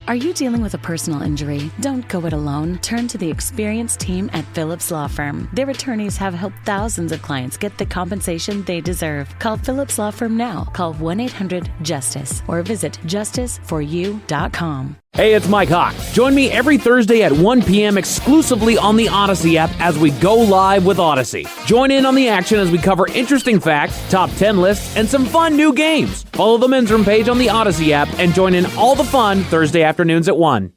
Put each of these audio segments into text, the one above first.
Are you dealing with a personal injury? Don't go it alone. Turn to the experienced team at Phillips Law Firm. Their attorneys have helped thousands of clients get the compensation they deserve. Call Phillips Law Firm now. Call 1-800-JUSTICE or visit justiceforyou.com. Hey, it's Mike Hawk. Join me every Thursday at 1 p.m. exclusively on the Odyssey app as we go live with Odyssey. Join in on the action as we cover interesting facts, top 10 lists, and some fun new games. Follow the Men's Room page on the Odyssey app and join in all the fun Thursday afternoons at 1.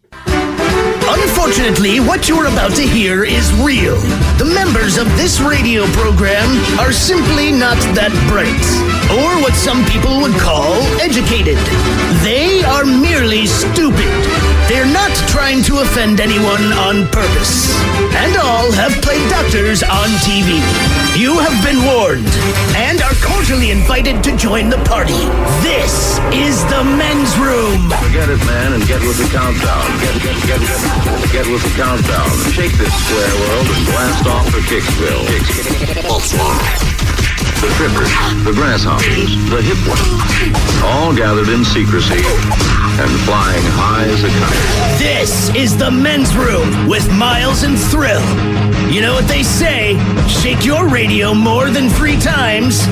Unfortunately, what you're about to hear is real. The members of this radio program are simply not that bright, or what some people would call educated. They are merely stupid. They're not trying to offend anyone on purpose. And all have played doctors on TV. You have been warned and are cordially invited to join the party. This is the Men's Room. Forget it, man, and get with the countdown. Get with the countdown. Shake this square world and blast off for Kicksville. The trippers, the grasshoppers, the hip ones, all gathered in secrecy and flying high as a kite. This is the Men's Room with Miles and Thrill. You know what they say, shake your radio more than 3 times,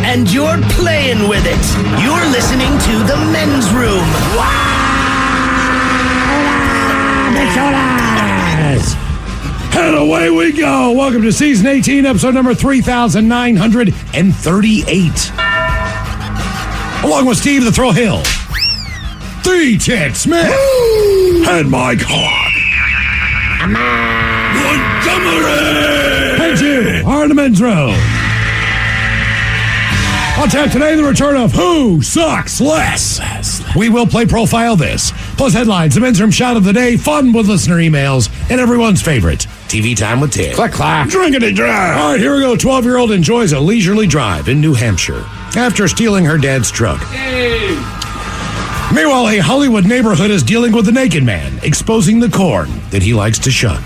and you're playing with it. You're listening to the Men's Room. Wow! And away we go. Welcome to Season 18, episode number 3,938. Along with Steve the Thrill Hill, the Ted Smith, and Mike Hawk. Montgomery! And you are in the Men's Room. On tap today, the return of Who Sucks Less. We will play Profile This, plus headlines, the Men's Room shot of the day, fun with listener emails, and everyone's favorite, TV Time with Ted. Clack, clack. Drinkity drive. All right, here we go. 12-year-old enjoys a leisurely drive in New Hampshire after stealing her dad's truck. Hey. Meanwhile, a Hollywood neighborhood is dealing with the naked man, exposing the corn that he likes to shuck.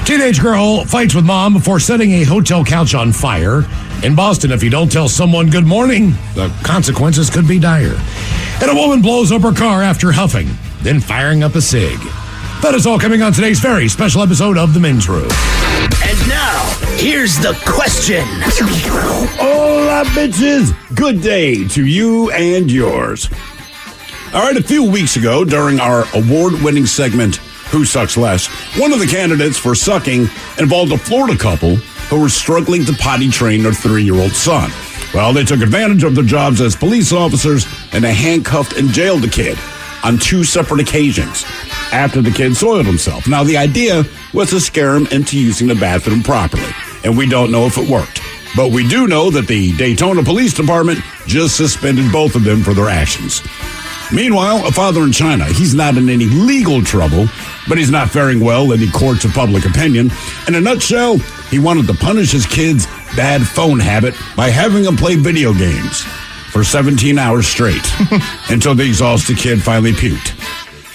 Teenage girl fights with mom before setting a hotel couch on fire. In Boston, if you don't tell someone good morning, the consequences could be dire. And a woman blows up her car after huffing, then firing up a cig. That is all coming on today's very special episode of The Men's Room. And now, here's the question. Hola, bitches. Good day to you and yours. All right, a few weeks ago, during our award-winning segment, Who Sucks Less, one of the candidates for sucking involved a Florida couple who were struggling to potty train their 3-year-old son. Well, they took advantage of their jobs as police officers, and they handcuffed and jailed the kid on 2 separate occasions after the kid soiled himself. Now, the idea was to scare him into using the bathroom properly, and we don't know if it worked. But we do know that the Daytona Police Department just suspended both of them for their actions. Meanwhile, a father in China, he's not in any legal trouble, but he's not faring well in the courts of public opinion. In a nutshell, he wanted to punish his kid's bad phone habit by having him play video games for 17 hours straight until the exhausted kid finally puked.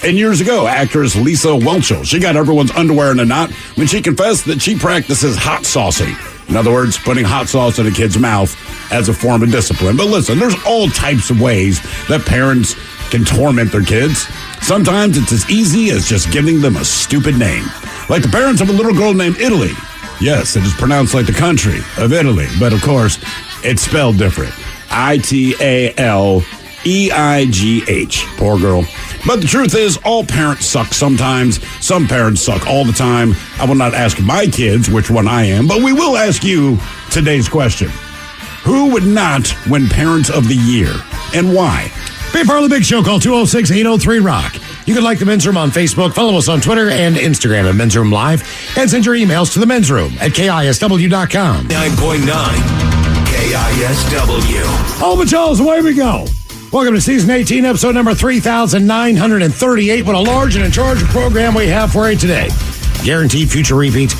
And years ago, actress Lisa Whelchel, she got everyone's underwear in a knot when she confessed that she practices hot saucing. In other words, putting hot sauce in a kid's mouth as a form of discipline. But listen, there's all types of ways that parents can torment their kids. Sometimes it's as easy as just giving them a stupid name. Like the parents of a little girl named Italy. Yes, it is pronounced like the country of Italy, but of course, it's spelled different. Italigh. Poor girl. But the truth is, all parents suck sometimes. Some parents suck all the time. I will not ask my kids which one I am, but we will ask you today's question. Who would not win Parent of the Year, and why? Be part of the big show. Call 206-803-ROCK. You can like The Men's Room on Facebook, follow us on Twitter and Instagram at Men's Room Live, and send your emails to the Men's Room at KISW.com. 9.9 KISW. All the Charles, away we go. Welcome to Season 18, episode number 3,938. What a large and in charge program we have for you today. Guaranteed future repeats.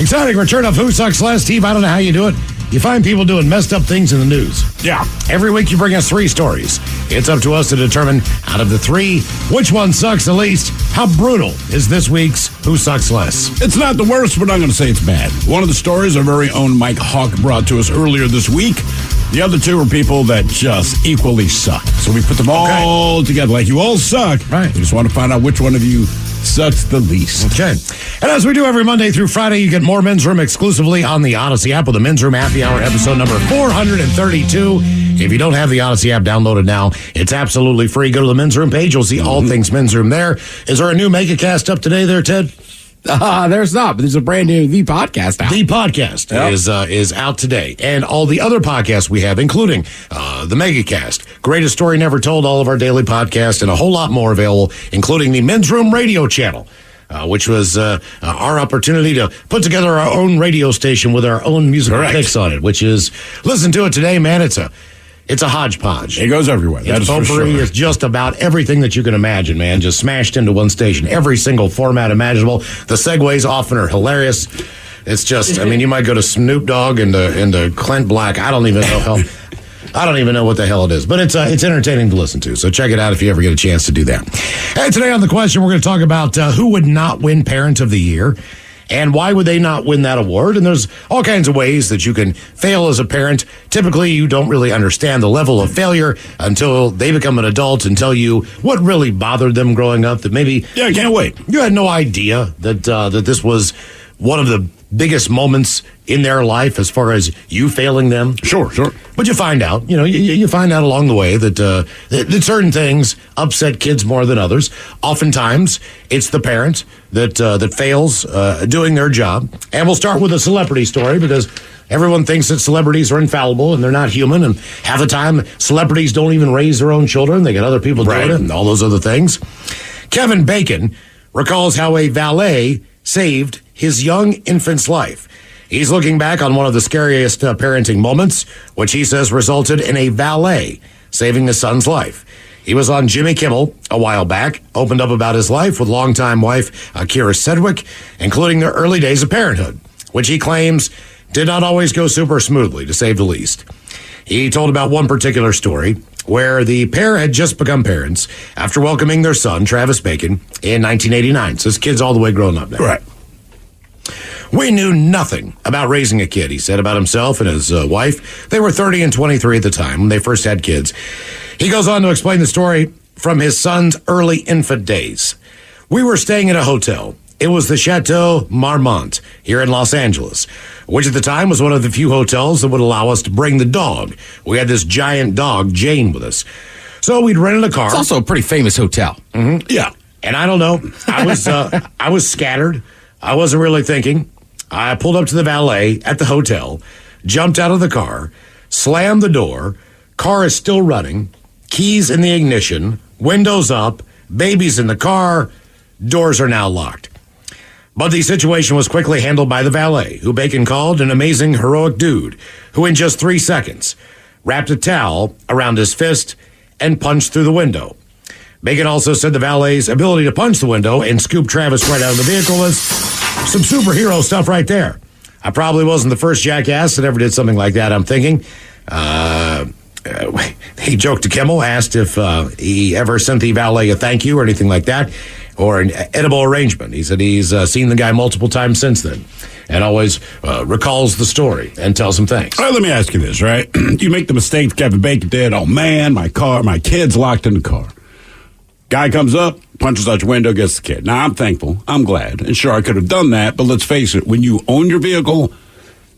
Exciting return of Who Sucks Less. Steve, I don't know how you do it. You find people doing messed up things in the news. Yeah. Every week you bring us 3 stories. It's up to us to determine, out of the 3, which one sucks the least. How brutal is this week's Who Sucks Less? It's not the worst, but I'm going to say it's bad. One of the stories our very own Mike Hawk brought to us earlier this week. The other 2 are people that just equally suck. So we put them all together. Like, you all suck. Right. We just want to find out which one of you sucks the least. Okay. And as we do every Monday through Friday, you get more Men's Room exclusively on the Odyssey app with the Men's Room Happy Hour episode number 432. If you don't have the Odyssey app downloaded now, it's absolutely free. Go to the Men's Room page. You'll see all things Men's Room there. Is there a new MegaCast up today there, Ted? There's not, but there's a brand new The Podcast out. The Podcast is out today. And all the other podcasts we have, including the MegaCast, Greatest Story Never Told, all of our daily podcasts, and a whole lot more available, including the Men's Room Radio channel, which was our opportunity to put together our own radio station with our own musical picks on it, which is, listen to it today, man. It's a hodgepodge. It goes everywhere. It's potpourri. It's just about everything that you can imagine, man. Just smashed into one station. Every single format imaginable. The segues often are hilarious. It's just, I mean, you might go to Snoop Dogg and Clint Black. I don't even know what the hell it is. But it's entertaining to listen to. So check it out if you ever get a chance to do that. And today on The Question, we're going to talk about who would not win Parent of the Year. And why would they not win that award? And there's all kinds of ways that you can fail as a parent. Typically, you don't really understand the level of failure until they become an adult and tell you what really bothered them growing up. That maybe I can't wait. You had no idea that this was one of the biggest moments in their life as far as you failing them. Sure. But you find out, you find out along the way that certain things upset kids more than others. Oftentimes, it's the parent that fails doing their job. And we'll start with a celebrity story because everyone thinks that celebrities are infallible and they're not human. And half the time, celebrities don't even raise their own children. They get other people doing it and all those other things. Kevin Bacon recalls how a valet saved his young infant's life. He's looking back on one of the scariest parenting moments, which he says resulted in a valet saving his son's life. He was on Jimmy Kimmel a while back, opened up about his life with longtime wife Kira Sedgwick, including their early days of parenthood, which he claims did not always go super smoothly, to say the least. He told about one particular story where the pair had just become parents after welcoming their son, Travis Bacon, in 1989. So his kid's all the way grown up now. Right. We knew nothing about raising a kid, he said about himself and his wife. They were 30 and 23 at the time when they first had kids. He goes on to explain the story from his son's early infant days. We were staying in a hotel. It was the Chateau Marmont here in Los Angeles, which at the time was one of the few hotels that would allow us to bring the dog. We had this giant dog, Jane, with us. So we'd rented a car. It's also a pretty famous hotel. Mm-hmm. Yeah. And I don't know. I was scattered. I wasn't really thinking. I pulled up to the valet at the hotel, jumped out of the car, slammed the door. Car is still running. Keys in the ignition. Windows up. Baby's in the car. Doors are now locked. But the situation was quickly handled by the valet, who Bacon called an amazing, heroic dude, who in just 3 seconds wrapped a towel around his fist and punched through the window. Bacon also said the valet's ability to punch the window and scoop Travis right out of the vehicle was some superhero stuff right there. I probably wasn't the first jackass that ever did something like that, I'm thinking. He joked to Kimmel, asked if he ever sent the valet a thank you or anything like that, or an edible arrangement. He said he's seen the guy multiple times since then and always recalls the story and tells him thanks. All right, let me ask you this, right? You make the mistake Kevin Bacon did. Oh, man, my kid's locked in the car. Guy comes up, punches out your window, gets the kid. Now, I'm thankful. I'm glad. And sure, I could have done that, but let's face it, when you own your vehicle,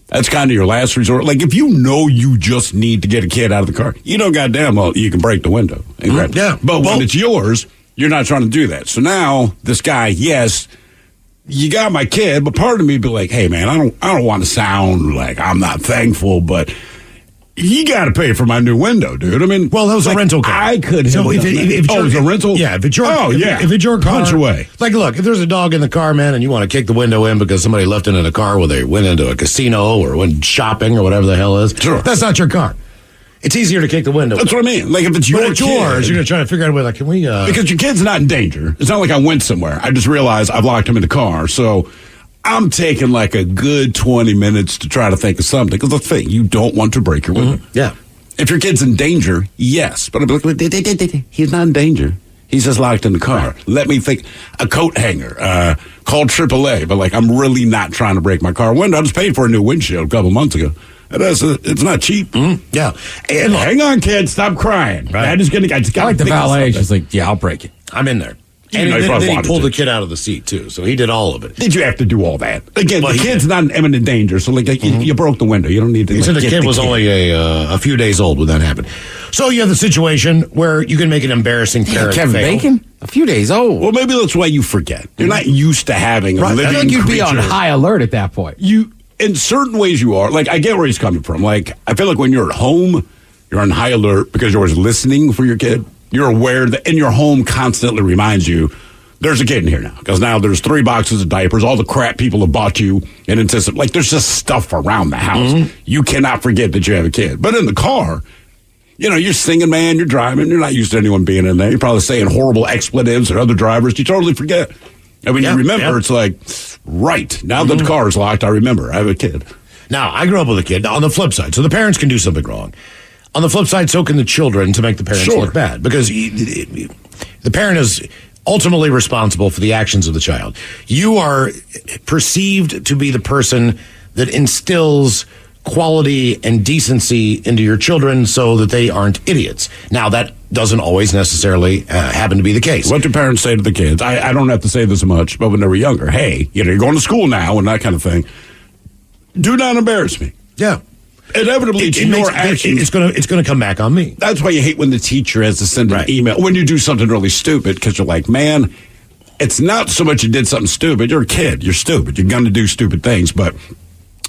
that's kind of your last resort. Like, if you know you just need to get a kid out of the car, you know goddamn well you can break the window and grab it. Yeah. But when it's yours, you're not trying to do that. So now, this guy, yes, you got my kid, but part of me be like, hey, man, I don't want to sound like I'm not thankful, but you got to pay for my new window, dude. I mean, well, that was a rental car. I could. So if it's a rental. Yeah, if it's your. If it's your car, punch away. Like, look, if there's a dog in the car, man, and you want to kick the window in because somebody left it in a car where they went into a casino or went shopping or whatever the hell is. Sure, that's not your car. It's easier to kick the window. That's what I mean. Like, if it's yours, you're gonna try to figure out a way. Like, can we? Because your kid's not in danger. It's not like I went somewhere. I just realized I've locked him in the car, so I'm taking like a good 20 minutes to try to think of something. Because the thing, you don't want to break your window. Mm-hmm. Yeah. If your kid's in danger, yes. But I'd be like, he's not in danger. He's just locked in the car. Right. Let me think. A coat hanger. Called AAA. But, like, I'm really not trying to break my car window. I just paid for a new windshield a couple months ago. It's not cheap. Yeah. And look, hang on, kid. Stop crying. Right. I I like the valet. She's like, yeah, I'll break it. I'm in there. And know, then he wanted pulled to. the kid out of the seat, too. So he did all of it. Did you have to do all that? Again, Well, the he kid's did. not in imminent danger, so you broke the window. You don't need to. He said the get kid was only a few days old when that happened. So you have the situation where you can make an embarrassing parent Kevin fail. Bacon? A few days old. Well, maybe that's why you forget. You're not used to having a Right. living I think you'd be on creature. high alert at that point. You, in certain ways, you are. Like, I get where he's coming from. Like, I feel like when you're at home, you're on high alert because you're always listening for your kid. You're aware that in your home constantly reminds you, there's a kid in here now. Because now there's 3 boxes of diapers, all the crap people have bought you, and insisted. Like, there's just stuff around the house. You cannot forget that you have a kid. But in the car, you're singing, man, you're driving, you're not used to anyone being in there. You're probably saying horrible expletives at other drivers. You totally forget. And when you remember, it's like, right, now that the car is locked, I remember. I have a kid. Now, I grew up with a kid on the flip side. So the parents can do something wrong. On the flip side, so can the children to make the parents look bad. Because the parent is ultimately responsible for the actions of the child. You are perceived to be the person that instills quality and decency into your children so that they aren't idiots. Now, that doesn't always necessarily happen to be the case. What do parents say to the kids? I don't have to say this much, but when they were younger, hey, you're going to school now and that kind of thing. Do not embarrass me. Yeah. Inevitably, your actions. It's gonna come back on me. That's why you hate when the teacher has to send an email when you do something really stupid, because you're like, man, it's not so much you did something stupid. You're a kid. You're stupid. You're going to do stupid things, but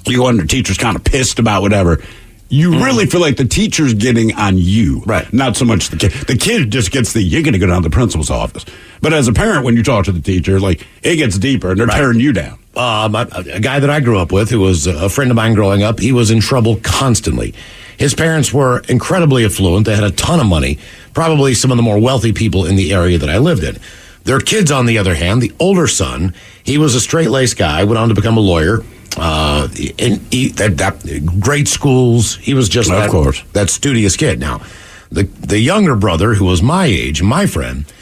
you go under, teacher's kind of pissed about whatever. You really feel like the teacher's getting on you. Right. Not so much the kid. The kid just gets you're going to go down to the principal's office. But as a parent, when you talk to the teacher, like, it gets deeper and they're tearing you down. A guy that I grew up with, who was a friend of mine growing up, he was in trouble constantly. His parents were incredibly affluent. They had a ton of money, probably some of the more wealthy people in the area that I lived in. Their kids, on the other hand, the older son, he was a straight-laced guy, went on to become a lawyer. Great schools. He was just that studious kid. Now, the younger brother, who was my age, my friend,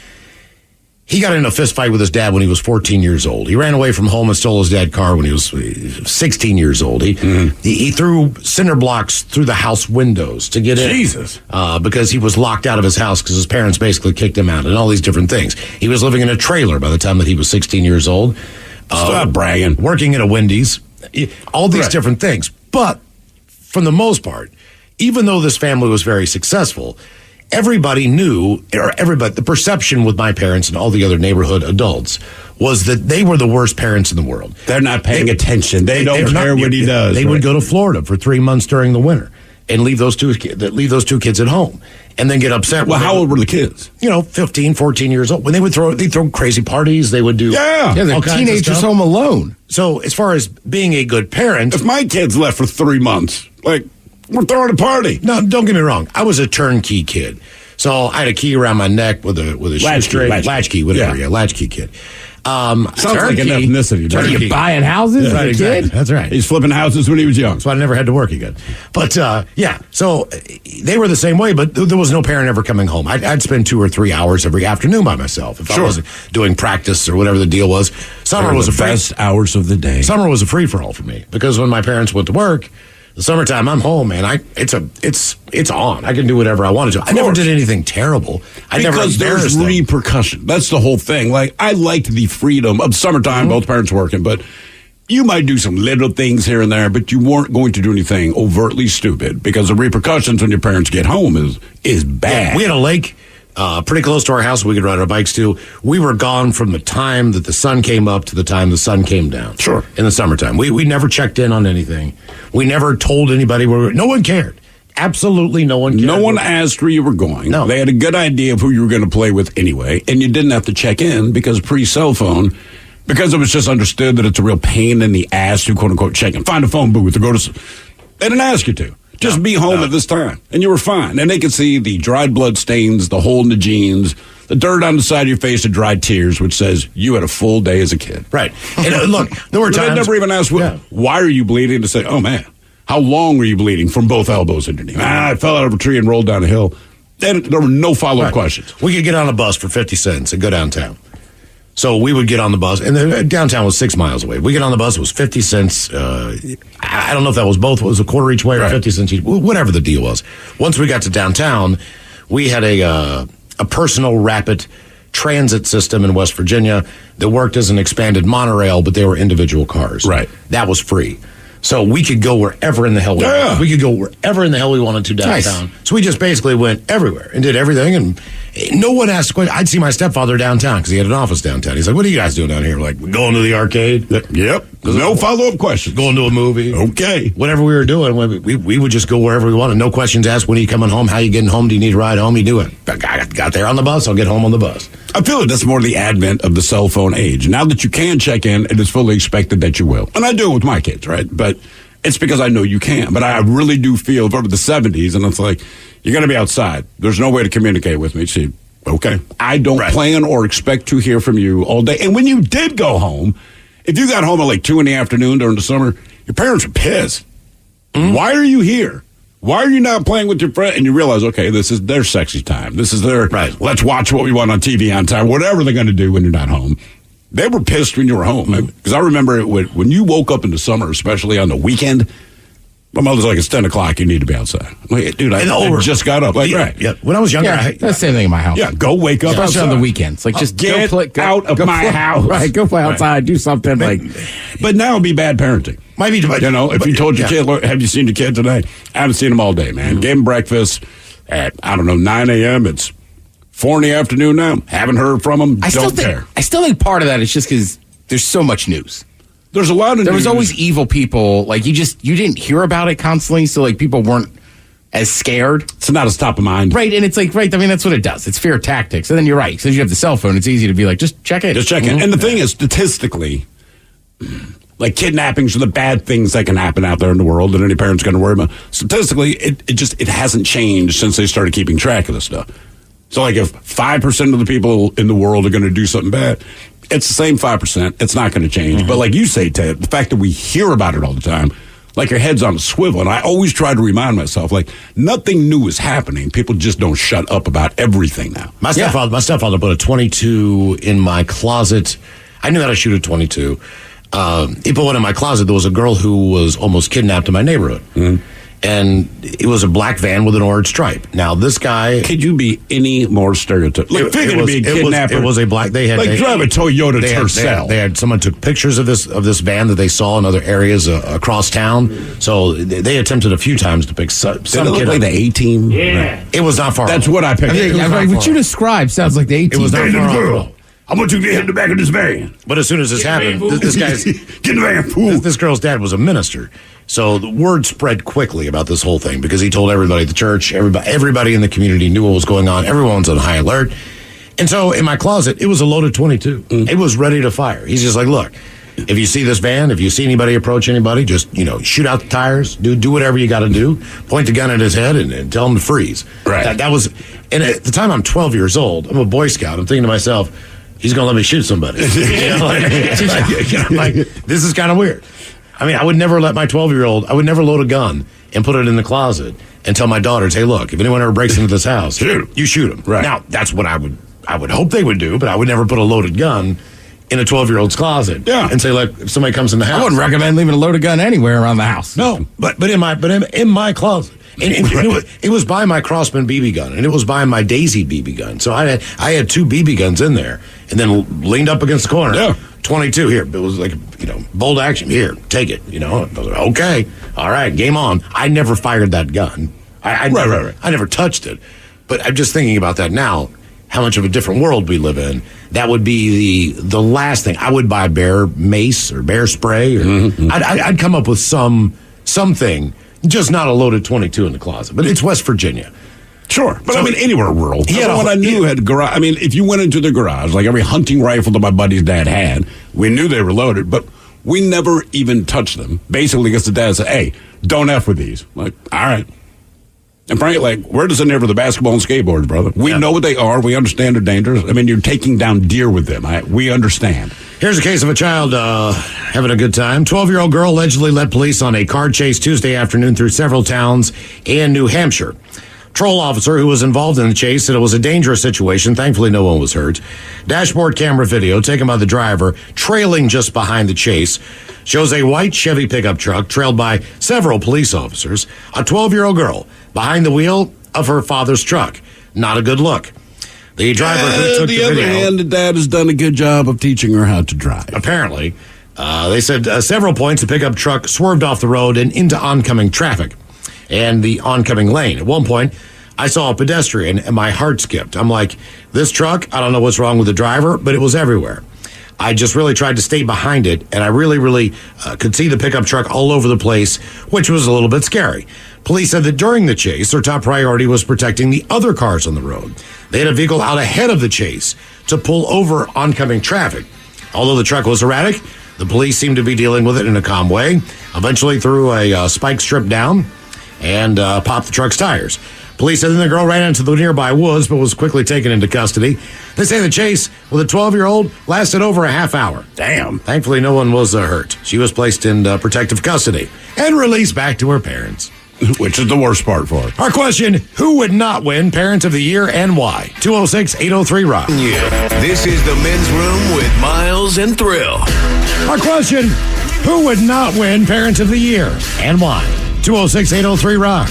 he got in a fist fight with his dad when he was 14 years old. He ran away from home and stole his dad's car when he was 16 years old. He threw cinder blocks through the house windows to get in. Jesus. Because he was locked out of his house because his parents basically kicked him out and all these different things. He was living in a trailer by the time that he was 16 years old. Stop bragging. Working at a Wendy's. All these different things. But for the most part, even though this family was very successful, everybody knew, the perception with my parents and all the other neighborhood adults was that they were the worst parents in the world. They're not paying attention. They don't care what he does. They would go to Florida for 3 months during the winter and leave those two kids at home and then get upset. Well, how old were the kids? 15, 14 years old. When they'd throw crazy parties, they would do. Yeah, they're teenagers home alone. So as far as being a good parent. If my kids left for 3 months, we're throwing a party. No, don't get me wrong. I was a turnkey kid. So I had a key around my neck with a latchkey, whatever. Yeah, latchkey kid. Sounds like an ethnicity. Are you buying houses as a kid? That's right. He's flipping houses when he was young. So I never had to work again. But, so they were the same way, but there was no parent ever coming home. I'd spend 2 or 3 hours every afternoon by myself if I wasn't doing practice or whatever the deal was. Summer was the best hours of the day. Summer was a free-for-all for me because when my parents went to work, the summertime, I'm home, man. It's on. I can do whatever I wanted to. I never did anything terrible. Because there's repercussion. That's the whole thing. Like, I liked the freedom of summertime, both parents working, but you might do some little things here and there, but you weren't going to do anything overtly stupid because the repercussions when your parents get home is bad. Yeah, we had a lake pretty close to our house we could ride our bikes to. We were gone from the time that the sun came up to the time the sun came down. Sure. In the summertime. We never checked in on anything. We never told anybody where we were. No one cared. Absolutely no one cared. No one asked where you were going. No. They had a good idea of who you were going to play with anyway, and you didn't have to check in because pre-cell phone, because it was just understood that it's a real pain in the ass to quote-unquote check in. Find a phone booth or go to... They didn't ask you to. Just be home at this time. And you were fine. And they could see the dried blood stains, the hole in the jeans, the dirt on the side of your face, the dried tears, which says you had a full day as a kid. Right. And look, there were times... They never even asked, why are you bleeding? To say, oh, man, how long were you bleeding from both elbows underneath? I fell out of a tree and rolled down a hill. Then there were no follow-up questions. We could get on a bus for 50 cents and go downtown. So we would get on the bus, and the downtown was 6 miles away. We get on the bus, it was 50 cents. I don't know if that was both. It was a quarter each way or 50 cents each, whatever the deal was. Once we got to downtown, we had a personal rapid transit system in West Virginia that worked as an expanded monorail, but they were individual cars. Right. That was free. So we could go wherever in the hell we wanted. We could go wherever in the hell we wanted to downtown. Nice. So we just basically went everywhere and did everything. And no one asked a question. I'd see my stepfather downtown because he had an office downtown. He's like, "What are you guys doing down here?" Like, "We're going to the arcade." Yep. No follow-up questions. Going to a movie. Okay. Whatever we were doing, we would just go wherever we wanted. No questions asked. When are you coming home? How are you getting home? Do you need a ride home? You do it. I got there on the bus. I'll get home on the bus. I feel like that's more the advent of the cell phone age. Now that you can check in, it is fully expected that you will. And I do it with my kids, right? But it's because I know you can. But I really do feel over the 70s, and it's like, you're going to be outside. There's no way to communicate with me. See, okay. I don't plan or expect to hear from you all day. And when you did go home, if you got home at like 2 p.m. during the summer, your parents are pissed. Mm-hmm. Why are you here? Why are you not playing with your friend? And you realize, okay, this is their sexy time. This is their, let's watch what we want on TV on time, whatever they're going to do when you're not home. They were pissed when you were home. Because I remember when you woke up in the summer, especially on the weekend, my mother's like, it's 10 o'clock, you need to be outside. I'm like, dude, I just got up. Like, yeah. When I was younger, that's the same thing in my house. Yeah, go wake up especially outside. on the weekends. Like, just get out of my house. Right, go play outside, do something. But now it'd be bad parenting. Might be, if you told your kid, look, have you seen your kid today? I haven't seen him all day, man. Gave him breakfast at, 9 a.m. It's 4 in the afternoon now. Haven't heard from him. I still think part of that is just because there's so much news. There's a lot of news. There was always evil people. Like, you didn't hear about it constantly, so, like, people weren't as scared. It's not as top of mind. Right, and it's like, I mean, that's what it does. It's fear tactics. And then you're right. Since you have the cell phone, it's easy to be like, just check it. Just check it. And the thing is, statistically, like, kidnappings are the bad things that can happen out there in the world that any parent's going to worry about. Statistically, it hasn't changed since they started keeping track of this stuff. So, like, if 5% of the people in the world are going to do something bad, it's the same 5%. It's not going to change. Mm-hmm. But like you say, Ted, the fact that we hear about it all the time, like your head's on a swivel. And I always try to remind myself, like, nothing new is happening. People just don't shut up about everything now. My stepfather put a 22 in my closet. I knew how to shoot a 22. He put one in my closet. There was a girl who was almost kidnapped in my neighborhood. Mm-hmm. And it was a black van with an orange stripe. Now, this guy... Could you be any more stereotypical? Like, figure to be a kidnapper. It was a black... They had... drive a Toyota Tercel. They had someone took pictures of this van that they saw in other areas across town. So they attempted a few times to pick some kid like the A-team? Yeah. It was not far off. That's what I picked. What you described sounds like the A-team. It was not far off. I'm going to get in the back of this van. But as soon as this happened, this guy's... Get in the van, fool. This girl's dad was a minister. So the word spread quickly about this whole thing because he told everybody at the church, everybody in the community knew what was going on. Everyone's on high alert. And so in my closet, it was a loaded 22. It was ready to fire. He's just like, look, if you see this van, if you see anybody approach anybody, just, shoot out the tires, do whatever you got to do, point the gun at his head and tell him to freeze. Right. That was, and at the time I'm 12 years old, I'm a Boy Scout. I'm thinking to myself, he's going to let me shoot somebody. This is kind of weird. I mean, I would never let my 12-year-old, I would never load a gun and put it in the closet and tell my daughters, hey, look, if anyone ever breaks into this house, you shoot them. Right. Now, that's what I would hope they would do, but I would never put a loaded gun in a 12-year-old's closet and say, like, if somebody comes in the house. I wouldn't recommend leaving a loaded gun anywhere around the house. No, but in my closet. And it was by my Crossman BB gun, and it was by my Daisy BB gun. So I had two BB guns in there, and then leaned up against the corner. Yeah. 22 here. It was like, bold action. Here, take it. I was like, okay, all right, game on. I never fired that gun. I never touched it. But I'm just thinking about that now. How much of a different world we live in. That would be the last thing. I would buy bear mace or bear spray. Or I'd come up with something. Just not a loaded 22 in the closet. But it's West Virginia. Sure. But anywhere rural. Everyone I knew had garage. I mean, if you went into the garage, like every hunting rifle that my buddy's dad had, we knew they were loaded, but we never even touched them. Basically, because the dad said, hey, don't F with these. Like, all right. And frankly, like, where does it never the basketball and skateboards, brother? We know what they are. We understand they're dangerous. I mean, you're taking down deer with them. We understand. Here's a case of a child having a good time. 12-year-old girl allegedly led police on a car chase Tuesday afternoon through several towns in New Hampshire. Patrol officer who was involved in the chase said it was a dangerous situation. Thankfully, no one was hurt. Dashboard camera video taken by the driver trailing just behind the chase shows a white Chevy pickup truck trailed by several police officers, a 12-year-old girl behind the wheel of her father's truck. Not a good look. The driver who took the video... On the other hand, the dad has done a good job of teaching her how to drive. Apparently. They said several points the pickup truck swerved off the road and into oncoming traffic and the oncoming lane. At one point, I saw a pedestrian and my heart skipped. I'm like, this truck, I don't know what's wrong with the driver, but it was everywhere. I just really tried to stay behind it, and I really could see the pickup truck all over the place, which was a little bit scary. Police said that during the chase, their top priority was protecting the other cars on the road. They had a vehicle out ahead of the chase to pull over oncoming traffic. Although the truck was erratic, the police seemed to be dealing with it in a calm way. Eventually threw a spike strip down and popped the truck's tires. Police said then the girl ran into the nearby woods but was quickly taken into custody. They say the chase with a 12-year-old lasted over a half hour. Damn. Thankfully, no one was hurt. She was placed in protective custody and released back to her parents. Which is the worst part for her. Our question, who would not win Parent of the Year and why? 206-803-ROCK. Yeah, this is the Men's Room with Miles and Thrill. Our question, who would not win Parent of the Year and why? 206-803-ROCK.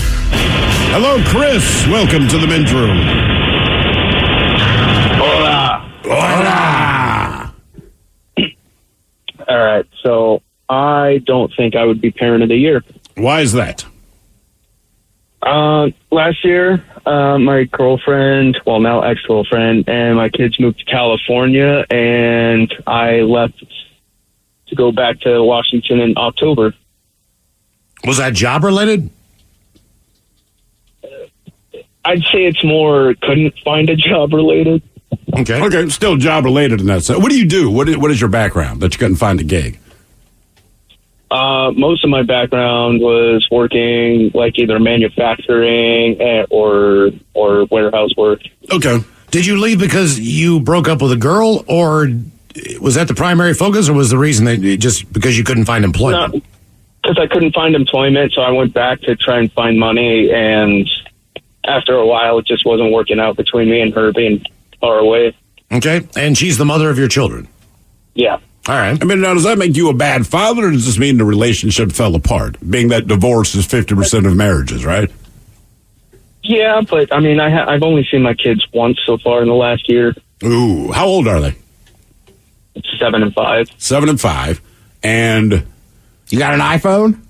Hello, Chris. Welcome to the Men's Room. Hola. Hola. All right, so I don't think I would be Parent of the Year. Why is that? Last year, my girlfriend, well, now ex-girlfriend, and my kids moved to California, and I left to go back to Washington in October. Was that job related? I'd say it's more couldn't find a job related. Okay, still job related in that sense. What do you do? What is your background that you couldn't find a gig? Most of my background was working like either manufacturing or warehouse work. Okay. Did you leave because you broke up with a girl, or was that the primary focus, or was the reason that just because you couldn't find employment? Because I couldn't find employment, so I went back to try and find money, and after a while, it just wasn't working out between me and her being far away. Okay, and she's the mother of your children? Yeah. All right. I mean, now, does that make you a bad father, or does this mean the relationship fell apart? Being that divorce is 50% of marriages, right? Yeah, but, I mean, I've only seen my kids once so far in the last year. Ooh, how old are they? 7 and 5. 7 and 5. And You got an iPhone?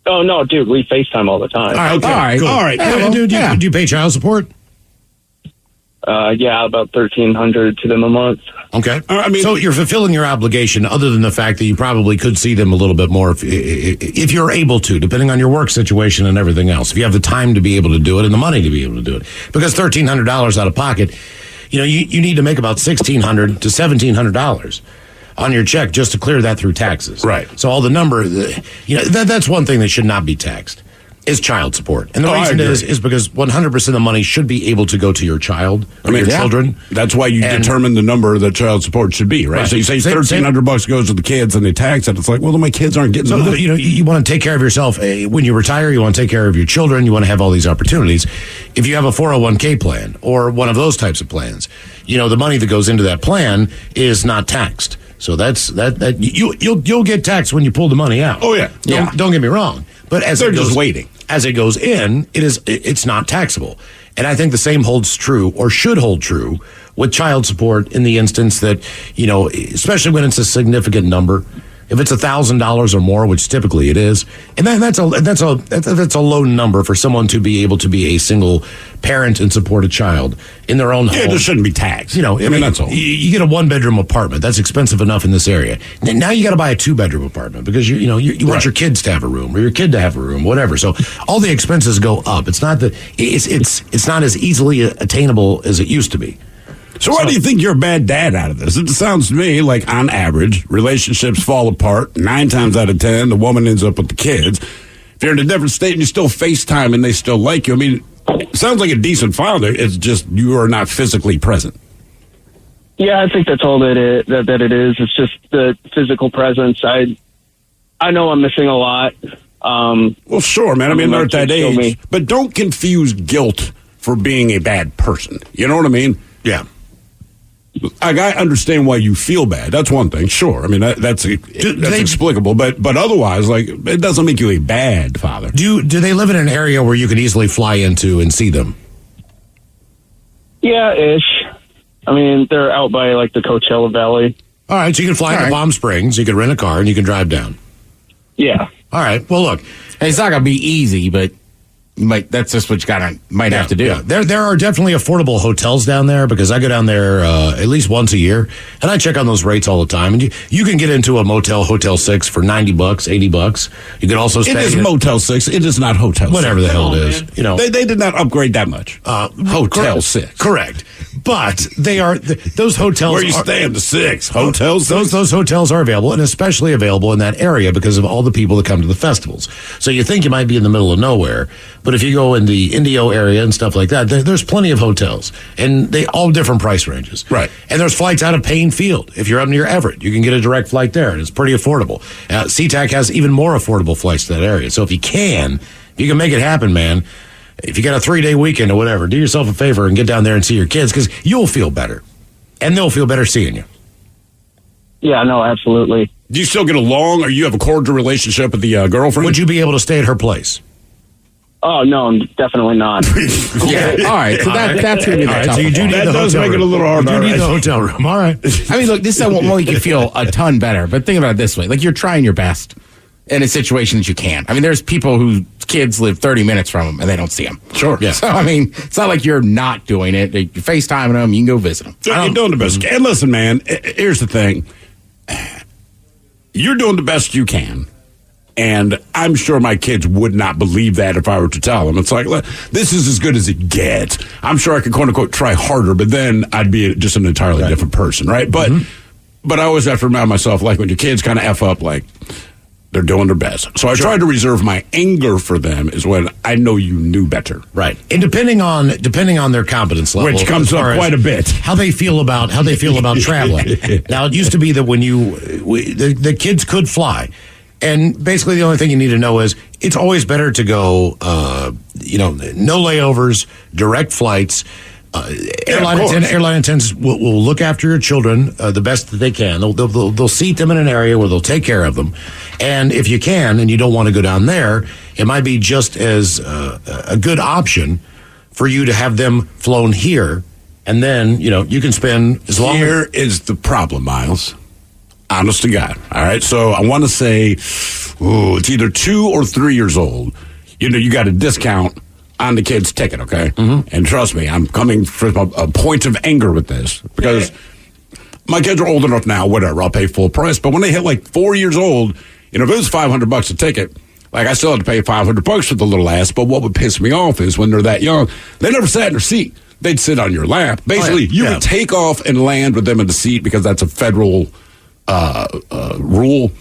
Oh, no, dude, we FaceTime all the time. All right, okay. All right. Cool. All right. Hey, do you pay child support? Yeah, about $1,300 to them a month. Okay. I mean, so you're fulfilling your obligation, other than the fact that you probably could see them a little bit more if you're able to, depending on your work situation and everything else. If you have the time to be able to do it and the money to be able to do it, because $1,300 out of pocket, you need to make about $1,600 to $1,700 on your check just to clear that through taxes. Right. So all the number, that's one thing that should not be taxed. Is child support. And the reason is because 100% of the money should be able to go to your child or your children. That's why you determine the number that child support should be, right? So you say $1,300 goes to the kids and they tax it. It's like, well, then my kids aren't getting the money. You want to take care of yourself. When you retire, you want to take care of your children. You want to have all these opportunities. If you have a 401k plan or one of those types of plans, the money that goes into that plan is not taxed. So that's you'll get taxed when you pull the money out. Oh, yeah. Don't get me wrong. But they're just waiting. As it goes in, it's not taxable. And I think the same holds true, or should hold true, with child support in the instance that, especially when it's a significant number. If it's $1,000 or more, which typically it is, and that's a low number for someone to be able to be a single parent and support a child in their own home. Yeah, it just shouldn't be taxed. I mean, that's all. You get a 1-bedroom apartment. That's expensive enough in this area. Now you got to buy a 2-bedroom apartment because you want your kids to have a room or your kid to have a room, whatever. So all the expenses go up. It's not that it's not as easily attainable as it used to be. So why do you think you're a bad dad out of this? It sounds to me like, on average, relationships fall apart. 9 times out of 10, the woman ends up with the kids. If you're in a different state and you still FaceTime and they still like you, I mean, it sounds like a decent father. It's just you are not physically present. Yeah, I think that's all that it is. It's just the physical presence. I know I'm missing a lot. Well, sure, man. I mean, they're at that kids show age. me. But don't confuse guilt for being a bad person. You know what I mean? Yeah. I understand why you feel bad. That's one thing. Sure. I mean, that's explicable. But otherwise, like, it doesn't make you a bad father. Do they live in an area where you can easily fly into and see them? Yeah, ish. I mean, they're out by like the Coachella Valley. All right, so you can fly to Palm Springs, you can rent a car, and you can drive down. Yeah. All right, well, look. And it's not going to be easy, but that's just what you might have to do. Yeah. There are definitely affordable hotels down there because I go down there at least once a year, and I check on those rates all the time. And you can get into a Hotel 6 for $90, $80. You can also stay. It is Motel 6. It is not Hotel 6. Whatever the hell it is. Man. You know, they did not upgrade that much. Hotel 6. Correct. But they are those hotels. Where you staying? The 6 hotels. Those hotels are available, and especially available in that area because of all the people that come to the festivals. So you think you might be in the middle of nowhere, but if you go in the Indio area and stuff like that, there's plenty of hotels, and they all different price ranges. Right. And there's flights out of Payne Field. If you're up near Everett, you can get a direct flight there, and it's pretty affordable. SeaTac has even more affordable flights to that area. So if you can make it happen, man. If you got a 3-day weekend or whatever, do yourself a favor and get down there and see your kids because you'll feel better, and they'll feel better seeing you. Yeah, no, absolutely. Do you still get along, or you have a cordial relationship with the girlfriend? Would you be able to stay at her place? Oh, no, definitely not. Yeah. All right. So that's going to be the tough So you do part. need That the does hotel make it a room. little harder. You do need All the right. hotel room. All right. I mean, look, this will make you feel a ton better. But think about it this way: like you're trying your best in a situation that you can. I mean, there's people whose kids live 30 minutes from them and they don't see them. Sure. Yeah. So I mean, it's not like you're not doing it. You're FaceTiming them. You can go visit them. You're doing the best. And listen, man, here's the thing. You're doing the best you can. And I'm sure my kids would not believe that if I were to tell them. It's like, look, this is as good as it gets. I'm sure I could, quote unquote, try harder, but then I'd be just an entirely different person, right? But but I always have to remind myself, like, when your kids kind of F up, like, they're doing their best. So I try to reserve my anger for them is when I know you knew better. Right. And depending on their competence level, Which comes up quite a bit. How they feel about traveling. Now, it used to be that when the kids could fly. And basically, the only thing you need to know is it's always better to go, no layovers, direct flights. Airline attendants will look after your children the best that they can. They'll seat them in an area where they'll take care of them. And if you can, and you don't want to go down there, it might be just as a good option for you to have them flown here. And then, you can spend as long Here is the problem, Miles. Honest to God. All right. So I want to say, it's either 2 or 3 years old. You got a discount on the kid's ticket, okay? Mm-hmm. And trust me, I'm coming from a point of anger with this because my kids are old enough now, whatever, I'll pay full price. But when they hit like 4 years old, if it was $500 a ticket, like I still had to pay $500 for the little ass. But what would piss me off is when they're that young, they never sat in their seat. They'd sit on your lap. Basically, you would take off and land with them in the seat because that's a federal rule.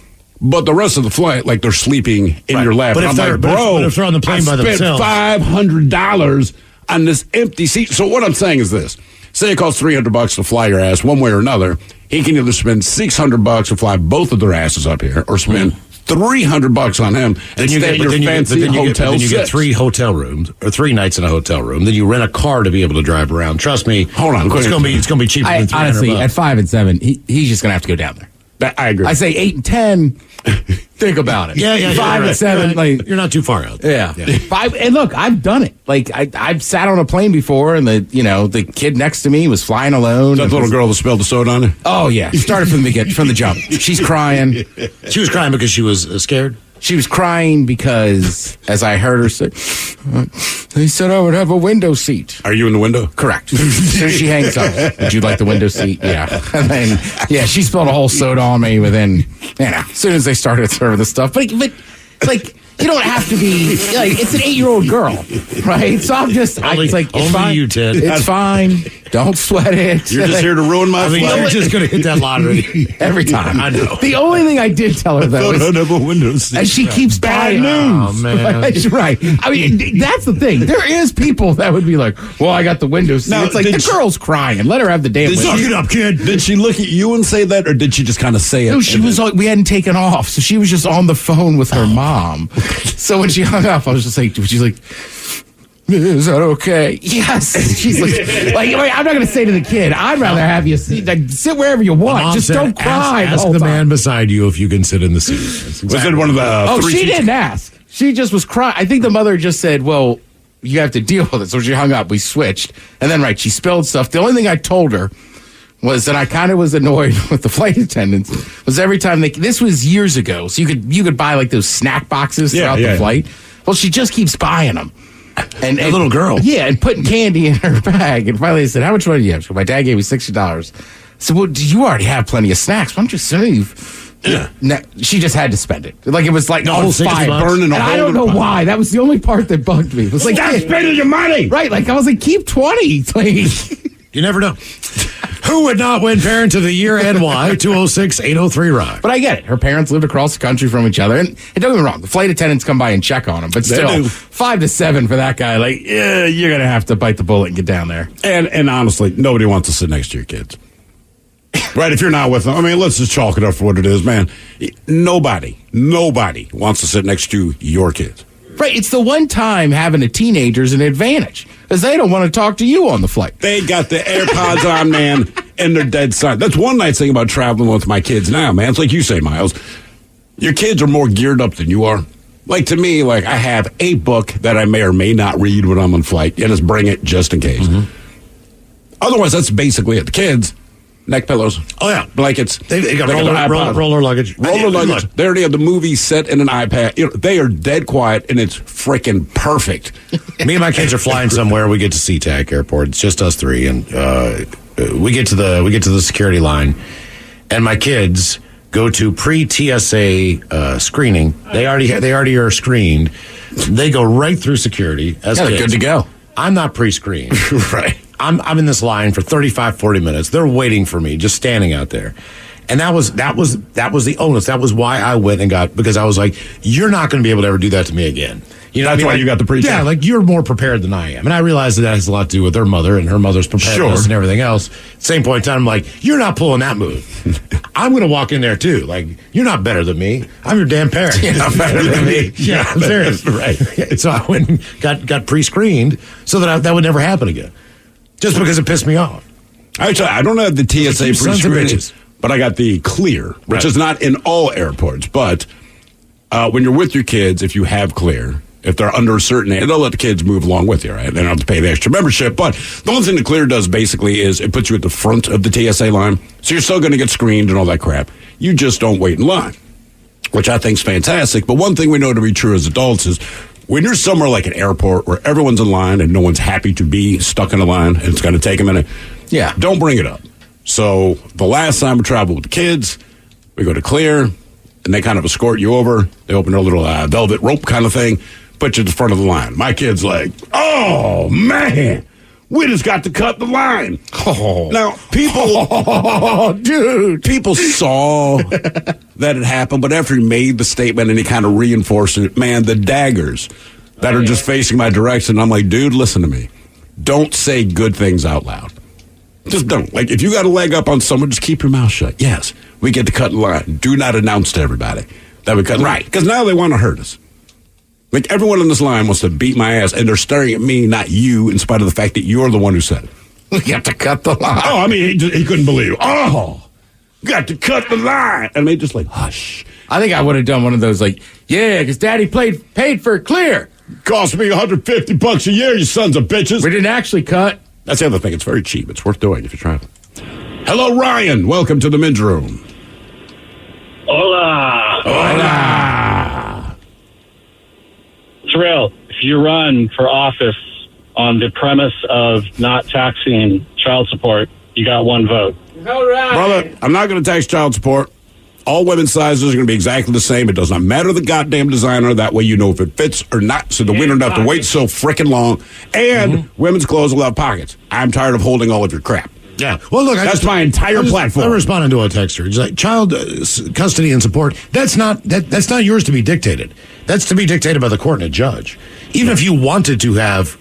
But the rest of the flight, like, they're sleeping in your lap. But and I'm like, bro, if they're on the plane by themselves, I spent $500 on this empty seat. So what I'm saying is this. Say it costs $300 to fly your ass one way or another. He can either spend $600 to fly both of their asses up here or spend $300 on him and stay at your fancy hotel. Then you get 3 hotel rooms or 3 nights in a hotel room. Then you rent a car to be able to drive around. Trust me. Hold on. It's going to be cheaper than $300. Honestly, at 5 and 7, he's just going to have to go down there. I agree. I say 8 and 10. Think about it. Yeah. 5 and 7. Like, you're not too far out. Yeah. 5. And look, I've done it. Like I've sat on a plane before, and the kid next to me was flying alone. That little girl that spilled the soda on you? Oh yeah, started from the jump. She's crying. She was crying because she was scared. She was crying because, as I heard her say, they said I would have a window seat. Are you in the window? Correct. As soon as she hangs up, would you like the window seat? Yeah. And then, she spilled a whole soda on me within, as soon as they started serving the stuff. But like, you don't have to be, like, it's an 8-year-old girl, right? So I'm just, Only it's fine. You, Ted. It's fine. Don't sweat it. You're just here to ruin my flight. You're just going to hit that lottery. Every time. I know. The only thing I did tell her, though, I'd have a window seat. and she keeps buying news. Oh, man. Right. I mean, that's the thing. There is people that would be like, well, I got the window seat. Now, it's like, the girl's crying. Let her have the damn window. Suck it up, kid. Did she look at you and say that, or did she just kind of say it? No, she was like, we hadn't taken off, so she was just on the phone with her mom. So when she hung up, I was just like, she's like, is that okay? Yes. She's like I'm not going to say to the kid, I'd rather have you sit wherever you want. Just don't cry. Ask the man beside you if you can sit in the seat. Was it one of the three she seats? didn't ask. She just was crying. I think the mother just said, well, you have to deal with it. So she hung up. We switched. And then, she spilled stuff. The only thing I told her was that I kind of was annoyed with the flight attendants. Was every time this was years ago, so you could buy like those snack boxes throughout the flight. Well, she just keeps buying them. And a little girl. Yeah, and putting candy in her bag. And finally I said, how much money do you have? She goes, my dad gave me $60. So, well, you already have plenty of snacks. Why don't you save? Yeah. No, she just had to spend it. Like, it was like whole fire. burning a And hole I don't in know her why. That was the only part that bugged me. It was like, Stop spending your money. Right. Like, I was like, keep 20. Like, you never know. Who would not win Parent of the Year NY 206-803-ROCK? but I get it. Her parents lived across the country from each other. And don't get me wrong, the flight attendants come by and check on him. But They still, do. 5 to 7 for that guy. Like, yeah, you're going to have to bite the bullet and get down there. And honestly, nobody wants to sit next to your kids. Right, if you're not with them. I mean, let's just chalk it up for what it is, man. Nobody wants to sit next to your kids. Right. It's the one time having a teenager is an advantage because they don't want to talk to you on the flight. They got the AirPods on, man, and they're dead silent. That's one nice thing about traveling with my kids now, man. It's like you say, Miles. Your kids are more geared up than you are. Like, to me, I have a book that I may or may not read when I'm on flight. You just bring it just in case. Mm-hmm. Otherwise, that's basically it. The kids, neck pillows. Oh, yeah. Blankets. They got roller luggage. Roller luggage. They already have the movie set in an iPad. They are dead quiet, and it's freaking perfect. Me and my kids are flying somewhere. We get to SeaTac Airport. It's just us three, and we get to the security line, and my kids go to pre-TSA screening. They already are screened. They go right through security as Yeah, kids. they're good to go. I'm not pre-screened. Right. I'm in this line for 35, 40 minutes. They're waiting for me, just standing out there. And that was the onus. That was why I went and because I was like, you're not going to be able to ever do that to me again. You know, That's why you got the pre-check. Yeah, you're more prepared than I am. And I realize that has a lot to do with their mother and her mother's preparedness and everything else. Same point in time, I'm like, you're not pulling that move. I'm going to walk in there too. Like, you're not better than me. I'm your damn parent. You're not better than me. Yeah, I'm serious. Right. So I went and got pre-screened so that would never happen again. Just because it pissed me off. Actually, I don't have the TSA You sons of pre-screening, bitches. but I got the clear, which Right. is not in all airports. But when you're with your kids, if you have clear, if they're under a certain age, they'll let the kids move along with you, right? They don't have to pay the extra membership. But the one thing the clear does basically is it puts you at the front of the TSA line. So you're still going to get screened and all that crap. You just don't wait in line, which I think is fantastic. But one thing we know to be true as adults is when you're somewhere like an airport where everyone's in line and no one's happy to be stuck in a line and it's going to take a minute, don't bring it up. So the last time we traveled with the kids, we go to clear and they kind of escort you over. They open their little velvet rope kind of thing, put you at the front of the line. My kid's like, oh, man, we just got to cut the line. Oh. Now, people saw that it happened, but after he made the statement and he kind of reinforced it, man, the daggers that are just facing my direction, I'm like, dude, listen to me. Don't say good things out loud. Just don't. Like, if you got a leg up on someone, just keep your mouth shut. Yes, we get to cut the line. Do not announce to everybody that we cut the line. Because now they want to hurt us. Like, everyone in this line wants to beat my ass, and they're staring at me, not you, in spite of the fact that you're the one who said it. We have to cut the line. Oh, I mean, he couldn't believe it. Oh, got to cut the line. And they just like, hush. I think I would have done one of those because Daddy paid for it clear. Cost me $150 a year, you sons of bitches. We didn't actually cut. That's the other thing. It's very cheap. It's worth doing if you try it. Hello, Ryan. Welcome to the men's room. Hola. Hola. Thrill, if you run for office on the premise of not taxing child support, you got one vote. All right. Brother, I'm not going to tax child support. All women's sizes are going to be exactly the same. It does not matter the goddamn designer. That way you know if it fits or not, so the we don't have to wait so freaking long. And women's clothes will have pockets. I'm tired of holding all of your crap. Yeah. Well, look, that's my entire platform. I'm responding to a texter. It's like child custody and support. That's not yours to be dictated. That's to be dictated by the court and a judge. Even if you wanted to have,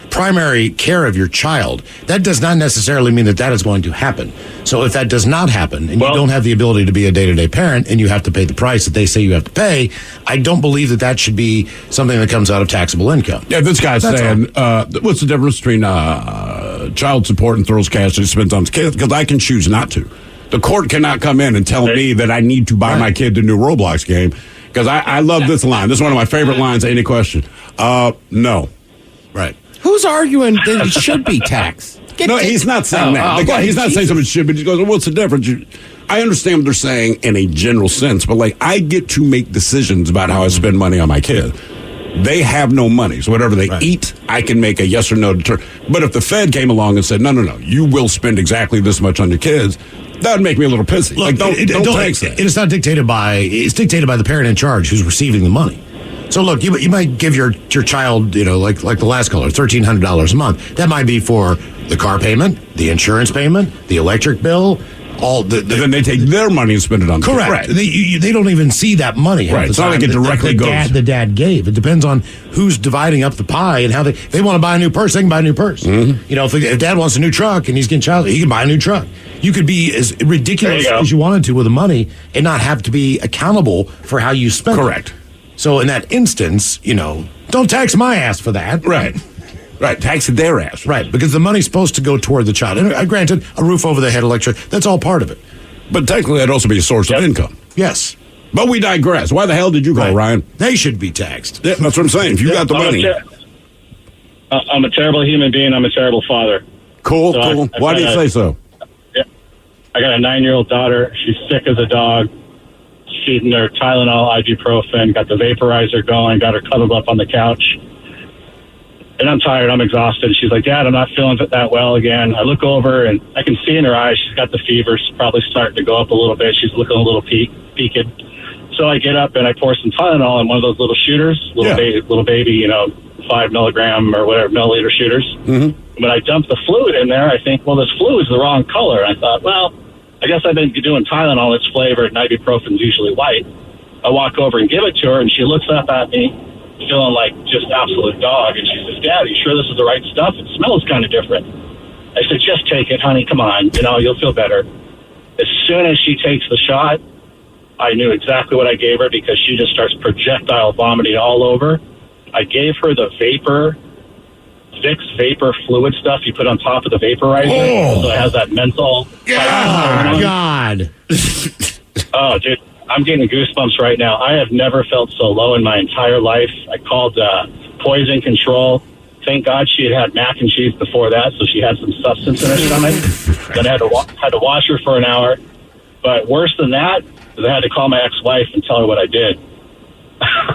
primary care of your child, that does not necessarily mean that is going to happen. So if that does not happen and you don't have the ability to be a day-to-day parent and you have to pay the price that they say you have to pay, I don't believe that should be something that comes out of taxable income. Yeah, this guy's saying, what's the difference between child support and throws cash and spends on his kids? Because I can choose not to. The court cannot come in and tell me that I need to buy my kid the new Roblox game. Because I love this line. This is one of my favorite lines. Any question? No. Right. Who's arguing that it should be taxed? No, he's not saying that. He's not saying something should, but he goes, well, what's the difference? I understand what they're saying in a general sense, but I get to make decisions about how I spend money on my kid. They have no money, so whatever they eat, I can make a yes or no determination. But if the Fed came along and said, no, you will spend exactly this much on your kids, that would make me a little pissy. Look, don't tax that. It's not dictated by. It's dictated by the parent in charge who's receiving the money. So look, you might give your child, like the last caller, $1,300 a month. That might be for the car payment, the insurance payment, the electric bill. Then they take their money and spend it on correct. They don't even see that money. Right. It's not like it directly goes. The dad gave. It depends on who's dividing up the pie and how they want to buy a new purse. They can buy a new purse. Mm-hmm. If dad wants a new truck and he's getting child, he can buy a new truck. You could be as ridiculous as you wanted to with the money and not have to be accountable for how you spend it. Correct. So in that instance, don't tax my ass for that. Right. Right, tax their ass. Right, because the money's supposed to go toward the child. And granted, a roof over the head, electric, that's all part of it. But technically, that'd also be a source of income. Yes. But we digress. Why the hell did you call, Ryan? They should be taxed. Yeah, that's what I'm saying. If you got the money. I'm a terrible human being. I'm a terrible father. Cool. Why do you say so? Yeah, I got a 9-year-old daughter. She's sick as a dog. Feeding her Tylenol, ibuprofen, got the vaporizer going, got her cuddled up on the couch. And I'm tired. I'm exhausted. She's like, Dad, I'm not feeling that well again. I look over, and I can see in her eyes she's got the fever. She's probably starting to go up a little bit. She's looking a little peaked. So I get up, and I pour some Tylenol in one of those little shooters, little baby, 5 milligram or whatever, milliliter shooters. Mm-hmm. When I dump the fluid in there, I think, well, this fluid's the wrong color. And I thought, well, I guess I've been doing Tylenol. It's flavored, and ibuprofen's usually white. I walk over and give it to her, and she looks up at me, feeling like just absolute dog, and she says, Dad, are you sure this is the right stuff? It smells kind of different. I said, just take it, honey, come on, you'll feel better. As soon as she takes the shot, I knew exactly what I gave her because she just starts projectile vomiting all over. I gave her the Vicks vapor fluid stuff you put on top of the vaporizer, so it has that menthol. Oh, God. Oh, dude. I'm getting goosebumps right now. I have never felt so low in my entire life. I called poison control. Thank God she had mac and cheese before that, so she had some substance in her stomach. Then I had to wash her for an hour. But worse than that is I had to call my ex-wife and tell her what I did.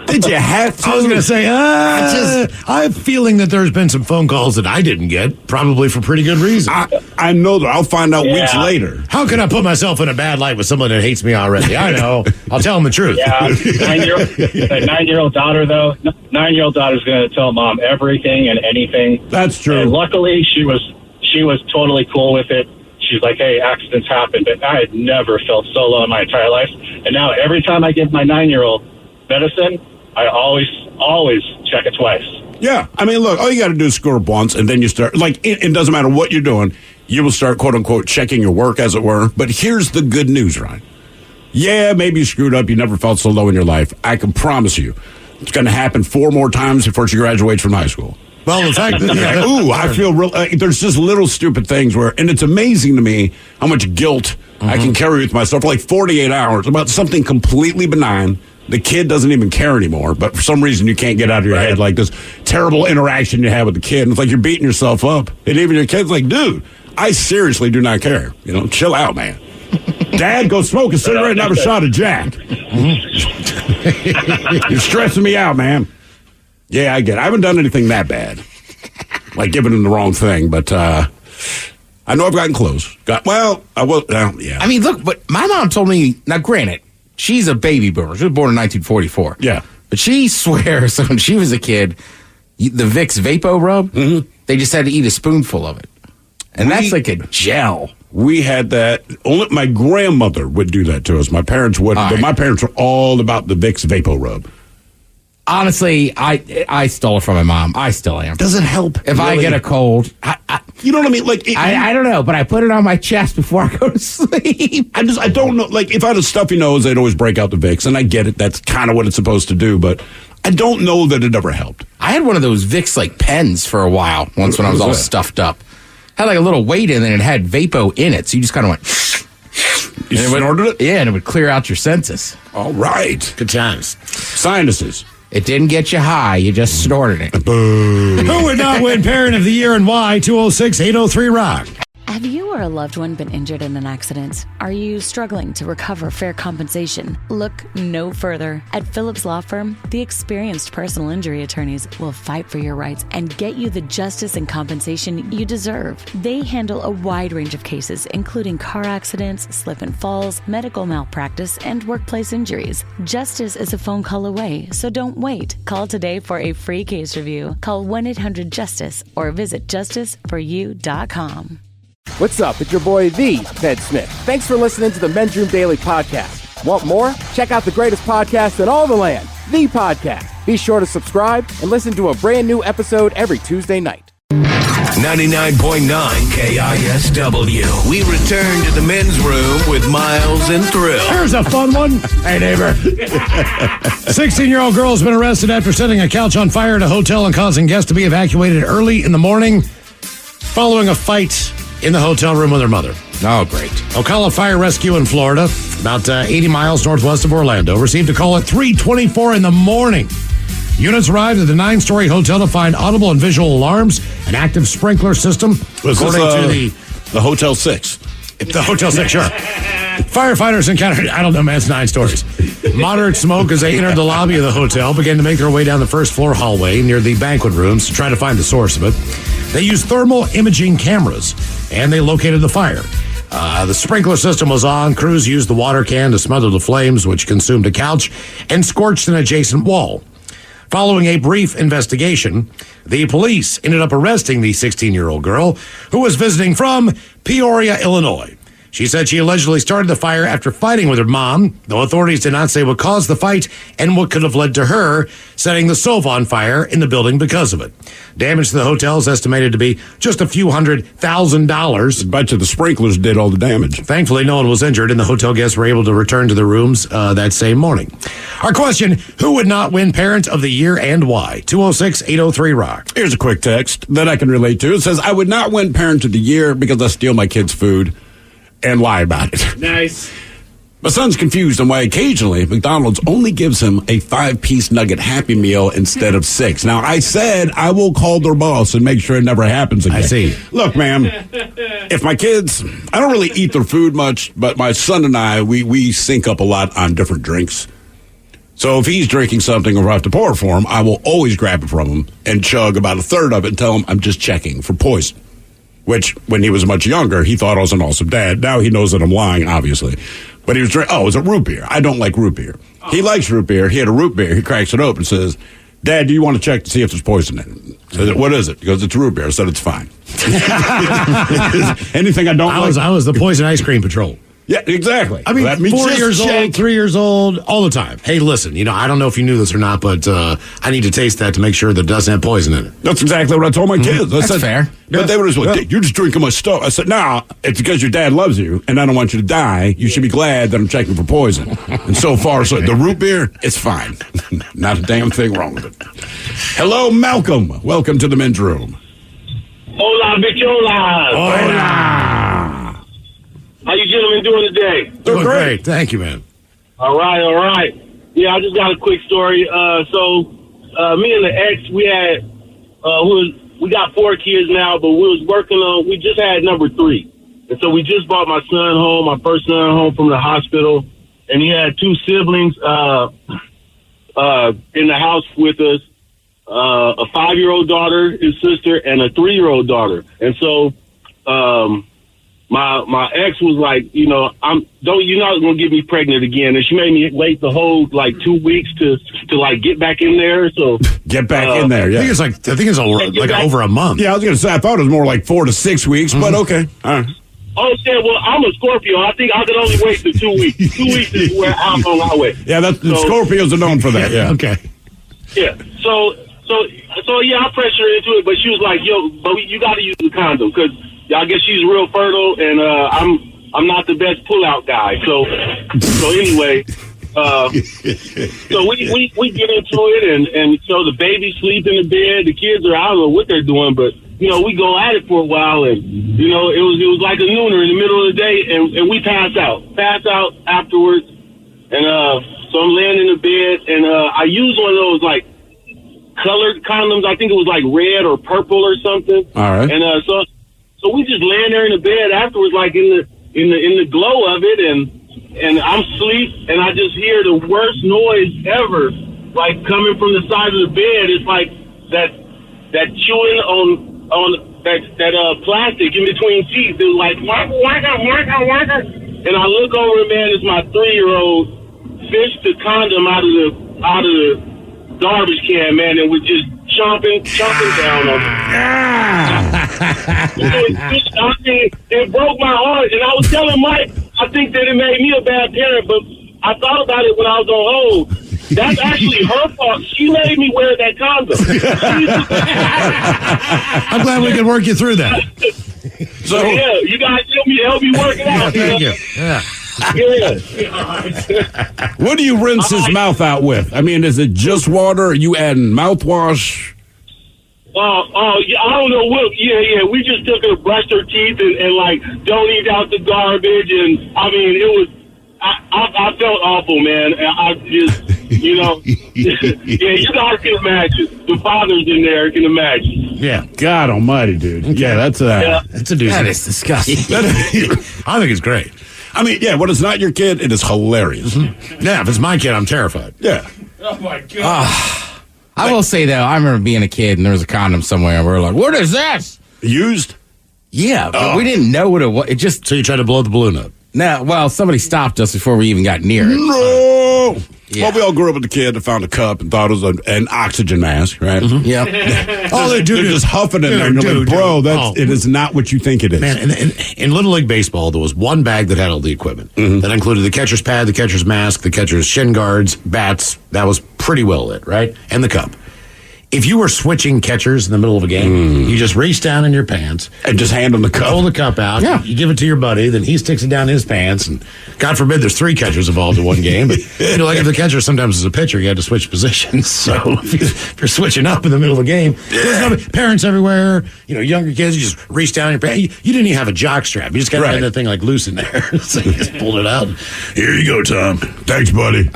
Did you have to? I was going to say, I have a feeling that there's been some phone calls that I didn't get, probably for pretty good reason. I know that. I'll find out weeks later. How can I put myself in a bad light with someone that hates me already? I know. I'll tell them the truth. Yeah, 9-year-old daughter, though. 9-year-old daughter's going to tell mom everything and anything. That's true. And luckily, she was totally cool with it. She's like, hey, accidents happen. But I had never felt so low in my entire life. And now every time I give my 9-year-old medicine, I always check it twice. Yeah. I mean, look, all you got to do is score up once, and then you start, it doesn't matter what you're doing, you will start, quote unquote, checking your work, as it were. But here's the good news, Ryan. Yeah, maybe you screwed up. You never felt so low in your life. I can promise you it's going to happen 4 more times before she graduates from high school. Well, the fact that, I feel real. There's just little stupid things and it's amazing to me how much guilt I can carry with myself for like 48 hours about something completely benign. The kid doesn't even care anymore, but for some reason you can't get out of your head like this terrible interaction you have with the kid. And it's like you're beating yourself up. And even your kid's like, dude, I seriously do not care. Chill out, man. Dad, go smoke a cigarette and have a shot of Jack. You're stressing me out, man. Yeah, I get it. I haven't done anything that bad. Like giving him the wrong thing, but I know I've gotten close. I will, yeah. I mean, look, but my mom told me, now granted, she's a baby boomer. She was born in 1944. Yeah. But she swears that when she was a kid, the Vicks Vapo Rub, they just had to eat a spoonful of it. And that's like a gel. We had that. Only my grandmother would do that to us. My parents wouldn't. But my parents were all about the Vicks Vapo Rub. Honestly, I stole it from my mom. I still am. Does it help? If really? I get a cold, you know what I mean? Like I don't know, but I put it on my chest before I go to sleep. I don't know. Like if I had a stuffy nose, I'd always break out the Vicks, and I get it. That's kind of what it's supposed to do, but I don't know that it ever helped. I had one of those Vicks like pens for a while once when I was all stuffed up. Had like a little weight in it, and it had Vapo in it, so you just kind of went. You snorted it? Yeah, and it would clear out your senses. All right. Good times. Sinuses. It didn't get you high. You just snorted it. Boo. Who would not win Parent of the Year and why? 206-803-ROCK. Have you or a loved one been injured in an accident? Are you struggling to recover fair compensation? Look no further. At Phillips Law Firm, the experienced personal injury attorneys will fight for your rights and get you the justice and compensation you deserve. They handle a wide range of cases, including car accidents, slip and falls, medical malpractice, and workplace injuries. Justice is a phone call away, so don't wait. Call today for a free case review. Call 1-800-JUSTICE or visit justiceforyou.com. What's up? It's your boy, The Ted Smith. Thanks for listening to the Men's Room Daily Podcast. Want more? Check out the greatest podcast in all the land, The Podcast. Be sure to subscribe and listen to a brand new episode every Tuesday night. 99.9 KISW. We return to the men's room with Miles and Thrill. Here's a fun one. Hey, neighbor. 16-year-old girl has been arrested after setting a couch on fire at a hotel and causing guests to be evacuated early in the morning following a fight in the hotel room with her mother. Oh, great. Ocala Fire Rescue in Florida, about 80 miles northwest of Orlando, received a call at 3:24 in the morning. Units arrived at the 9-story hotel to find audible and visual alarms, an active sprinkler system. According to the Hotel 6. The Hotel 6, sure. Firefighters encountered, I don't know, man, it's 9 stories. Moderate smoke as they entered the lobby of the hotel, began to make their way down the first floor hallway near the banquet rooms to try to find the source of it. They used thermal imaging cameras, and they located the fire. The sprinkler system was on. Crews used the water can to smother the flames, which consumed a couch and scorched an adjacent wall. Following a brief investigation, the police ended up arresting the 16-year-old girl who was visiting from Peoria, Illinois. She said she allegedly started the fire after fighting with her mom, though authorities did not say what caused the fight and what could have led to her setting the stove on fire in the building because of it. Damage to the hotel is estimated to be just a few $100,000. A bunch of the sprinklers did all the damage. Thankfully, no one was injured, and the hotel guests were able to return to their rooms that same morning. Our question, who would not win Parent of the Year and why? 206-803-ROCK. Here's a quick text that I can relate to. It says, I would not win Parent of the Year because I steal my kids' food and lie about it. Nice. My son's confused on why occasionally McDonald's only gives him a 5-piece nugget Happy Meal instead of 6. Now, I said I will call their boss and make sure it never happens again. I see. Look, ma'am, if my kids, I don't really eat their food much, but my son and I, we sync up a lot on different drinks. So if he's drinking something or I have to pour it for him, I will always grab it from him and chug about a third of it and tell him I'm just checking for poison. Which, when he was much younger, he thought I was an awesome dad. Now he knows that I'm lying, obviously. But he was drinking, it was a root beer. I don't like root beer. He likes root beer. He had a root beer. He cracks it open and says, Dad, do you want to check to see if there's poison in it? I said, what is it? He goes, it's root beer. I said, it's fine. Anything I don't like. I was the poison ice cream patrol. Yeah, exactly. I mean, 4 years old, 3 years old, all the time. Hey, listen, I don't know if you knew this or not, but I need to taste that to make sure that it doesn't have poison in it. That's exactly what I told my kids. I That's fair. But they were just like, you're just drinking my stuff. I said, no, it's because your dad loves you, and I don't want you to die. You should be glad that I'm checking for poison. And so far, so the root beer, it's fine. Not a damn thing wrong with it. Hello, Malcolm. Welcome to the men's room. Hola, bicholas. Hola. How you gentlemen doing today? Doing great. Thank you, man. All right. Yeah, I just got a quick story. So me and the ex, we got 4 kids now, but we just had number 3. And so we just brought my first son home from the hospital, and he had 2 siblings in the house with us, a 5-year-old daughter, his sister, and a 3-year-old daughter. And so my ex was like, you're not gonna get me pregnant again, and she made me wait the whole 2 weeks to get back in there. So get back in there. Yeah, I think it's over a month. Yeah, I was gonna say I thought it was more like 4 to 6 weeks, but okay. All right. Oh, yeah, well, I'm a Scorpio. I think I could only wait for 2 weeks. 2 weeks is where I'm on my way. Yeah, the Scorpios are known for that. Yeah. Okay. Yeah. So yeah, I pressed her into it, but she was like, but you got to use the condom because I guess she's real fertile, and I'm not the best pull-out guy. So anyway, so we get into it, and so the baby sleep in the bed. The kids are, I don't know what they're doing, but we go at it for a while, and it was like a nooner in the middle of the day, and we pass out afterwards, and so I'm laying in the bed, and I use one of those colored condoms. I think it was red or purple or something. All right. And so we just laying there in the bed afterwards, in the glow of it, and I'm asleep, and I just hear the worst noise ever, coming from the side of the bed. It's like that chewing on that plastic in between teeth. It was like waka waka waka waka, and I look over, man, it's my 3-year-old fished the condom out of the garbage can, man, and was just chomping down on it. It broke my heart, and I was telling Mike, I think that it made me a bad parent, but I thought about it when I was on hold. That's actually her fault. She made me wear that condom. I'm glad we could work you through that. So yeah, you guys help me work it out. Thank you. Yeah. What do you rinse his mouth out with? I mean, is it just water? Or are you adding mouthwash? Yeah, I don't know what. Yeah. We just took her, brushed her teeth, and don't eat out the garbage. And I mean, it was. I felt awful, man. I just, yeah, you guys can imagine. The fathers in there can imagine. Yeah, God Almighty, dude. Okay. Yeah, that's a doozy. That is disgusting. I think it's great. I mean, yeah, when it's not your kid, it is hilarious. Mm-hmm. Yeah, if it's my kid, I'm terrified. Yeah. Oh, my God. I will say, though, I remember being a kid, and there was a condom somewhere, and we were like, what is this? Used? Yeah, but we didn't know what it was. So you tried to blow the balloon up? No, well, somebody stopped us before we even got near it. No! Yeah. Well, we all grew up with a kid that found a cup and thought it was an oxygen mask, right? Mm-hmm. Yeah. They're just huffing it, and you're like, bro, it is not what you think it is. Man, in Little League Baseball, there was one bag that had all the equipment. Mm-hmm. That included the catcher's pad, the catcher's mask, the catcher's shin guards, bats. That was pretty well lit, right? And the cup. If you were switching catchers in the middle of a game, you just reach down in your pants and just hand them the cup. Pull the cup out. Yeah. You give it to your buddy, then he sticks it down his pants. And God forbid there's 3 catchers involved in one game. But if the catcher sometimes is a pitcher, you had to switch positions. So if you're switching up in the middle of a game, there's parents everywhere, younger kids, you just reach down in your pants. You didn't even have a jock strap. You just got that thing loose in there. So you just pulled it out. Here you go, Tom. Thanks, buddy.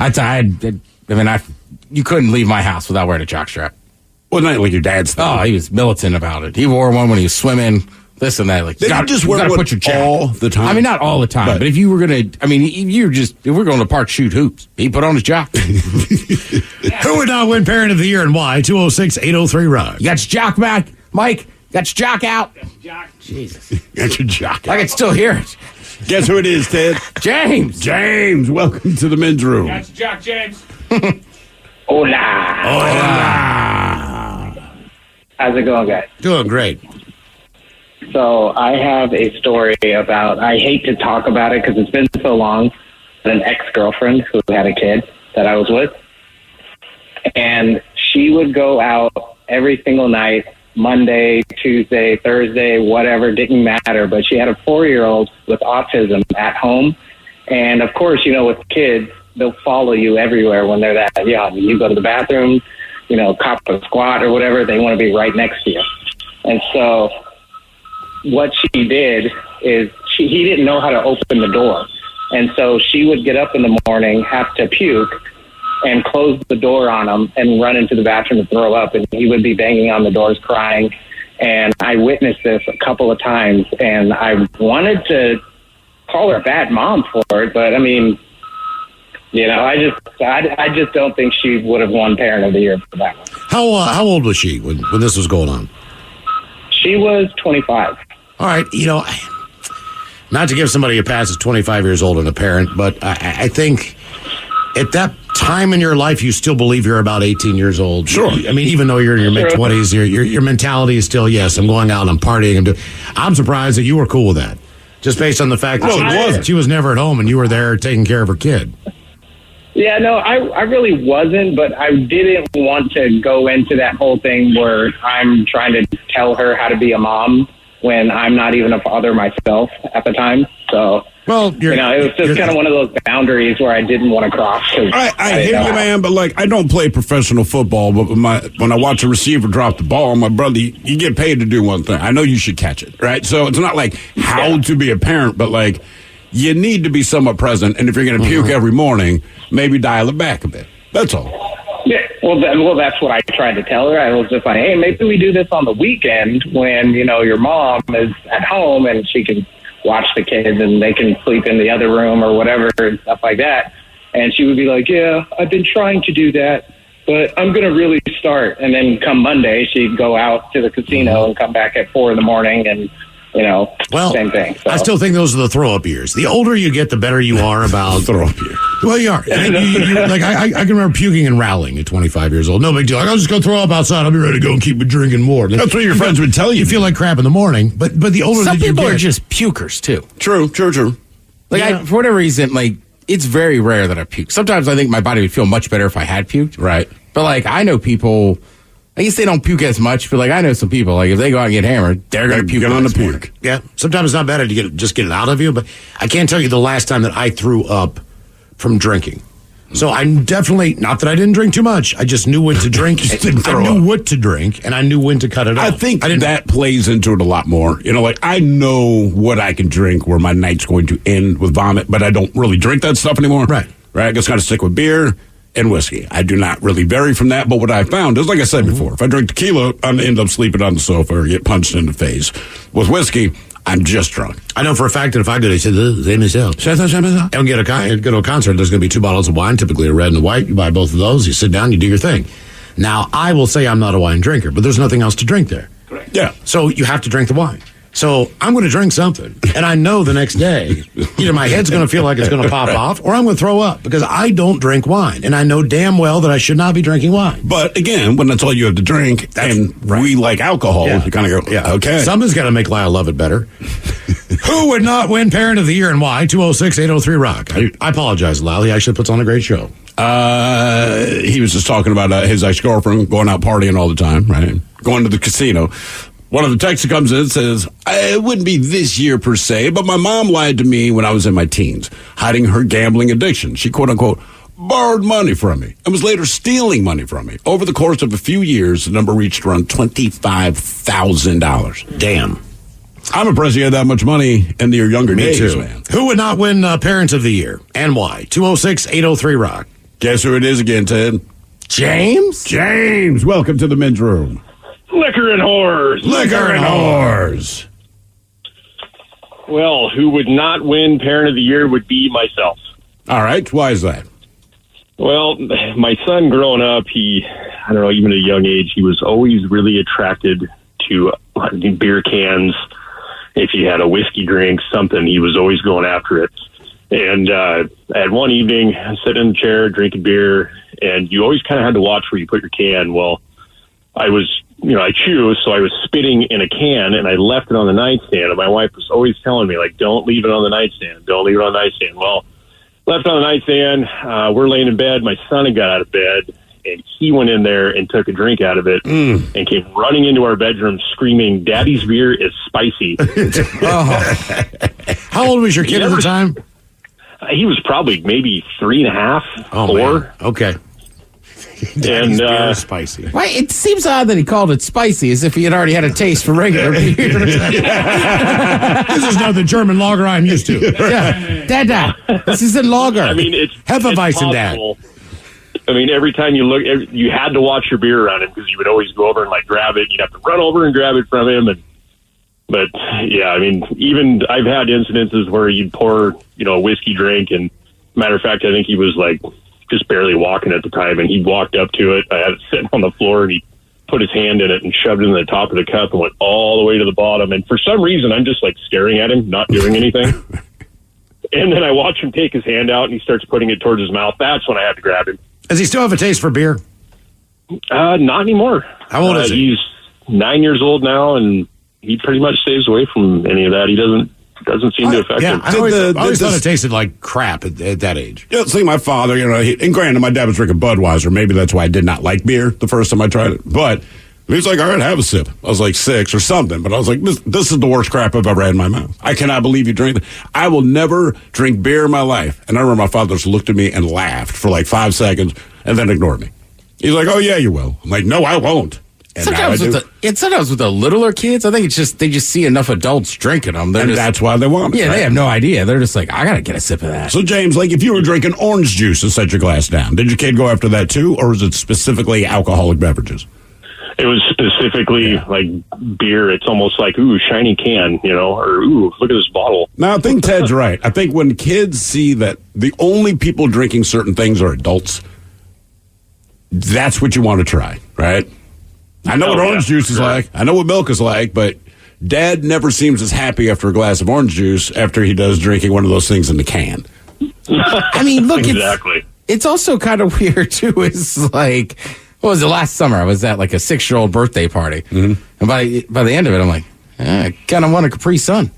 You couldn't leave my house without wearing a jock strap. Well, not like your dad's thing. Oh, he was militant about it. He wore one when he was swimming. This and that. They just wear one all the time. I mean, not all the time, but if you were going to, if we're going to park shoot hoops, he put on his jock. Who would not win Parent of the Year and why? 206-803-ROCK. You got your jock back, Mike? Got your jock out? Got your jock. Jesus. Got your jock out. I can still hear it. Guess who it is, Ted? James, welcome to the men's room. Got your jock, James. Hola. How's it going, guys? Doing great. So I have a story about, I hate to talk about it because it's been so long, but an ex-girlfriend who had a kid that I was with. And she would go out every single night, Monday, Tuesday, Thursday, whatever, didn't matter. But she had a 4-year-old with autism at home. And, of course, with kids, they'll follow you everywhere when they're that young. You go to the bathroom, cop a squat or whatever, they want to be right next to you. And so what she did is he didn't know how to open the door. And so she would get up in the morning, have to puke, and close the door on him and run into the bathroom and throw up. And he would be banging on the doors crying. And I witnessed this a couple of times, and I wanted to call her a bad mom for it, but I mean, I just don't think she would have won Parent of the Year for that one. How old was she when this was going on? She was 25. All right, Not to give somebody a pass that's 25 years old and a parent, but I think at that time in your life, you still believe you're about 18 years old. Sure. I mean, even though you're in your mid-20s, your mentality is still, yes, I'm going out, I'm partying. I'm surprised that you were cool with that, just based on the fact that she was never at home and you were there taking care of her kid. Yeah, no, I really wasn't, but I didn't want to go into that whole thing where I'm trying to tell her how to be a mom when I'm not even a father myself at the time. So, well, it was just kind of one of those boundaries where I didn't want to cross. I hear you, man, but like I don't play professional football, but when I watch a receiver drop the ball, my brother, you get paid to do one thing. I know you should catch it, right? So it's not like how to be a parent, but like you need to be somewhat present. And if you're going to puke every morning, maybe dial it back a bit. That's all. Yeah, well, that's what I tried to tell her. I was just like, hey, maybe we do this on the weekend when, your mom is at home and she can watch the kids and they can sleep in the other room or whatever and stuff like that. And she would be like, yeah, I've been trying to do that, but I'm going to really start. And then come Monday, she'd go out to the casino and come back at 4 a.m. and, same thing. So. I still think those are the throw-up years. The older you get, the better you are about throw-up years. Well, you are. I can remember puking and rallying at 25 years old. No big deal. I'll just go throw up outside. I'll be ready to go and keep drinking more. That's what your friends would tell you. You feel like crap in the morning, but the older some that you people get, are just pukers too. True. Like for whatever reason, like it's very rare that I puke. Sometimes I think my body would feel much better if I had puked. Right. But like I know people. I guess they don't puke as much, but like I know some people, like if they go out and get hammered, they're going to puke on the puke. Yeah, sometimes it's not better to just get it out of you, but I can't tell you the last time that I threw up from drinking. So I'm definitely, not that I didn't drink too much, I just knew when to drink. I knew what to drink, and I knew when to cut it off. I think that plays into it a lot more. Like I know what I can drink where my night's going to end with vomit, but I don't really drink that stuff anymore. Right. I just got to stick with beer and whiskey. I do not really vary from that, but what I found is, like I said before, if I drink tequila, I'm end up sleeping on the sofa or get punched in the face. With whiskey, I'm just drunk. I know for a fact that if I go and go to a concert, there's going to be 2 bottles of wine, typically a red and a white. You buy both of those, you sit down, you do your thing. Now, I will say I'm not a wine drinker, but there's nothing else to drink there. Correct. Yeah. So you have to drink the wine. So I'm going to drink something, and I know the next day either my head's going to feel like it's going to pop off, or I'm going to throw up because I don't drink wine, and I know damn well that I should not be drinking wine. But again, when that's all you have to drink, we like alcohol, you kind of go, okay. Something's got to make Lyle love it better. Who would not win Parent of the Year and why? 206-803-ROCK. I apologize, Lyle. He actually puts on a great show. He was just talking about his ex-girlfriend going out partying all the time, right? Going to the casino. One of the texts comes in and says, it wouldn't be this year per se, but my mom lied to me when I was in my teens, hiding her gambling addiction. She, quote unquote, borrowed money from me and was later stealing money from me. Over the course of a few years, the number reached around $25,000. Damn. I'm impressed you had that much money in your younger days, too. Man. Who would not win Parent of the Year and why? 206-803-ROCK. Guess who it is again, Ted? James, welcome to the men's room. Liquor and whores. Well, who would not win Parent of the Year would be myself. All right. Why is that? Well, my son growing up, even at a young age, he was always really attracted to beer cans. If he had a whiskey drink, something, he was always going after it. And at one evening, I sat in the chair, drinking beer, and you always kind of had to watch where you put your can. Well, I was, I chew, so I was spitting in a can, and I left it on the nightstand. And my wife was always telling me, like, don't leave it on the nightstand. Don't leave it on the nightstand. Well, left it on the nightstand. We're laying in bed. My son had got out of bed, and he went in there and took a drink out of it and came running into our bedroom screaming, "Daddy's beer is spicy." How old was your kid at the time? He was probably maybe 3.5, 4. Man. Okay. And beer is spicy. Why? It seems odd that he called it spicy, as if he had already had a taste for regular beer. This is not the German lager I'm used to. Yeah, Dada, this is a lager. I mean, it's Hefeweizen, Dad. I mean, every time you look, you had to watch your beer around him because you would always go over and grab it. You'd have to run over and grab it from him. But yeah, I mean, even I've had incidences where you'd pour, a whiskey drink, and matter of fact, I think he was just barely walking at the time, and he walked up to it. I had it sitting on the floor, and he put his hand in it and shoved it in the top of the cup and went all the way to the bottom. And for some reason, I'm just like staring at him, not doing anything. And then I watch him take his hand out and he starts putting it towards his mouth. That's when I had to grab him. Does he still have a taste for beer? Not anymore. How old is he? He's 9 years old now, and he pretty much stays away from any of that. He doesn't seem to affect him. I always thought it tasted like crap at that age. Yeah, it's like my father, and granted, my dad was drinking Budweiser. Maybe that's why I did not like beer the first time I tried it. But he was like, all right, have a sip. I was like 6 or something. But I was like, this is the worst crap I've ever had in my mouth. I cannot believe you drink it. I will never drink beer in my life. And I remember my father just looked at me and laughed for like 5 seconds and then ignored me. He's like, oh, yeah, you will. I'm like, no, I won't. And sometimes with the littler kids, I think they just see enough adults drinking them. That's why they want it. Yeah, right? They have no idea. They're just like, I got to get a sip of that. So, James, like if you were drinking orange juice and set your glass down, did your kid go after that too? Or is it specifically alcoholic beverages? It was specifically like beer. It's almost like, ooh, shiny can, or ooh, look at this bottle. Now, I think Ted's right. I think when kids see that the only people drinking certain things are adults, that's what you want to try, right? I know what orange juice is like. I know what milk is like, but Dad never seems as happy after a glass of orange juice after he does drinking one of those things in the can. I mean, look, exactly. It's also kind of weird, too. It's like, what was it, last summer? I was at like a 6-year-old birthday party. Mm-hmm. And by the end of it, I'm like, I kind of want a Capri Sun.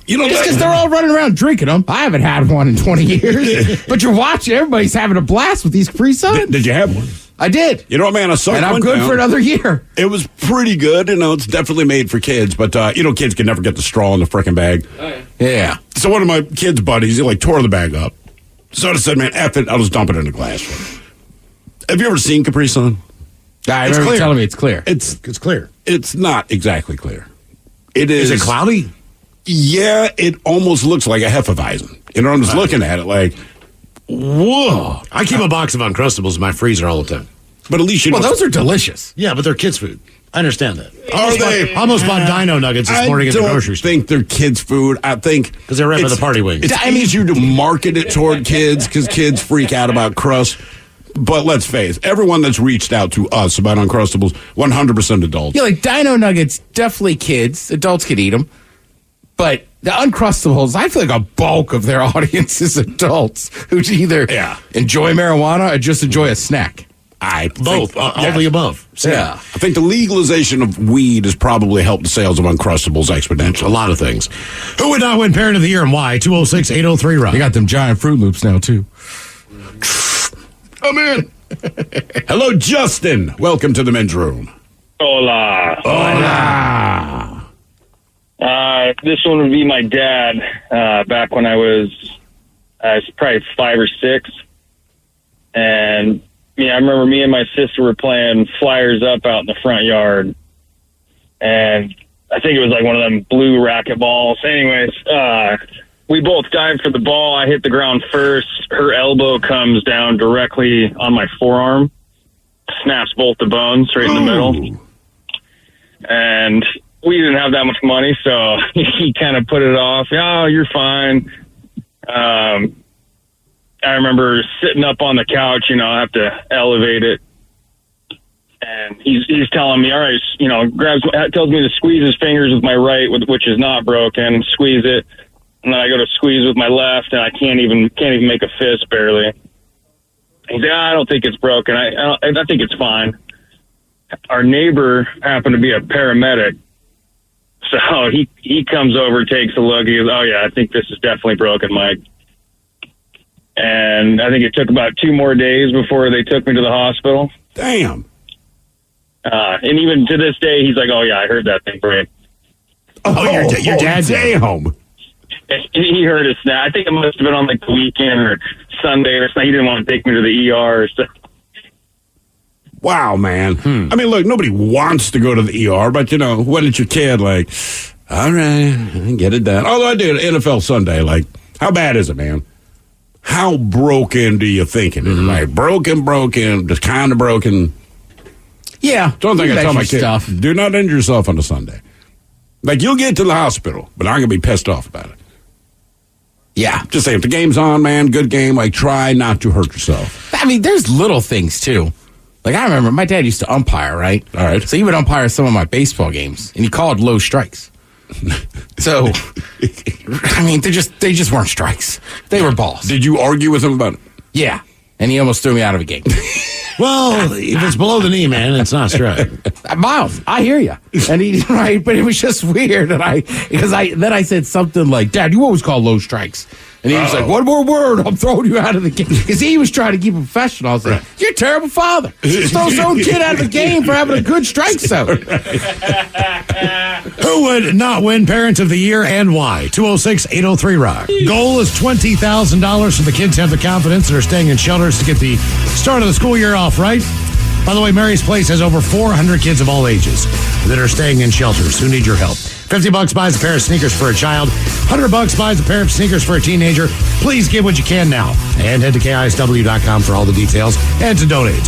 Just because they're all running around drinking them. I haven't had one in 20 years. But you're watching, everybody's having a blast with these Capri Suns. Did you have one? I did. You know what, man? I saw and I'm good for another year. It was pretty good. It's definitely made for kids. But, kids can never get the straw in the frickin' bag. Oh, yeah. So one of my kids' buddies, he tore the bag up. So I said, man, F it. I'll just dump it in a glass. Have you ever seen Capri Sun? I remember you telling me it's clear. It's clear. It's not exactly clear. It is. Is it cloudy? Yeah, it almost looks like a Hefeweizen. I'm just looking at it like, whoa. I keep a box of Uncrustables in my freezer all the time. But at least those are delicious. Yeah, but they're kids' food. I understand that. Are they? I almost bought Dino Nuggets this morning at the grocery store. I think they're kids' food. I think because they're right by the party wings. It's easier to market it toward kids because kids freak out about crust. But let's face it, everyone that's reached out to us about Uncrustables, 100% adults. Yeah, like Dino Nuggets, definitely kids. Adults could eat them. But the Uncrustables, I feel like a bulk of their audience is adults who either enjoy marijuana or just enjoy a snack. Both, all the above. So, yeah. I think the legalization of weed has probably helped the sales of Uncrustables exponentially. A lot of things. Who would not win Parent of the Year and why? 206-803-ROCK. They got them giant Fruit Loops now, too. Come in. Hello, Justin. Welcome to the men's room. Hola. Hola. This one would be my dad back when I was probably 5 or 6. And I remember me and my sister were playing flyers up out in the front yard. And I think it was like one of them blue racket balls. Anyways, we both dived for the ball. I hit the ground first. Her elbow comes down directly on my forearm, snaps both the bones right in the middle. And we didn't have that much money, so he kind of put it off. Oh, you're fine. I remember sitting up on the couch, I have to elevate it. And he's telling me, all right, tells me to squeeze his fingers with my right, which is not broken, squeeze it. And then I go to squeeze with my left, and I can't even make a fist barely. He's like, I don't think it's broken. I think it's fine. Our neighbor happened to be a paramedic. So he comes over, takes a look. He goes, oh, yeah, I think this is definitely broken, Mike. And I think it took about 2 more days before they took me to the hospital. Damn. And even to this day, he's like, oh, yeah, I heard that thing break. Oh, your dad's home. He heard us now. I think it must have been on like the weekend or Sunday or something. He didn't want to take me to the ER. So. Wow, man. I mean, look, nobody wants to go to the ER, but, when it's your kid, like, all right, get it done. Although I did NFL Sunday, like, how bad is it, man? How broken do you think it is? Like, broken, just kind of broken. Yeah. Don't think I tell my kid, do not injure yourself on a Sunday. Like, you'll get to the hospital, but I'm going to be pissed off about it. Yeah. Just say, if the game's on, man, good game, like, try not to hurt yourself. I mean, there's little things, too. Like, I remember my dad used to umpire, right? All right. So he would umpire some of my baseball games, and he called low strikes. So, I mean, they just weren't strikes. They were balls. Did you argue with him about it? Yeah. And he almost threw me out of a game. Well, if it's below the knee, man, it's not strike. Miles, I hear you. And he, right, but it was just weird. And then I said something like, Dad, you always call low strikes. And he was like, one more word, I'm throwing you out of the game. Because he was trying to keep it professional. I was like, you're a terrible father. Just throw his own kid out of the game for having a good strike zone. Who would not win Parent of the Year and why? 206-803-ROCK. Goal is $20,000 so the kids have the confidence and are staying in shelters to get the start of the school year off right. By the way, Mary's Place has over 400 kids of all ages that are staying in shelters who need your help. $50 buys a pair of sneakers for a child. $100 buys a pair of sneakers for a teenager. Please give what you can now. And head to KISW.com for all the details and to donate.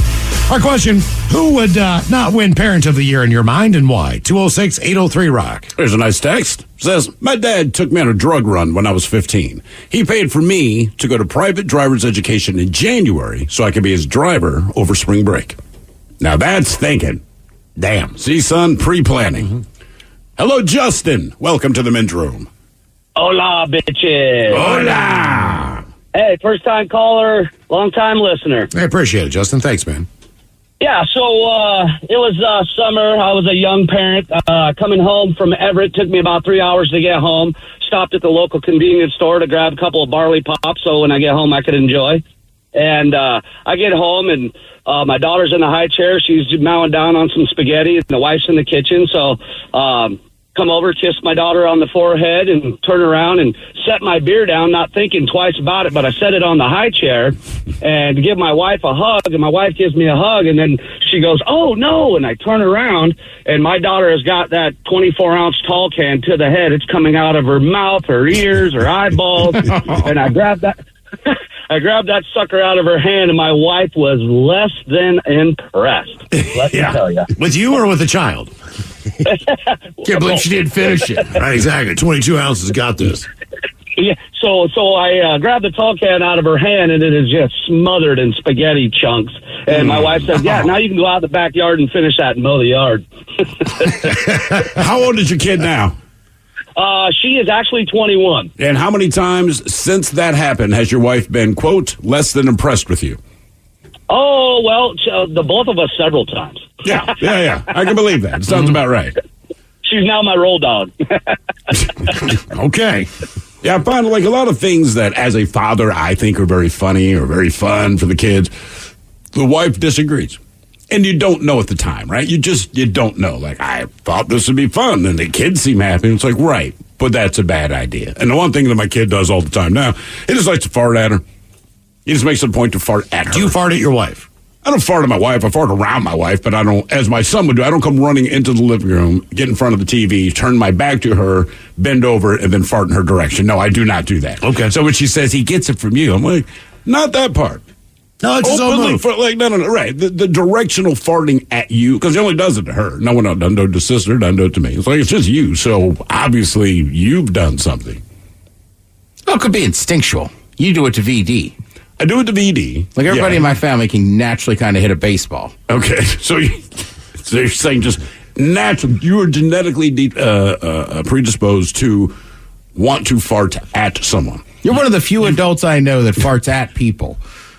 Our question, who would not win Parent of the Year in your mind and why? 206-803-ROCK. There's a nice text. It says, my dad took me on a drug run when I was 15. He paid for me to go to private driver's education in January so I could be his driver over spring break. Now that's thinking. Damn. See, son, pre-planning. Mm-hmm. Hello, Justin. Welcome to the men's room. Hola, bitches. Hola. Hey, first-time caller, long-time listener. I appreciate it, Justin. Thanks, man. Yeah, so it was summer. I was a young parent coming home from Everett. Took me about 3 hours to get home. Stopped at the local convenience store to grab a couple of barley pops so when I get home I could enjoy. And I get home, and my daughter's in the high chair. She's mowing down on some spaghetti, and the wife's in the kitchen. So come over, kiss my daughter on the forehead, and turn around and set my beer down, not thinking twice about it. But I set it on the high chair and give my wife a hug, and my wife gives me a hug, and then she goes, oh, no. And I turn around, and my daughter has got that 24-ounce tall can to the head. It's coming out of her mouth, her ears, her eyeballs, and I grabbed that. I grabbed that sucker out of her hand, and my wife was less than impressed. Let me tell you. With you or with the child? Can't believe she didn't finish it. Right, exactly. 22 ounces got this. Yeah, so I grabbed the tall can out of her hand, and it is just smothered in spaghetti chunks. And my wife said, yeah, now you can go out in the backyard and finish that and mow the yard. How old is your kid now? She is actually 21. And how many times since that happened has your wife been, quote, less than impressed with you? Oh, well, the both of us several times. Yeah. I can believe that. It sounds about right. She's now my roll dog. Okay. Yeah, I find like a lot of things that as a father I think are very funny or very fun for the kids. The wife disagrees. And you don't know at the time, right? You don't know. Like, I thought this would be fun, and the kids seem happy. It's like, right, but that's a bad idea. And the one thing that my kid does all the time now, he just likes to fart at her. He just makes it a point to fart at her. Do you fart at your wife? I don't fart at my wife. I fart around my wife, but I don't, as my son would do, I don't come running into the living room, get in front of the TV, turn my back to her, bend over, and then fart in her direction. No, I do not do that. Okay. So when she says he gets it from you, I'm like, not that part. No, it's his own move. No, right. The directional farting at you, because he only does it to her. No one else doesn't do it to sister, doesn't do it to me. It's like, it's just you. So obviously you've done something. Well, it could be instinctual. You do it to VD. I do it to VD. Like everybody in my family can naturally kind of hit a baseball. Okay. So you're saying just natural. You are genetically predisposed to want to fart at someone. You're one of the few adults I know that farts at people.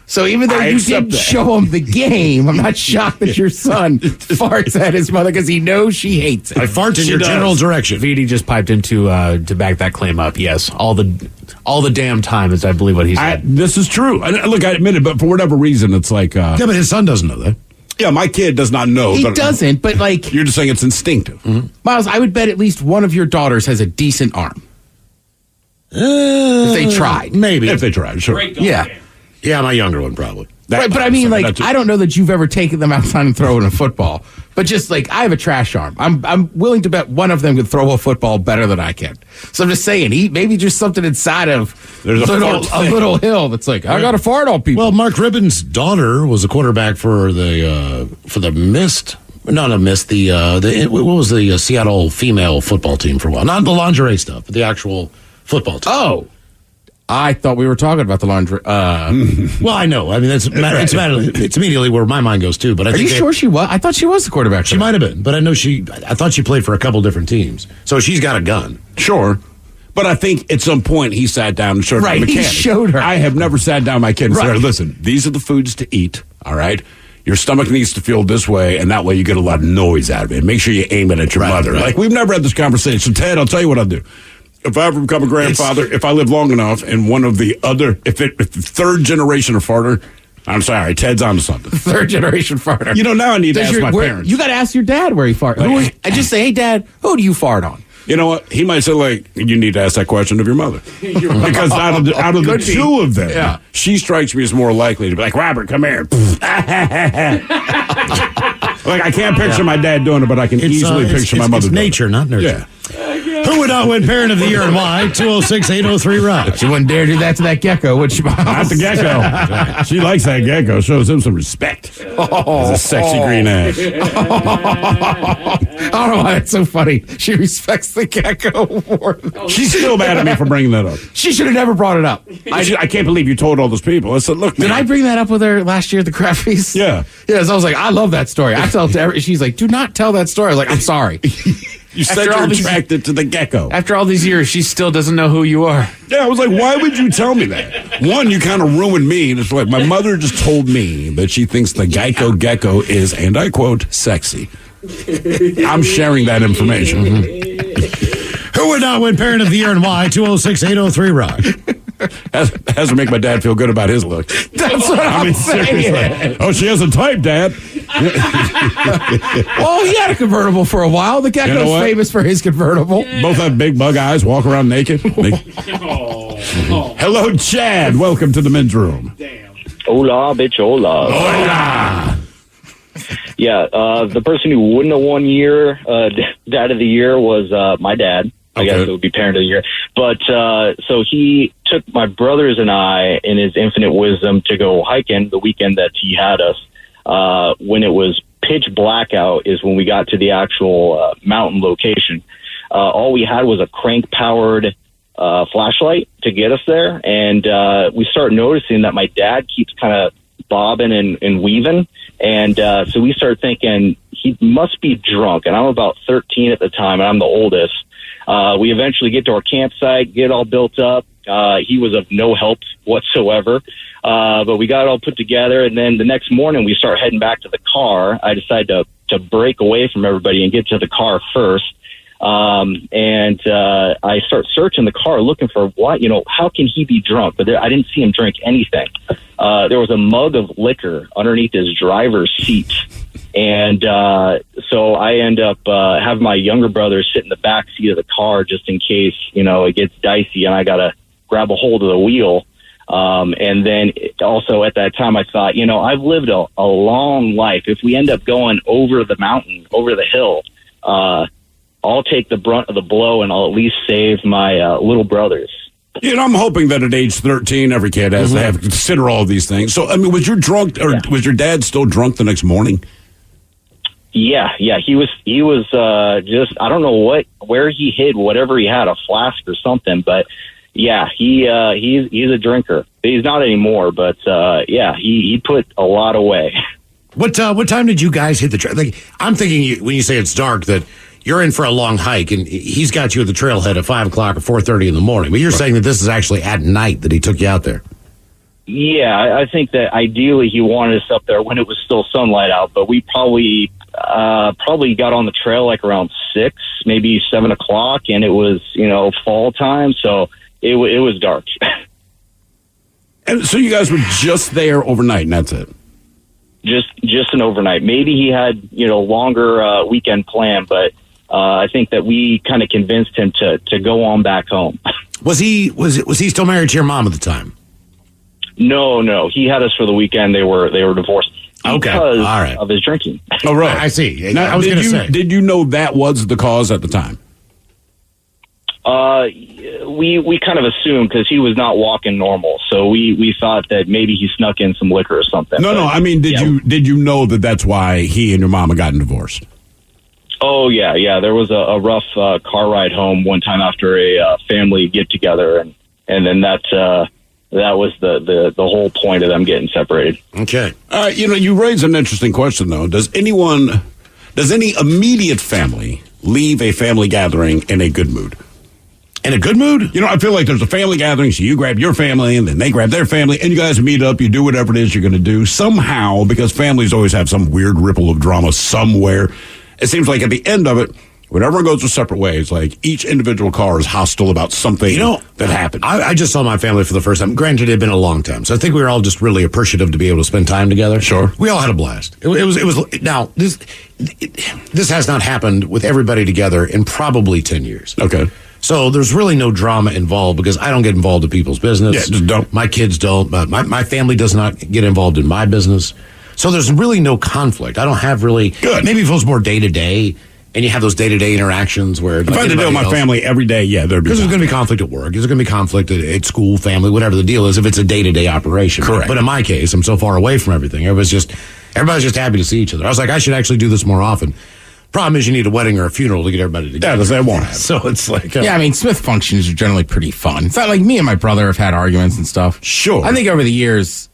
So even though you didn't show him the game, I'm not shocked that your son farts at his mother because he knows she hates it. I fart in your general direction. VD just piped into to back that claim up. Yes, all the damn time is, I believe, what he said. This is true. Look, I admit it, but for whatever reason, it's like yeah, but his son doesn't know that. Yeah, my kid does not know. He doesn't, but like you're just saying it's instinctive. Mm-hmm. Miles, I would bet at least one of your daughters has a decent arm. If they tried, maybe. If they tried, sure. Yeah. Yeah, my younger one probably. Right, but I mean, like, I don't know that you've ever taken them outside and thrown a football. But just like, I have a trash arm. I'm willing to bet one of them could throw a football better than I can. So I'm just saying, maybe just something inside of a little hill that's like, I got to fart on people. Well, Mark Ribben's daughter was a quarterback for the Mist. No, not Mist. What was the Seattle female football team for a while? Not the lingerie stuff, but the actual football team. Oh. I thought we were talking about the laundry. Well, I know. I mean, it's immediately where my mind goes too. But Are you sure she was? I thought she was the quarterback. She might have been, but I know I thought she played for a couple different teams, so she's got a gun. Sure. But I think at some point he sat down and showed her. Right, he showed her. I have never sat down with my kid and said, listen, these are the foods to eat, all right? Your stomach needs to feel this way, and that way you get a lot of noise out of it. Make sure you aim it at your mother. Right. Like, we've never had this conversation. Ted, I'll tell you what I'll do. If I ever become a grandfather, if I live long enough, and one of the other, if the third generation of farter, I'm sorry, Ted's onto something. Third generation farter. You know, now I need to ask my parents. You got to ask your dad where he farted. I just say, hey, Dad, who do you fart on? You know what? He might say, like, you need to ask that question of your mother. Because out of the two of them, she strikes me as more likely to be like, Robert, come here. Like, I can't picture my dad doing it, but I can easily picture my mother doing it. It's nature, not nurture. Yeah. Who would not win Parent of the Year and why? 206-803-ROCK. She wouldn't dare do that to that gecko, would she? Not the gecko. She likes that gecko. Shows him some respect. As a sexy green ass. I don't know why that's so funny. She respects the gecko more. She's still mad at me for bringing that up. She should have never brought it up. I can't believe you told all those people. I said, look, did I bring that up with her last year at the craft feast? Yeah. Yes, I was like, I love that story. I tell it to every. She's like, do not tell that story. I was like, I'm sorry. You said you're attracted to the gecko. After all these years, she still doesn't know who you are. Yeah, I was like, why would you tell me that? One, you kind of ruined me. It's like my mother just told me that she thinks the gecko is, and I quote, sexy. I'm sharing that information. Who would not win Parent of the Year and why? 206-803-ROCK. Has to make my dad feel good about his looks. That's what I'm saying. Seriously. Oh, she has a type, Dad. Well, he had a convertible for a while. The gecko's famous for his convertible. Both have big bug eyes, walk around naked. Hello, Chad. Welcome to the men's room. Damn. Hola, bitch, hola. Hola. Yeah, the person who wouldn't have won Dad of the Year was my dad. I guess it would be Parent of the Year. But so he took my brothers and I, in his infinite wisdom, to go hiking the weekend that he had us. When it was pitch blackout is when we got to the actual mountain location. All we had was a crank-powered flashlight to get us there. And we start noticing that my dad keeps kind of bobbing and weaving. And so we start thinking he must be drunk. And I'm about 13 at the time, and I'm the oldest. We eventually get to our campsite, get all built up. He was of no help whatsoever. But we got it all put together. And then the next morning we start heading back to the car. I decide to break away from everybody and get to the car first. And I start searching the car looking for how can he be drunk? But I didn't see him drink anything. There was a mug of liquor underneath his driver's seat. And so I end up having my younger brother sit in the back seat of the car just in case, it gets dicey and I got to grab a hold of the wheel. And then also at that time I thought, I've lived a long life. If we end up going over the mountain, over the hill, I'll take the brunt of the blow and I'll at least save my little brothers. I'm hoping that at age 13, every kid has to consider all of these things. So, I mean, was your dad still drunk the next morning? Yeah, he was just, I don't know where he hid whatever he had, a flask or something, but yeah, he's a drinker. He's not anymore, but he put a lot away. What time did you guys hit the trail? Like, I'm thinking when you say it's dark that you're in for a long hike, and he's got you at the trailhead at 5 o'clock or 4:30 in the morning. But you're saying that this is actually at night that he took you out there. Yeah, I think that ideally he wanted us up there when it was still sunlight out, but we probably got on the trail like around 6, maybe 7 o'clock, and it was fall time, so it was dark. And so you guys were just there overnight, and that's it. Just an overnight. Maybe he had longer weekend plan, but I think that we kind of convinced him to go on back home. Was he still married to your mom at the time? No. He had us for the weekend. They were divorced because of his drinking. Oh, right. I see. Now, I was going to say. Did you know that was the cause at the time? We kind of assumed because he was not walking normal, so we thought that maybe he snuck in some liquor or something. No. I mean, did you know that that's why he and your mom had gotten divorced? Oh yeah. There was a rough car ride home one time after a family get together, and and then that was the whole point of them getting separated. Okay. You raise an interesting question, though. Does any immediate family leave a family gathering in a good mood? In a good mood? I feel like there's a family gathering, so you grab your family, and then they grab their family, and you guys meet up, you do whatever it is you're going to do. Somehow, because families always have some weird ripple of drama somewhere, it seems like at the end of it, when everyone goes their separate ways, like each individual car is hostile about something that happened. I just saw my family for the first time. Granted, it had been a long time, so I think we were all just really appreciative to be able to spend time together. Sure. We all had a blast. It was now, this has not happened with everybody together in probably 10 years. Okay. So there's really no drama involved because I don't get involved in people's business. Yeah, just don't. My kids don't. My family does not get involved in my business. So there's really no conflict. I don't have really. Good. Maybe if it was more day to day, and you have those day to day interactions where. If I had to deal with my family every day, there'd be. Because there's going to be conflict at work. There's going to be conflict at school, family, whatever the deal is. If it's a day to day operation, correct. But in my case, I'm so far away from everything. Everybody's just happy to see each other. I was like, I should actually do this more often. Problem is, you need a wedding or a funeral to get everybody together. Yeah, that won't happen. So it's like, Smith functions are generally pretty fun. It's not like me and my brother have had arguments and stuff. Sure. I think over the years,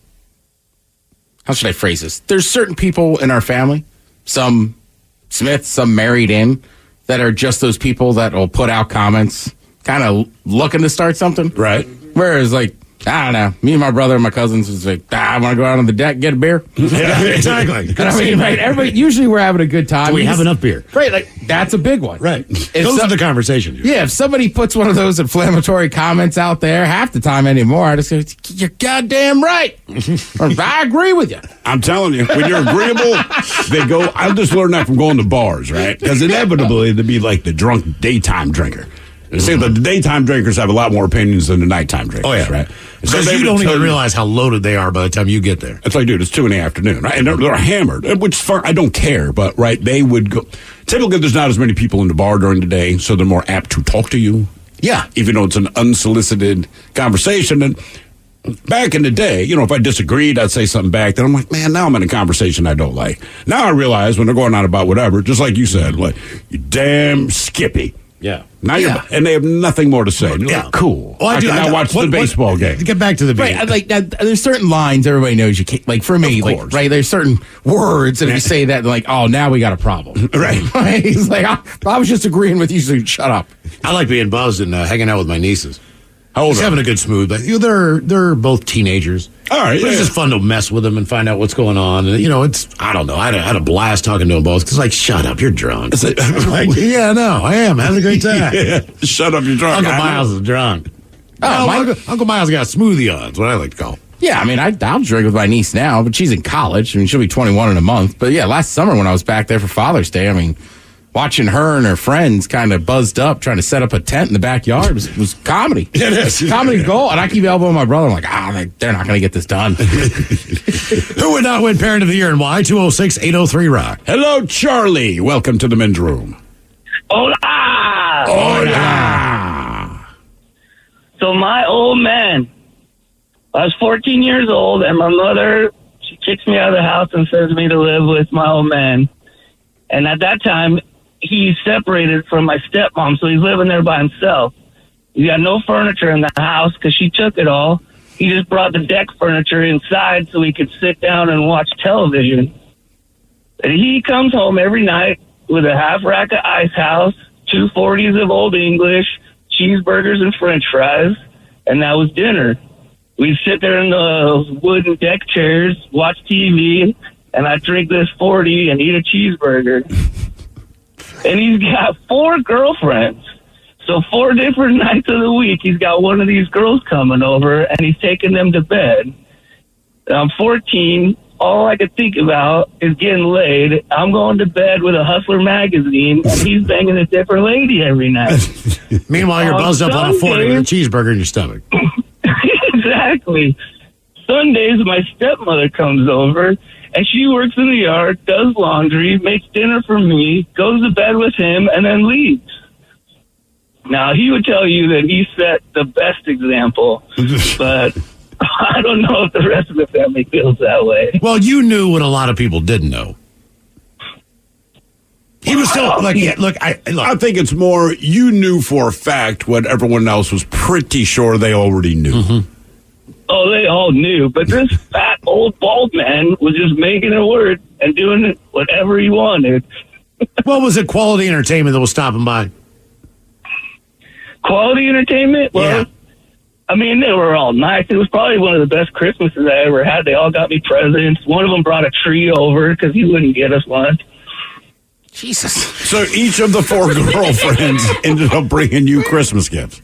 how should I phrase this? There's certain people in our family, some Smiths, some married in, that are just those people that will put out comments, kind of looking to start something. Right. Whereas, like, I don't know, me and my brother and my cousins was like, I want to go out on the deck, get a beer. Yeah, exactly. Right? Everybody, usually we're having a good time. Do we have enough beer? Right, like, that's a big one. Right. Those are the conversations. Yeah, if somebody puts one of those inflammatory comments out there, half the time anymore, I just go, you're goddamn right. Or, I agree with you. I'm telling you, when you're agreeable, they go, I just learned that from going to bars, right? Because inevitably, they'd be like the drunk daytime drinker. It seems that the daytime drinkers have a lot more opinions than the nighttime drinkers. Oh, yeah. Right? Because you don't even realize how loaded they are by the time you get there. It's like, dude, it's 2 p.m, right? And they're hammered, which is fine. I don't care, but, right, they would go. Typically, there's not as many people in the bar during the day, so they're more apt to talk to you. Yeah. Even though it's an unsolicited conversation. And back in the day, if I disagreed, I'd say something back. Then I'm like, man, now I'm in a conversation I don't like. Now I realize when they're going on about whatever, just like you said, like, you damn Skippy. Yeah. Now and they have nothing more to say. Yeah. Like, cool. Well, I watch the baseball game. Get back to the beat. Right, like there's certain lines everybody knows you can't. Like for me, like right, there's certain words that if you say that, like, oh, now we got a problem. Right. He's like, I was just agreeing with you, so shut up. I like being buzzed and hanging out with my nieces. How old Just having a good smooth. They're both teenagers. All right. But it's just fun to mess with them and find out what's going on. And, I don't know. I had a blast talking to them both. Because, like, shut up, you're drunk. Like, yeah, no, I am. Having a great time. Yeah. Shut up, you're drunk. Uncle Miles is drunk. Oh, Uncle Miles got a smoothie on. That's what I like to call him. Yeah, I mean, I'll drink with my niece now, but she's in college. I mean, she'll be 21 in a month. But, yeah, last summer when I was back there for Father's Day, I mean, watching her and her friends kind of buzzed up, trying to set up a tent in the backyard was comedy. It is. Comedy gold. And I keep elbowing my brother. I'm like, they're not going to get this done. Who would not win Parent of the Year and why? 206-803-ROCK. Hello, Charlie. Welcome to the men's room. Hola! Hola! So my old man, I was 14 years old, and my mother, she kicks me out of the house and sends me to live with my old man. And at that time, he's separated from my stepmom, so he's living there by himself. He's got no furniture in the house because she took it all. He just brought the deck furniture inside so he could sit down and watch television. And he comes home every night with a half rack of Ice House, 2 40s of Old English, cheeseburgers and French fries, and that was dinner. We'd sit there in the wooden deck chairs, watch TV, and I drink this 40 and eat a cheeseburger. And he's got 4 girlfriends. So 4 different nights of the week, he's got one of these girls coming over, and he's taking them to bed. And I'm 14. All I could think about is getting laid. I'm going to bed with a Hustler magazine, and he's banging a different lady every night. Meanwhile, you're buzzed up on a 40 with a cheeseburger in your stomach. Exactly. Sundays, my stepmother comes over, and she works in the yard, does laundry, makes dinner for me, goes to bed with him, and then leaves. Now, he would tell you that he set the best example, but I don't know if the rest of the family feels that way. Well, you knew what a lot of people didn't know. He was still like, look. I think it's more you knew for a fact what everyone else was pretty sure they already knew. Mm-hmm. Oh, they all knew, but this fat old bald man was just making it work and doing it whatever he wanted. What was it? Quality entertainment that was stopping by? Quality entertainment? Well, I mean, they were all nice. It was probably one of the best Christmases I ever had. They all got me presents. One of them brought a tree over because he wouldn't get us lunch. Jesus. So each of the 4 girlfriends ended up bringing you Christmas gifts.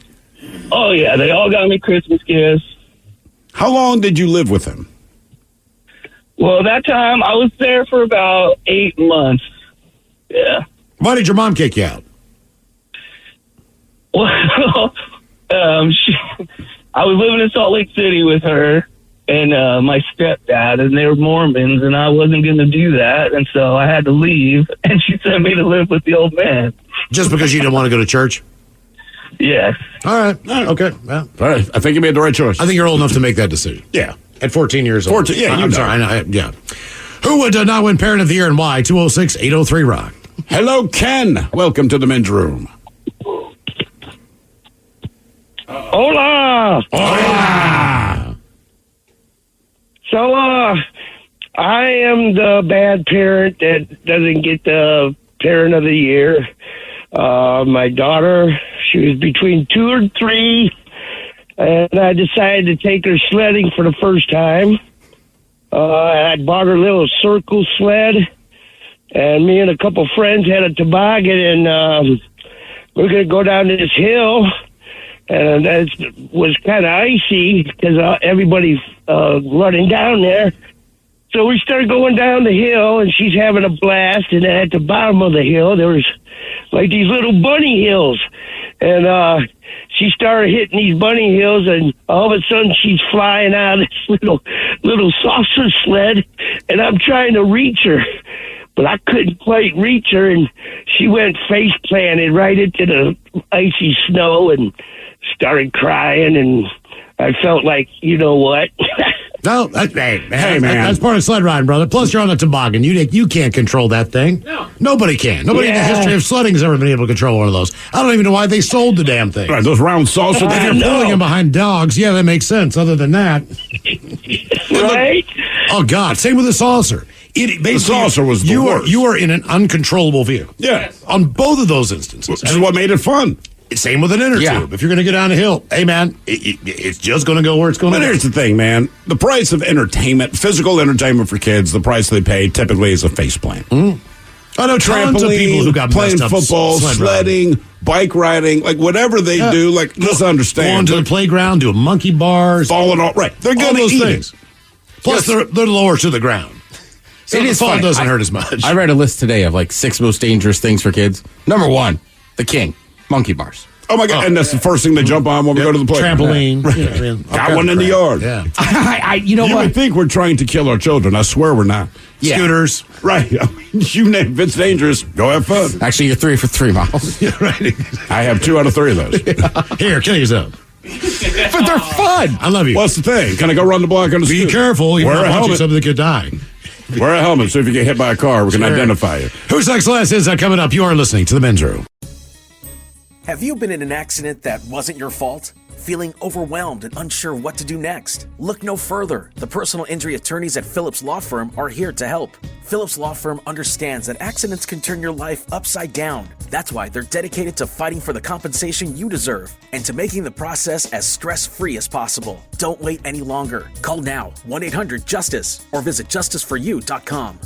Oh, yeah. They all got me Christmas gifts. How long did you live with him? Well, that time I was there for about 8 months. Yeah. Why did your mom kick you out? Well, I was living in Salt Lake City with her and my stepdad, and they were Mormons, and I wasn't going to do that, and so I had to leave, and she sent me to live with the old man. Just because you didn't want to go to church? Yes. All right. Okay. Well, all right. I think you made the right choice. I think you're old enough to make that decision. Yeah. At 14 years old. 14, yeah, I'm sorry. Yeah. Who would not win Parent of the Year and why? 206-803-ROCK. Hello, Ken. Welcome to the men's room. Hola. Hola. So, I am the bad parent that doesn't get the Parent of the Year. My daughter, she was between 2 and 3, and I decided to take her sledding for the first time. I bought her a little circle sled, and me and a couple friends had a toboggan, and we're going to go down this hill, and that was kind of icy because everybody's running down there. So we started going down the hill, and she's having a blast, and at the bottom of the hill, there was like these little bunny hills, and she started hitting these bunny hills, and all of a sudden she's flying out of this little saucer sled, and I'm trying to reach her, but I couldn't quite reach her, and she went face planted right into the icy snow and started crying, and I felt like, you know what? No, hey, man. That's part of sled riding, brother. Plus, you're on a toboggan. You can't control that thing. No. Nobody can. Nobody in the history of sledding has ever been able to control one of those. I don't even know why they sold the damn thing. Right, those round saucer. If you're pulling them behind dogs, yeah, that makes sense. Other than that. Right? Oh, God. Same with the saucer. The saucer was the worst. You are in an uncontrollable view. Yeah. On both of those instances. Which is what made it fun. Same with an inner tube. If you're going to get down a hill, hey, man, it's just going to go where it's going to go. But here's the thing, man. The price of entertainment, physical entertainment for kids, the price they pay typically is a faceplant. I know tons of people who got playing messed up football, sledding, bike riding, like whatever they do, like just understand. Going to the playground, doing monkey bars. Falling off, right. They're going to those eat things. Plus, they're lower to the ground. So the fall doesn't hurt as much. I read a list today of like 6 most dangerous things for kids. Number 1, the king, monkey bars. Oh, my God. And that's the first thing they jump on when we go to the playground. Trampoline. Right. Got one in the yard. Yeah. You what? Would think we're trying to kill our children. I swear we're not. Yeah. Scooters. Right. You name if it's dangerous, go have fun. Actually, you're 3 for 3 miles. Yeah, right. I have 2 out of 3 of those. Here, kill yourself. But they're fun. I love you. What's the thing? Can I go run the block on the scooter? Be careful. You're watching something that could die. Wear a helmet so if you get hit by a car, we can identify you. Who's Next Last is that coming up? You are listening to The Men's Room. Have you been in an accident that wasn't your fault? Feeling overwhelmed and unsure what to do next? Look no further. The personal injury attorneys at Phillips Law Firm are here to help. Phillips Law Firm understands that accidents can turn your life upside down. That's why they're dedicated to fighting for the compensation you deserve and to making the process as stress-free as possible. Don't wait any longer. Call now, 1-800-JUSTICE, or visit justiceforyou.com.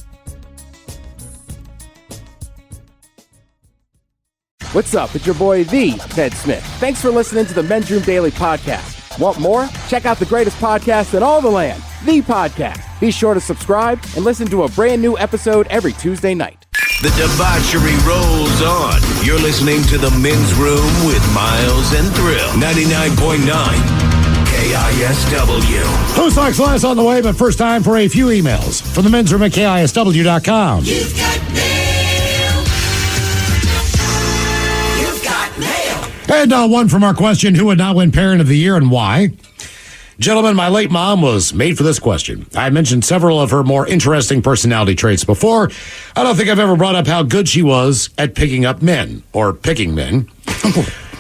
What's up? It's your boy, the Ted Smith. Thanks for listening to the Men's Room Daily Podcast. Want more? Check out the greatest podcast in all the land, The Podcast. Be sure to subscribe and listen to a brand new episode every Tuesday night. The debauchery rolls on. You're listening to the Men's Room with Miles and Thrill. 99.9 KISW. Who's Next Last on the way, but first time for a few emails from the men's room at KISW.com. You've got mail. And one from our question, who would not win Parent of the Year and why? Gentlemen, my late mom was made for this question. I mentioned several of her more interesting personality traits before. I don't think I've ever brought up how good she was at picking up men, or picking men.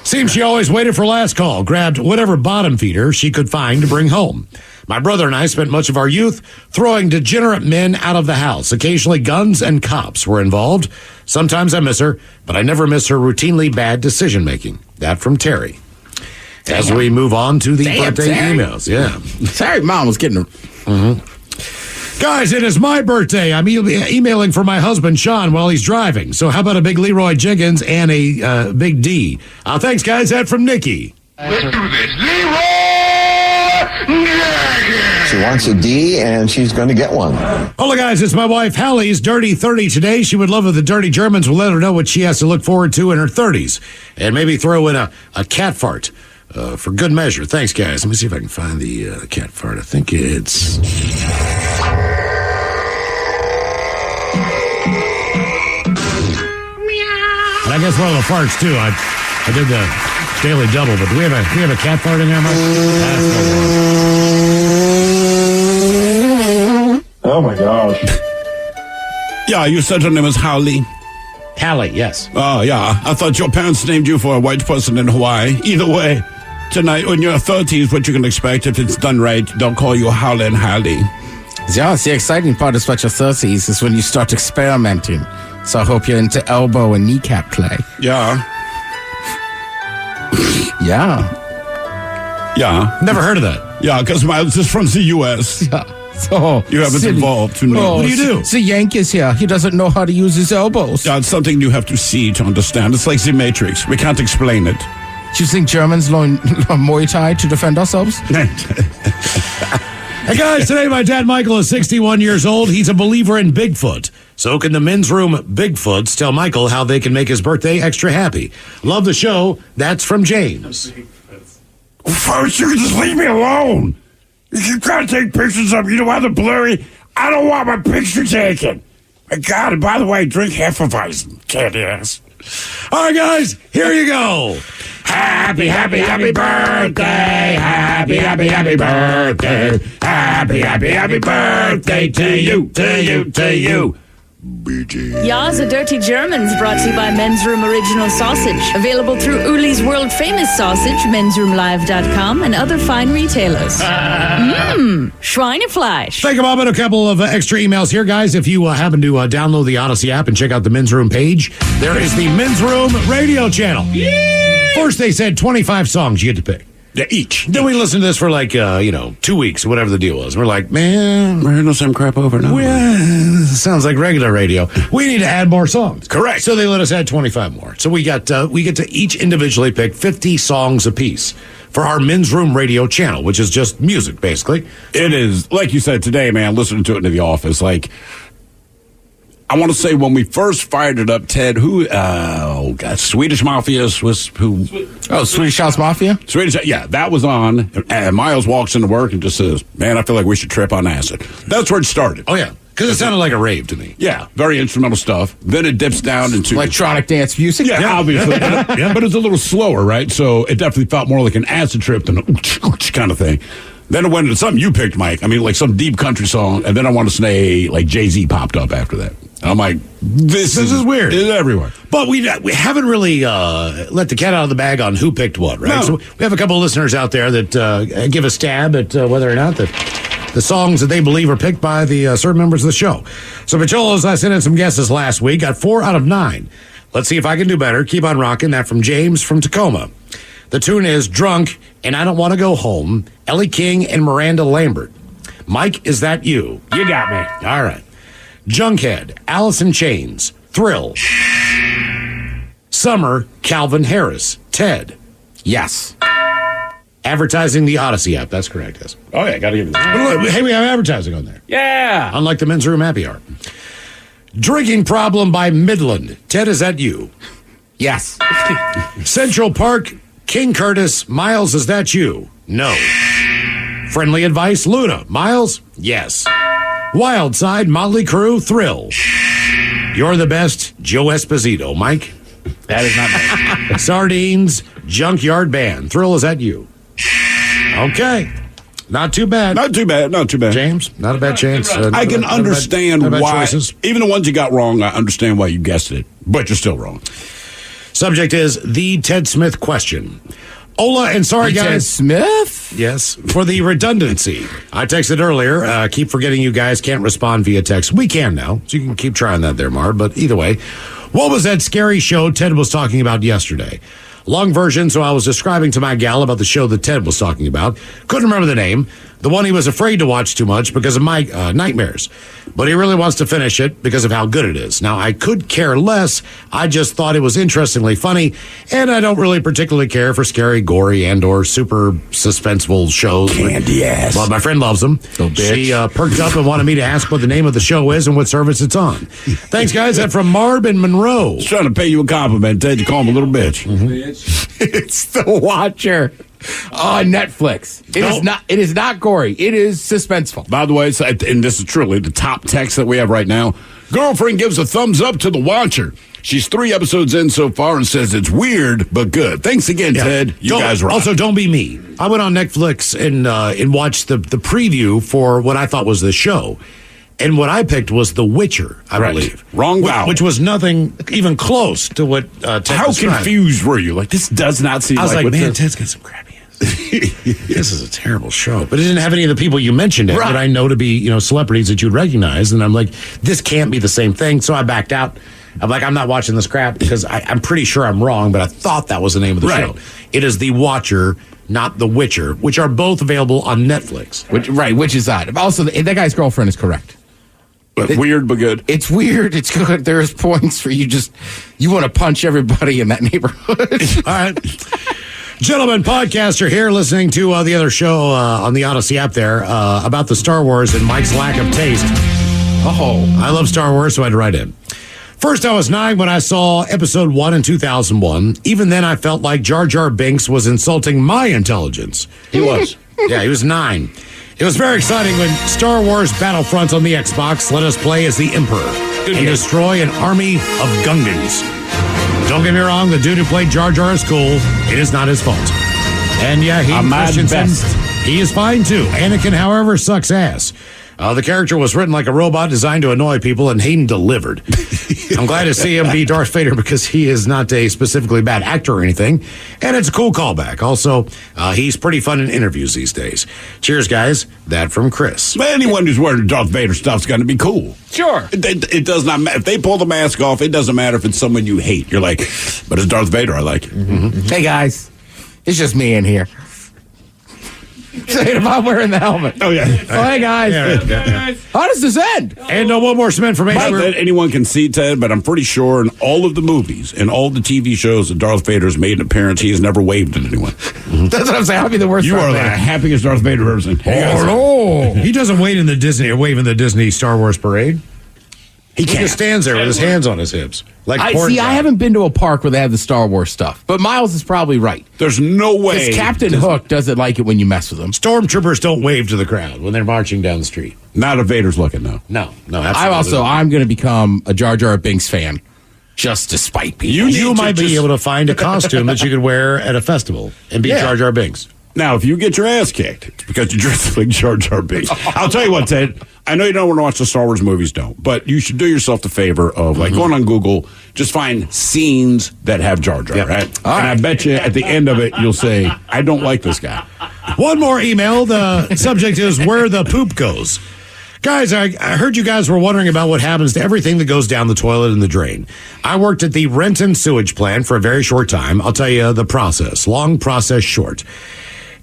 Seems she always waited for last call, grabbed whatever bottom feeder she could find to bring home. My brother and I spent much of our youth throwing degenerate men out of the house. Occasionally guns and cops were involved. Sometimes I miss her, but I never miss her routinely bad decision-making. That from Terry. As we move on to the birthday emails. Yeah. Sorry, Mom was getting her. Guys, it is my birthday. I'm emailing for my husband, Sean, while he's driving. So how about a big Leroy Jenkins and a big D? Thanks, guys. That from Nikki. Let's do this. She wants a D, and she's going to get one. Hola, guys. It's my wife, Hallie's Dirty 30 today. She would love if the Dirty Germans would let her know what she has to look forward to in her 30s. And maybe throw in a cat fart. For good measure. Thanks, guys. Let me see if I can find the cat fart. I think it's... And I guess one of the farts, too. I did the daily double, but do we have a cat fart in there, Mike? Oh, my gosh. Yeah, you said her name was Hallie. Hallie, yes. Oh, yeah. I thought your parents named you for a white person in Hawaii. Either way, tonight when you're 30s, what you can expect if it's done right, they'll call you Howlin' and Hallie. Yeah, the exciting part is what your 30s is when you start experimenting. So I hope you're into elbow and kneecap play. Yeah. Yeah. Never heard of that. Yeah, because Miles is from the U.S. Yeah. So you haven't evolved to know. What do you do? It's the Yankees here. He doesn't know how to use his elbows. Yeah, it's something you have to see to understand. It's like the Matrix. We can't explain it. Do you think Germans learn Muay Thai to defend ourselves? Hey, guys, today my dad, Michael, is 61 years old. He's a believer in Bigfoot. So can the men's room Bigfoots tell Michael how they can make his birthday extra happy. Love the show. That's from James. First, you can just leave me alone. You gotta take pictures of me. You know why they're blurry? I don't want my picture taken. My God, and by the way, drink Hefeweizen, candy ass. All right, guys, here you go. Happy, happy, happy birthday. Happy, happy, happy birthday. Happy, happy, happy birthday to you, to you, to you. Ya's a Dirty Germans brought to you by Men's Room Original Sausage. Available through Uli's World Famous Sausage, mensroomlive.com, and other fine retailers. Schweinefleisch. Thank you, Bob, and a couple of extra emails here, guys. If you happen to download the Odyssey app and check out the Men's Room page, there is the Men's Room radio channel. First, they said 25 songs you get to pick. Yeah, each. Then we listened to this for 2 weeks, whatever the deal was. We're like, man, we're hearing the same crap over and over. Sounds like regular radio. We need to add more songs. Correct. So they let us add 25 more. So we get to each individually pick 50 songs apiece for our Men's Room radio channel, which is just music, basically. It is, like you said today, man, listening to it in the office, like, I want to say when we first fired it up, Ted, Swedish Mafia was who? Oh, Swedish House Mafia? Yeah, that was on. And Miles walks into work and just says, man, I feel like we should trip on acid. That's where it started. Oh, yeah. Because it sounded like a rave to me. Yeah, very instrumental stuff. Then it dips down into electronic dance music. Yeah, obviously. But it's a little slower, right? So it definitely felt more like an acid trip than a kind of thing. Then it went into something you picked, Mike. I mean, like some deep country song. And then I want to say, like, Jay-Z popped up after that. And I'm like, this is weird. It's everywhere. But we haven't really let the cat out of the bag on who picked what, right? No. So we have a couple of listeners out there that give a stab at whether or not the songs that they believe are picked by the certain members of the show. So, Picholos, I sent in some guesses last week. Got 4 out of 9. Let's see if I can do better. Keep on rocking. That from James from Tacoma. The tune is Drunk and I Don't Want to Go Home, Ellie King and Miranda Lambert. Mike, is that you? You got me. All right. Junkhead, Alice in Chains, Thrill. Summer, Calvin Harris, Ted. Yes. Advertising the Odyssey app. That's correct, yes. Oh, yeah, got to give you that. But look, hey, we have advertising on there. Yeah. Unlike the Men's Room happy hour. Drinking Problem by Midland. Ted, is that you? Yes. Central Park, King Curtis. Miles, is that you? No. Friendly Advice, Luna. Miles? Yes. Wild Side, Motley Crue, Thrill. You're the Best, Joe Esposito. Mike? That is not me. Sardines, Junkyard Band. Thrill, is that you? Okay. Not too bad. Not too bad. Not too bad. James, not a bad chance. I can understand why. Choices. Even the ones you got wrong, I understand why you guessed it, but you're still wrong. Subject is the Ted Smith question. Ola, and sorry, guys. Ted Smith? Yes, for the redundancy. I texted earlier. Keep forgetting you guys can't respond via text. We can now, so you can keep trying that there, Mar. But either way, what was that scary show Ted was talking about yesterday? Long version, so I was describing to my gal about the show that Ted was talking about. Couldn't remember the name. The one he was afraid to watch too much because of my nightmares. But he really wants to finish it because of how good it is. Now, I could care less. I just thought it was interestingly funny, and I don't really particularly care for scary, gory, and or super suspenseful shows. Candy ass. Well, my friend loves them. She perked up and wanted me to ask what the name of the show is and what service it's on. Thanks, guys. That's from Marb in Monroe. Just trying to pay you a compliment, Ted. You call him a little bitch. It's The Watcher on Netflix. It is not gory. It is suspenseful. By the way, and this is truly the top text that we have right now. Girlfriend gives a thumbs up to The Watcher. She's 3 episodes in so far and says it's weird but good. Thanks again, Ted. You guys rock. Also, don't be me. I went on Netflix and watched the preview for what I thought was the show. And what I picked was The Witcher, I believe. Wrong vowel. Which was nothing even close to what Ted How described. Confused were you? Like, this does not seem I was like like, what man, this- Ted's got some crappy ass. This is a terrible show. But it didn't have any of the people you mentioned in it that I know to be, celebrities that you'd recognize. And I'm like, this can't be the same thing. So I backed out. I'm like, I'm not watching this crap because I'm pretty sure I'm wrong, but I thought that was the name of the show. It is The Watcher, not The Witcher, which are both available on Netflix. Which is odd. Also, that guy's girlfriend is correct. Weird but good. It's weird. It's good. There's points where you want to punch everybody in that neighborhood. All right. Gentlemen, podcaster here listening to the other show on the Odyssey app there about the Star Wars and Mike's lack of taste. I love Star Wars, so I had to write in. First, I was 9 when I saw episode 1 in 2001. Even then, I felt like Jar Jar Binks was insulting my intelligence. He was. Yeah, he was 9. It was very exciting when Star Wars Battlefront on the Xbox let us play as the Emperor and destroy an army of Gungans. Don't get me wrong, the dude who played Jar Jar is cool. It is not his fault. And yeah, he is fine too. Anakin, however, sucks ass. The character was written like a robot designed to annoy people, and Hayden delivered. I'm glad to see him be Darth Vader because he is not a specifically bad actor or anything, and it's a cool callback. Also, he's pretty fun in interviews these days. Cheers, guys. That from Chris. Anyone who's wearing Darth Vader stuff's going to be cool. Sure. It does not matter. If they pull the mask off, it doesn't matter if it's someone you hate. You're like, but it's Darth Vader. I like it. Mm-hmm. Hey, guys. It's just me in here. Saying about wearing the helmet. Oh, yeah. Oh, hey, guys. How does this end? And one more some information. Not that anyone can see Ted, but I'm pretty sure in all of the movies and all the TV shows that Darth Vader's made an appearance, he has never waved at anyone. That's what I'm saying. I'll be the worst. You are the happiest Darth Vader person. He doesn't wave in the Disney Star Wars parade. He just stands there with his hands on his hips. I haven't been to a park where they have the Star Wars stuff, but Miles is probably right. There's no way. Because Captain Hook doesn't like it when you mess with him. Stormtroopers don't wave to the crowd when they're marching down the street. Not if Vader's looking, though. No, absolutely. I'm going to become a Jar Jar Binks fan just to spite people. You might be able to find a costume that you could wear at a festival and be Jar Jar Binks. Now, if you get your ass kicked, it's because you dress like Jar Jar Binks. I'll tell you what, Ted. I know you don't want to watch the Star Wars movies, but you should do yourself the favor of going on Google, just find scenes that have Jar Jar, right? And I bet you at the end of it, you'll say, I don't like this guy. One more email. The subject is where the poop goes. Guys, I heard you guys were wondering about what happens to everything that goes down the toilet and the drain. I worked at the Renton sewage plant for a very short time. I'll tell you the process. Long process short.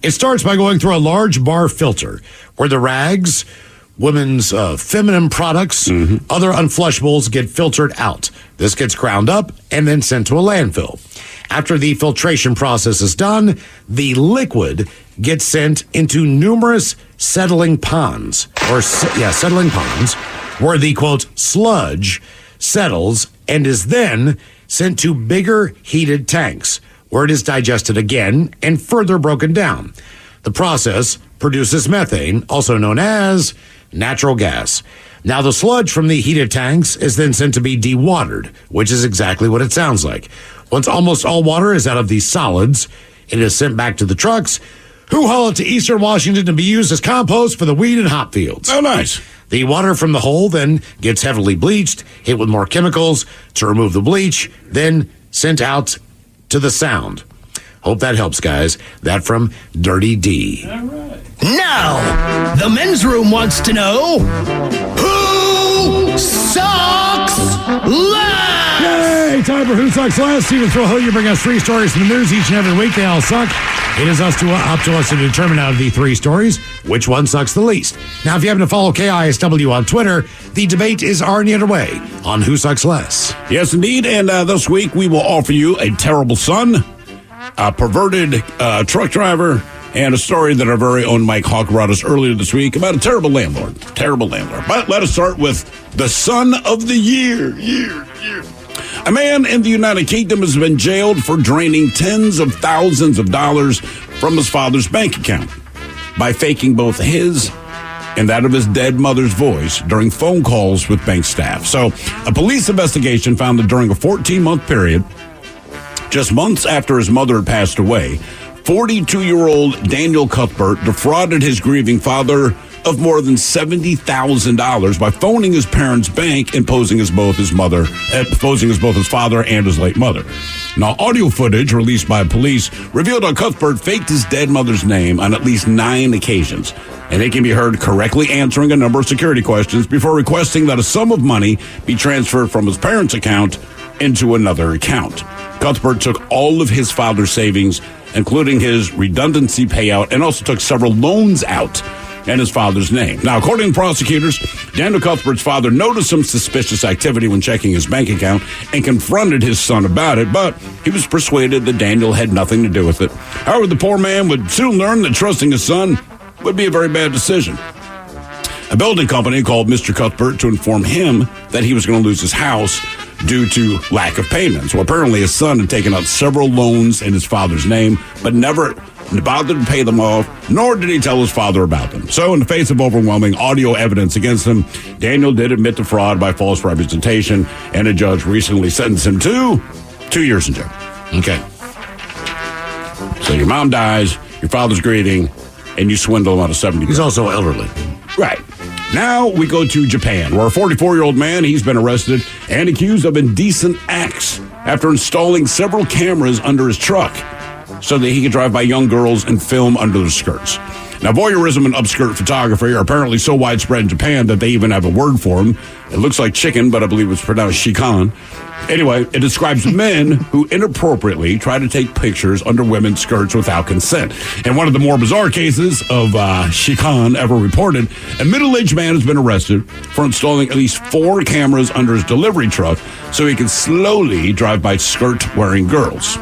It starts by going through a large bar filter where the rags, women's feminine products, other unflushables get filtered out. This gets ground up and then sent to a landfill. After the filtration process is done, the liquid gets sent into numerous settling ponds, where the, quote, sludge settles and is then sent to bigger heated tanks, where it is digested again and further broken down. The process produces methane, also known as natural gas. Now, the sludge from the heated tanks is then sent to be dewatered, which is exactly what it sounds like. Once almost all water is out of these solids, it is sent back to the trucks, who haul it to eastern Washington to be used as compost for the wheat and hop fields. Oh, nice. The water from the hole then gets heavily bleached, hit with more chemicals to remove the bleach, then sent out to the Sound. Hope that helps, guys. That from Dirty D. Now, the men's room wants to know who sucks last? Yay! Time for Who Sucks Last. Steven Throho, you bring us 3 stories from the news each and every week. They all suck. It is up to us to determine out of the 3 stories which one sucks the least. Now, if you happen to follow KISW on Twitter, the debate is already underway on Who Sucks Less. Yes, indeed. And this week we will offer you a terrible son, a perverted truck driver, and a story that our very own Mike Hawk brought us earlier this week about a terrible landlord. Terrible landlord. But let us start with the son of the year. A man in the United Kingdom has been jailed for draining tens of thousands of dollars from his father's bank account by faking both his and that of his dead mother's voice during phone calls with bank staff. So a police investigation found that during a 14-month period, just months after his mother had passed away, 42-year-old Daniel Cuthbert defrauded his grieving father of more than $70,000 by phoning his parents' bank and posing as both his father and his late mother. Now, audio footage released by police revealed how Cuthbert faked his dead mother's name on at least 9 occasions, and it can be heard correctly answering a number of security questions before requesting that a sum of money be transferred from his parents' account into another account. Cuthbert took all of his father's savings, including his redundancy payout, and also took several loans out in his father's name. Now, according to prosecutors, Daniel Cuthbert's father noticed some suspicious activity when checking his bank account and confronted his son about it, but he was persuaded that Daniel had nothing to do with it. However, the poor man would soon learn that trusting his son would be a very bad decision. A building company called Mr. Cuthbert to inform him that he was going to lose his house due to lack of payments. Well, apparently his son had taken out several loans in his father's name, but never bothered to pay them off, nor did he tell his father about them. So in the face of overwhelming audio evidence against him, Daniel did admit to fraud by false representation, and a judge recently sentenced him to 2 years in jail. Okay. So your mom dies, your father's grieving, and you swindle him out of $70,000. He's also elderly. Right. Now we go to Japan, where a 44-year-old man, he's been arrested and accused of indecent acts after installing several cameras under his truck so that he could drive by young girls and film under their skirts. Now, voyeurism and upskirt photography are apparently so widespread in Japan that they even have a word for them. It looks like chicken, but I believe it's pronounced shikan. Anyway, it describes men who inappropriately try to take pictures under women's skirts without consent. In one of the more bizarre cases of shikan ever reported, a middle-aged man has been arrested for installing at least 4 cameras under his delivery truck so he can slowly drive by skirt-wearing girls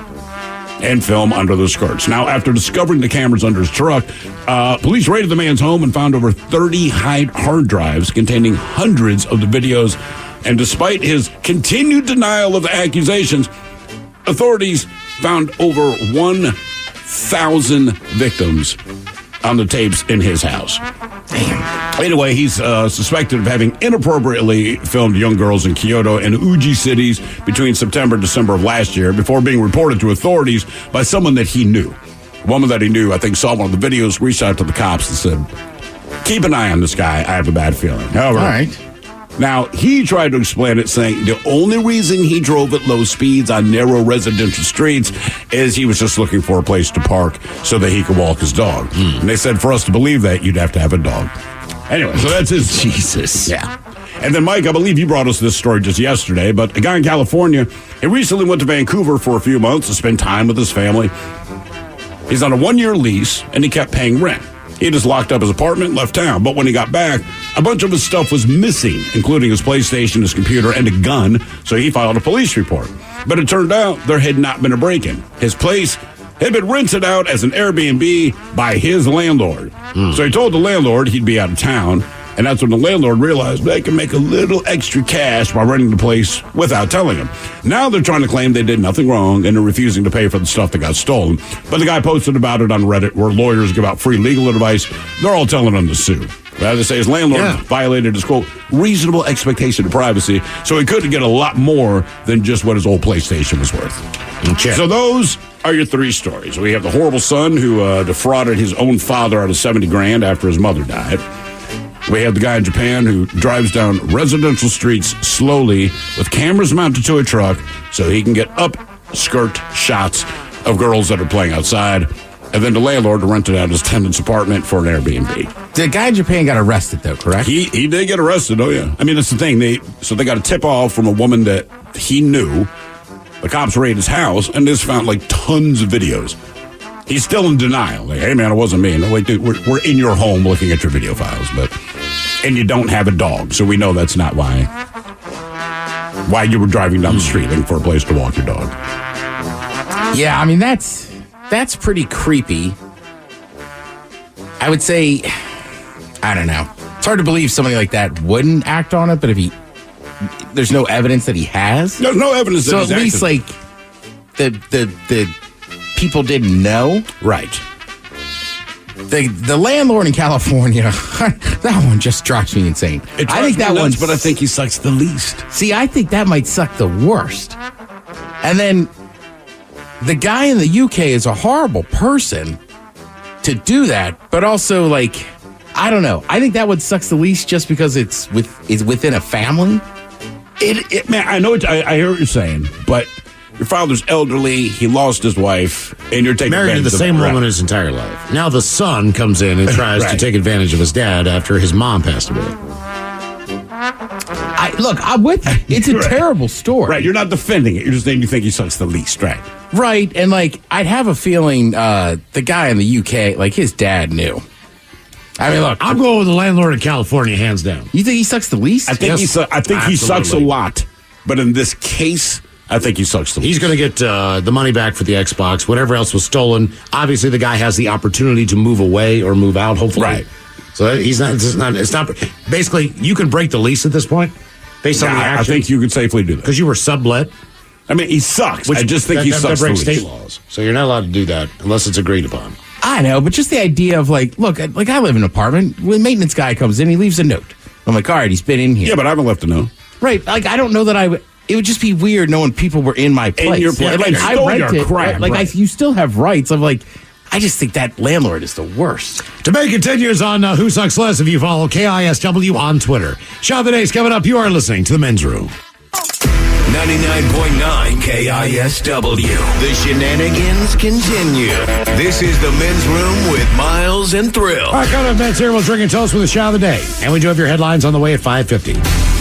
and film under the skirts. Now, after discovering the cameras under his truck, police raided the man's home and found over 30 hard drives containing hundreds of the videos. And despite his continued denial of the accusations, authorities found over 1,000 victims on the tapes in his house. Damn. Anyway, he's suspected of having inappropriately filmed young girls in Kyoto and Uji cities between September and December of last year before being reported to authorities by someone that he knew. A woman that he knew, I think, saw one of the videos, reached out to the cops and said, keep an eye on this guy. I have a bad feeling. However, all right. Now, he tried to explain it, saying the only reason he drove at low speeds on narrow residential streets is he was just looking for a place to park so that he could walk his dog. And they said for us to believe that, you'd have to have a dog. Anyway, so that's his... Jesus. Yeah. And then, Mike, I believe you brought us this story just yesterday, but a guy in California, he recently went to Vancouver for a few months to spend time with his family. He's on a 1-year lease, and he kept paying rent. He just locked up his apartment and left town. But when he got back, a bunch of his stuff was missing, including his PlayStation, his computer, and a gun. So he filed a police report. But it turned out there had not been a break-in. His place had been rented out as an Airbnb by his landlord. So he told the landlord he'd be out of town. And that's when the landlord realized they can make a little extra cash by renting the place without telling him. Now they're trying to claim they did nothing wrong and are refusing to pay for the stuff that got stolen. But the guy posted about it on Reddit, where lawyers give out free legal advice. They're all telling him to sue. They say his landlord violated his, quote, reasonable expectation of privacy, so he couldn't get a lot more than just what his old PlayStation was worth. Okay. So those are your three stories. We have the horrible son who defrauded his own father out of $70,000 after his mother died. We have the guy in Japan who drives down residential streets slowly with cameras mounted to a truck so he can get up-skirt shots of girls that are playing outside. And then the landlord rented out his tenant's apartment for an Airbnb. The guy in Japan got arrested, though, correct? He did get arrested, oh yeah. I mean, that's the thing. They got a tip-off from a woman that he knew. The cops raided his house and just found like tons of videos. He's still in denial. Like, hey man, it wasn't me. No, wait, dude, we're in your home looking at your video files, and you don't have a dog, so we know that's not why you were driving down the street looking for a place to walk your dog. Yeah, I mean that's pretty creepy. I would say, I don't know. It's hard to believe somebody like that wouldn't act on it, but there's no evidence that he has. There's no evidence that he's acted. So at least the people didn't know. Right. The landlord in California, that one just drives me insane. I think that one, but I think he sucks the least. See, I think that might suck the worst. And then the guy in the UK is a horrible person to do that, but also I don't know. I think that one sucks the least just because it's within a family. Man, I know I hear what you're saying, but your father's elderly, he lost his wife, and you're taking married to the same woman his entire life. Now the son comes in and tries to take advantage of his dad after his mom passed away. I'm with you. It's a terrible story. Right, you're not defending it. You're just saying you think he sucks the least, right? Right, and I'd have a feeling the guy in the UK, his dad knew. I mean, look, I'm going with the landlord in California, hands down. You think he sucks the least? I think he sucks a lot, but in this case, I think he sucks the least. He's going to get the money back for the Xbox, whatever else was stolen. Obviously, the guy has the opportunity to move away or move out, hopefully. Right. So it's not. Basically, you can break the lease at this point based on the action. I think you can safely do that. Because you were sublet. I mean, he sucks. I just think he sucks that breaks the least. state laws. So you're not allowed to do that unless it's agreed upon. I know, but just the idea of look, I live in an apartment. When the maintenance guy comes in, he leaves a note. I'm like, all right, he's been in here. Yeah, but I haven't left a note. Right. I don't know that I would. It would just be weird knowing people were in my place. In your place. I rent it. Crap, you still have rights. I'm I just think that landlord is the worst. Debate continues on Who Sucks Less if you follow KISW on Twitter. Shot of the Day's coming up. You are listening to The Men's Room. 99.9 KISW. The shenanigans continue. This is The Men's Room with Miles and Thrill. All right, coming up next here, we'll drink and toast with the Shot of the Day. And we do have your headlines on the way at 5:50.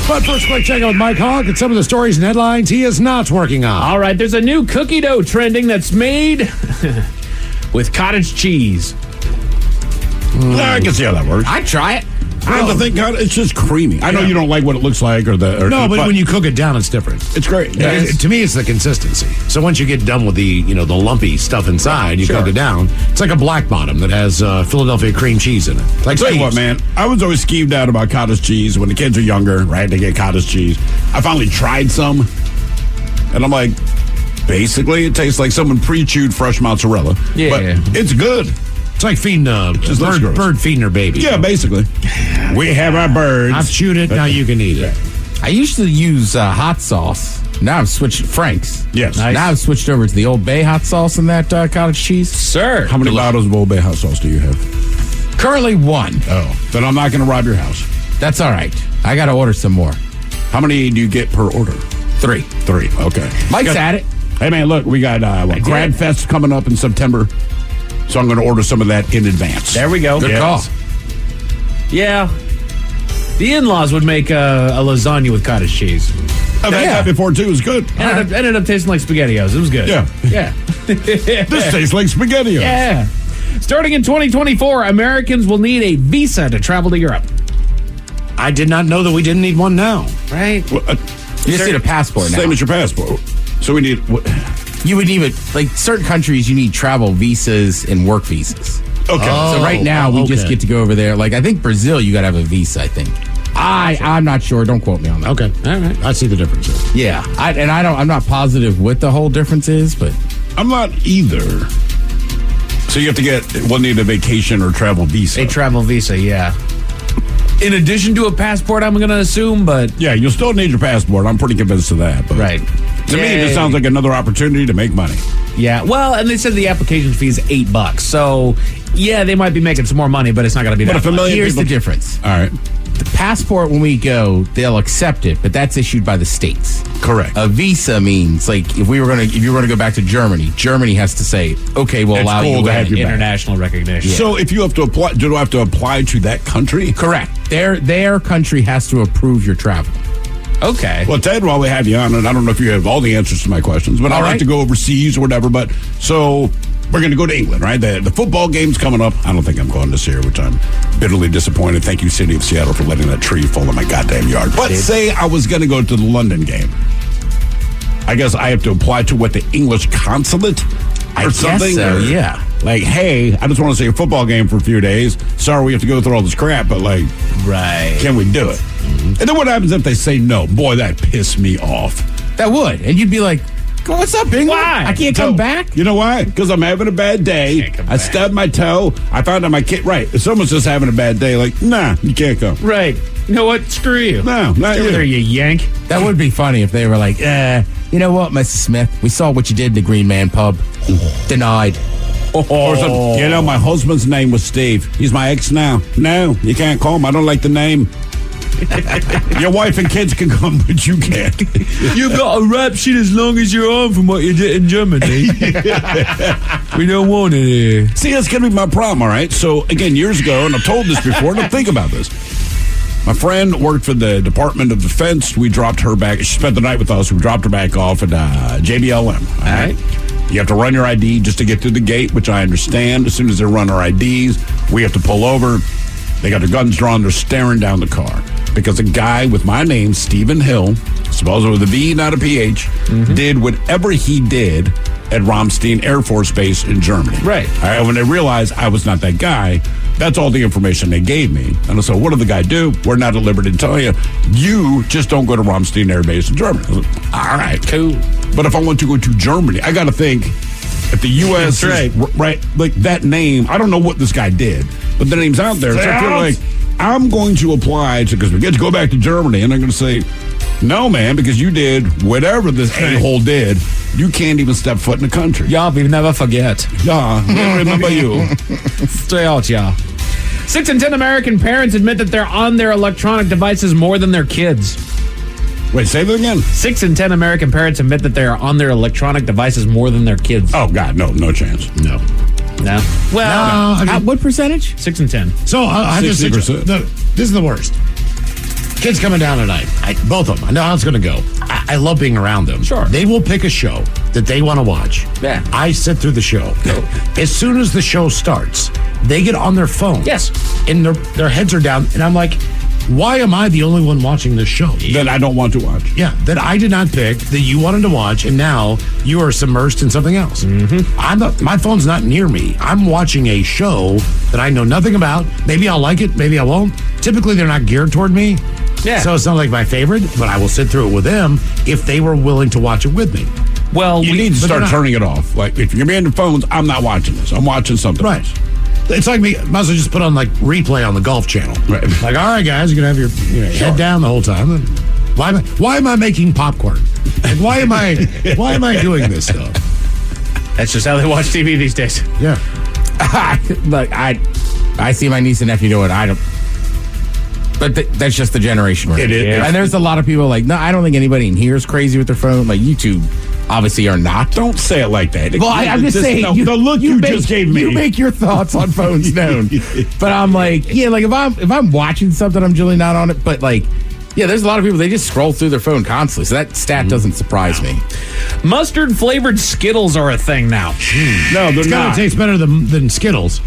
But first, quick check out with Mike Hogg and some of the stories and headlines he is not working on. All right, there's a new cookie dough trending that's made with cottage cheese. I can see how that works. I'd try it. I don't think it's just creamy. I know you don't like what it looks like but when you cook it down, it's different. It's great. Yeah, to me, it's the consistency. So once you get done with the lumpy stuff inside, you cook it down. It's like a black bottom that has Philadelphia cream cheese in it. Tell you what, man, I was always skeeved out about cottage cheese when the kids are younger, right? They get cottage cheese. I finally tried some, and I'm like, basically, it tastes like someone pre-chewed fresh mozzarella. Yeah, but it's good. It's like feeding bird feeding her baby. Yeah, basically. We have our birds. I've chewed it. Now you can eat it. I used to use hot sauce. Now I've switched Frank's. Yes. Nice. Now I've switched over to the Old Bay hot sauce and that cottage cheese. Sir. How many bottles of Old Bay hot sauce do you have? Currently one. Oh, then I'm not going to rob your house. That's all right. I got to order some more. How many do you get per order? 3. 3. Okay. Mike's at it. Hey, man, look, we got Grad Fest coming up in September. So I'm going to order some of that in advance. There we go. Good call. Yeah. The in-laws would make a lasagna with cottage cheese. I've had that before, too. It was good. Ended up tasting like SpaghettiOs. It was good. Yeah. Yeah. This tastes like SpaghettiOs. Yeah. Starting in 2024, Americans will need a visa to travel to Europe. I did not know that we didn't need one now. Right? Well, you just need a passport now. Same as your passport. So we need... You would need certain countries, you need travel visas and work visas. Okay. So right now, we just get to go over there. I think Brazil, you got to have a visa, I think. I'm not sure. Don't quote me on that. Okay. All right. I see the differences. Yeah. I'm not positive what the whole difference is, but... I'm not either. So you have to we'll need a vacation or travel visa. A travel visa, yeah. in addition to a passport, I'm going to assume, but... Yeah, you'll still need your passport. I'm pretty convinced of that. But right. To me, this sounds like another opportunity to make money. Yeah, well, and they said the application fee is $8. So, yeah, they might be making some more money, but it's not going to be that much. Here's the difference. All right. The passport, when we go, they'll accept it, but that's issued by the states. Correct. A visa means, like, if you were going to go back to Germany, Germany has to say, okay, we'll allow you to have you back. International recognition. Yeah. So if you have to apply, do I have to apply to that country? Correct. Their country has to approve your travel. Okay. Well, Ted, while we have you on, and I don't know if you have all the answers to my questions, but I'd like to go overseas or whatever. But so we're going to go to England, right? The football game's coming up. I don't think I'm going this year, which I'm bitterly disappointed. Thank you, City of Seattle, for letting that tree fall in my goddamn yard. But say I was going to go to the London game. I guess I have to apply to what, the English consulate or something? So, yeah. Like, hey, I just want to see a football game for a few days. Sorry we have to go through all this crap, but like, can we do it? Mm-hmm. And then what happens if they say no? Boy, that pissed me off. That would. And you'd be like, what's up, England? Why? I can't come back? You know why? Because I'm having a bad day. I stubbed my toe. I found out my kid. Right. If someone's just having a bad day, like, nah, you can't come. Right. You know what? Screw you. No, not you. There, you yank. That would be funny if they were like, you know what, Mrs. Smith? We saw what you did in the Green Man pub. Denied. Or something. You know, my husband's name was Steve. He's my ex now. No, you can't call him. I don't like the name. Your wife and kids can come, but you can't. You've got a rap sheet as long as your arm from what you did in Germany. We don't want it here. See, that's going to be my problem, all right? So, again, years ago, and I've told this before, don't think about this. My friend worked for the Department of Defense. We dropped her back. She spent the night with us. We dropped her back off at JBLM. All right? You have to run your ID just to get through the gate, which I understand. As soon as they run our IDs, we have to pull over. They got their guns drawn. They're staring down the car. Because a guy with my name, Stephen Hill, supposedly with a V, not a PH, did whatever he did at Ramstein Air Force Base in Germany. Right. All right. When they realized I was not that guy, that's all the information they gave me. And I said, what did the guy do? We're not at liberty to tell you. You just don't go to Ramstein Air Base in Germany. I was like, all right, cool. But if I want to go to Germany, I got to think, if the U.S. is right, like that name, I don't know what this guy did, but the name's out there. So I feel like I'm going to apply to, because we get to go back to Germany, and I'm going to say, no, man, because you did whatever this a-hole did, you can't even step foot in the country. Yeah, we never forget. Yeah, I remember you. Stay out, yeah. 6 in 10 American parents admit that they're on their electronic devices more than their kids. Wait, say that again? 6 in 10 American parents admit that they are on their electronic devices more than their kids. Oh, God, no chance. No. Well, no, what percentage? 6 in 10. So I just 60%. This is the worst. Kids coming down tonight. Both of them. I know how it's going to go. I love being around them. Sure. They will pick a show that they want to watch. Yeah. I sit through the show. As soon as the show starts, they get on their phone. Yes. And their heads are down. And I'm like, why am I the only one watching this show? That I don't want to watch. Yeah, that I did not pick, that you wanted to watch, and now you are submersed in something else. Mm-hmm. My phone's not near me. I'm watching a show that I know nothing about. Maybe I'll like it, maybe I won't. Typically, they're not geared toward me. Yeah. So it's not like my favorite, but I will sit through it with them if they were willing to watch it with me. Well, you need to start turning it off. Like, if you're going to be on your phones, I'm not watching this. I'm watching something else. It's like me, might as well just put on like replay on the Golf Channel. Right. Like, all right, guys, you're going to have your head down the whole time. Why am I making popcorn? Like, why am I doing this stuff? That's just how they watch TV these days. Yeah. Like, I see my niece and nephew do it. I don't. But that's just the generation we're in. It is. And there's a lot of people like, no, I don't think anybody in here is crazy with their phone. Like, you two obviously are not. Don't say it like that. Well, I'm just saying. The look you just gave me. You make your thoughts on phones known. But I'm like, yeah, like if I'm watching something, I'm generally not on it. But like, yeah, there's a lot of people, they just scroll through their phone constantly. So that stat doesn't surprise me. Mustard-flavored Skittles are a thing now. No, they're It's not. got to taste better than Skittles.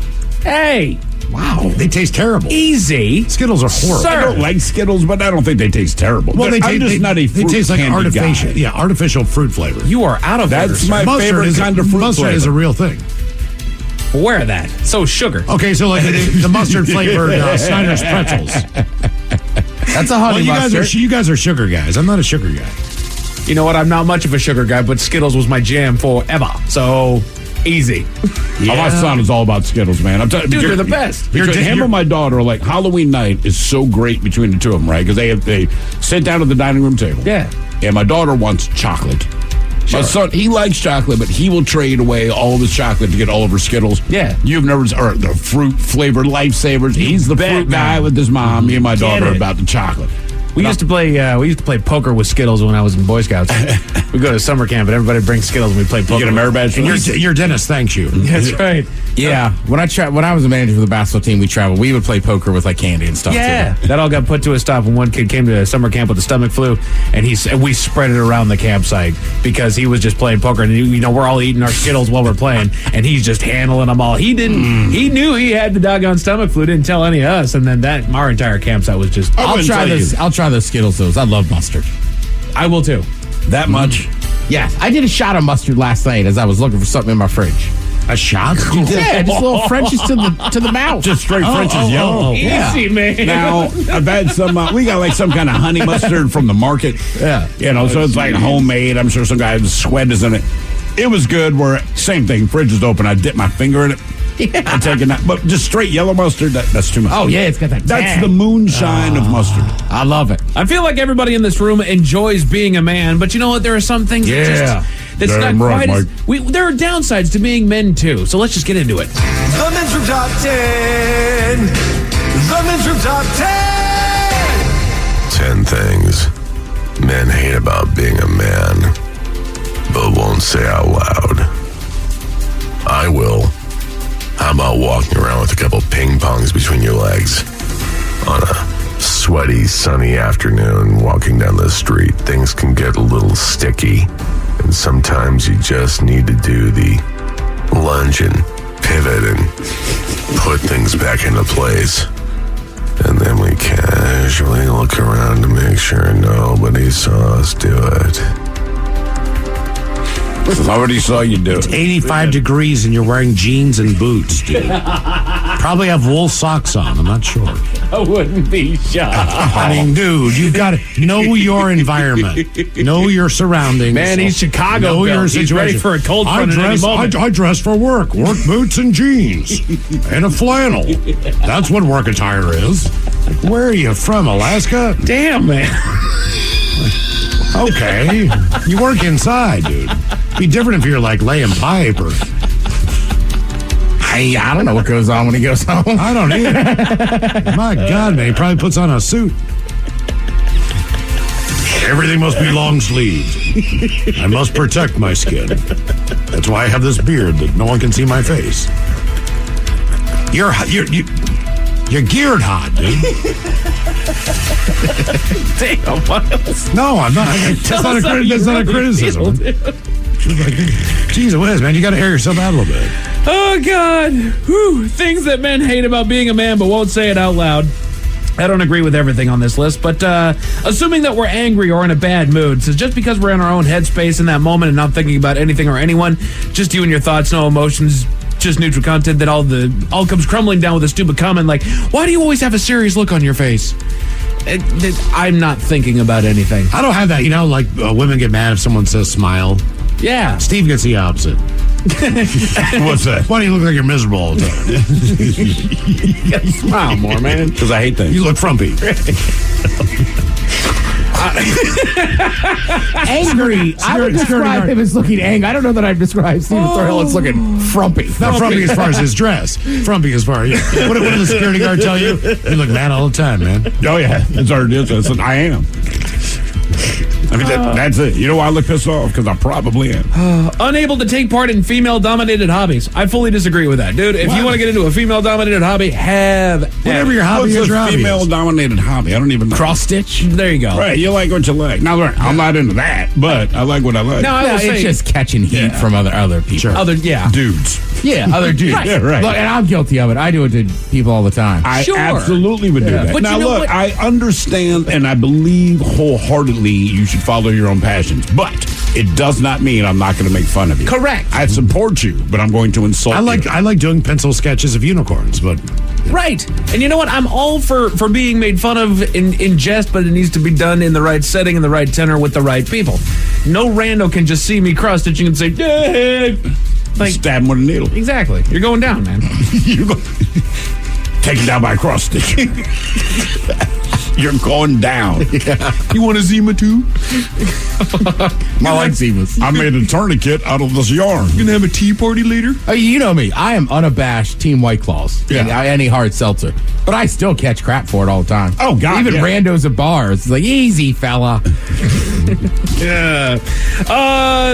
Hey. Wow, they taste terrible. Easy. Skittles are horrible. I don't like Skittles, but I don't think they taste terrible. Well, I'm just not a fruit they taste like candy artificial. guy. Yeah, artificial fruit flavor. You are out of That's order, my sir. favorite kind of fruit mustard flavor. is a real thing. Wear that. So sugar. Okay, so like the mustard flavored Snyder's pretzels. That's a honey mustard. You guys are sugar guys. I'm not a sugar guy. You know what? I'm not much of a sugar guy, but Skittles was my jam forever. So Easy. Yeah. My son is all about Skittles, man. I'm Dude, they're the best. Because him and my daughter, like, Halloween night is so great between the two of them, right? Because they sit down at the dining room table. Yeah. And my daughter wants chocolate. My son, he likes chocolate, but he will trade away all of his chocolate to get all of her Skittles. Yeah. You've never, or the fruit-flavored Lifesavers. He's the fruit guy with his mom. Me and my daughter are about the chocolate. We used to play poker with Skittles when I was in Boy Scouts. We go to summer camp and everybody brings Skittles and we play poker. You get a merit badge for Your dentist thanks you. That's right. Yeah, when I was a manager for the basketball team, we traveled. We would play poker with like candy and stuff. Yeah, too. that all got put to a stop when one kid came to summer camp with a stomach flu, and we spread it around the campsite because he was just playing poker, and we're all eating our Skittles while we're playing, and he's just handling them all. He didn't. He knew he had the doggone stomach flu. Didn't tell any of us, and then our entire campsite was just. I'll try those Skittles. Those I love mustard. I will too. That much? Yes, I did a shot of mustard last night as I was looking for something in my fridge. A shot? Yeah, just little Frenchies to the mouth. Just straight French's yellow. Easy, man. Now, I've had some, we got like some kind of honey mustard from the market. Yeah. So it's like homemade. I'm sure some guy's sweat is in it. It was good where, same thing, fridge is open. I dip my finger in it. Yeah. I'm taking that. But just straight yellow mustard, that's too much. Oh, yeah, it's got that That's tang. the moonshine of mustard. I love it. I feel like everybody in this room enjoys being a man, but you know what? There are some things that's Damn not right, quite Mike. there are downsides to being men, too. So let's just get into it. The Men's Room Top 10. The Men's Room Top 10. 10 things men hate about being a man, but won't say out loud. I will. How about walking around with a couple ping pongs between your legs on a sweaty, sunny afternoon walking down the street? Things can get a little sticky, and sometimes you just need to do the lunge and pivot and put things back into place. And then we casually look around to make sure nobody saw us do it. I already saw you do it. It's 85 degrees and you're wearing jeans and boots, dude. Probably have wool socks on. I'm not sure. I wouldn't be shocked. I mean, dude, you've got to know your environment, know your surroundings. Man, he's Chicago. Know your He's situation. ready for a cold front at any moment. I dress for work boots and jeans and a flannel. That's what work attire is. Where are you from, Alaska? Damn, man. Okay, you work inside, dude. Be different if you're like laying pipe or. I don't know what goes on when he goes home. I don't either. My God, man, he probably puts on a suit. Everything must be long sleeved. I must protect my skin. That's why I have this beard that no one can see my face. You're geared hot, dude. Damn, Miles. No, I'm not. That's not a criticism. Jeez Whiz, man, you got to air yourself out a little bit. Oh, God. Whew. Things that men hate about being a man but won't say it out loud. I don't agree with everything on this list, but assuming that we're angry or in a bad mood, so just because we're in our own headspace in that moment and not thinking about anything or anyone, just you and your thoughts, no emotions, just neutral content, that all comes crumbling down with a stupid comment like, why do you always have a serious look on your face? I'm not thinking about anything. I don't have that. You know, like women get mad if someone says smile. Yeah. Steve gets the opposite. What's that? Why do you look like you're miserable all the time? You gotta smile more, man. Because I hate things. You look frumpy. Angry. I would describe him as looking angry. I don't know that I'd describe Steven Thorhill as looking frumpy. Not frumpy as far as his dress. Frumpy as far as What did the security guard tell you? You look mad all the time, man. Oh, yeah. That's our deal. I am. I mean, that's it. You know why I look pissed off? Because I probably am. Unable to take part in female-dominated hobbies. I fully disagree with that. Dude, if you want to get into a female-dominated hobby, whatever your hobby is. What's a female-dominated hobby? I don't even know. Cross-stitch? There you go. Right, you like what you like. Now, I'm not into that, but I like what I like. No, I will it's say, just catching heat from other people. Sure. Dudes. Yeah, other dudes. Right. Yeah, right. Look, and I'm guilty of it. I do it to people all the time. I absolutely would do that. But now, you know look, what? I understand and I believe wholeheartedly you should follow your own passions, but it does not mean I'm not going to make fun of you. Correct. I support you, but I'm going to insult you. I like doing pencil sketches of unicorns, but Right. And you know what? I'm all for being made fun of in jest, but it needs to be done in the right setting, in the right tenor, with the right people. No rando can just see me cross-stitching and say, Dave! Like, stab him with a needle. Exactly. You're going down, man. Taken down by a cross stick. You're going down. Yeah. You want a Zima too? I like Zimas. I made a tourniquet out of this yarn. You gonna have a tea party later? You know me. I am unabashed Team White Claws. Yeah. Any hard seltzer. But I still catch crap for it all the time. Oh, God, Even yeah. randos at bars. It's like, easy, fella. Yeah.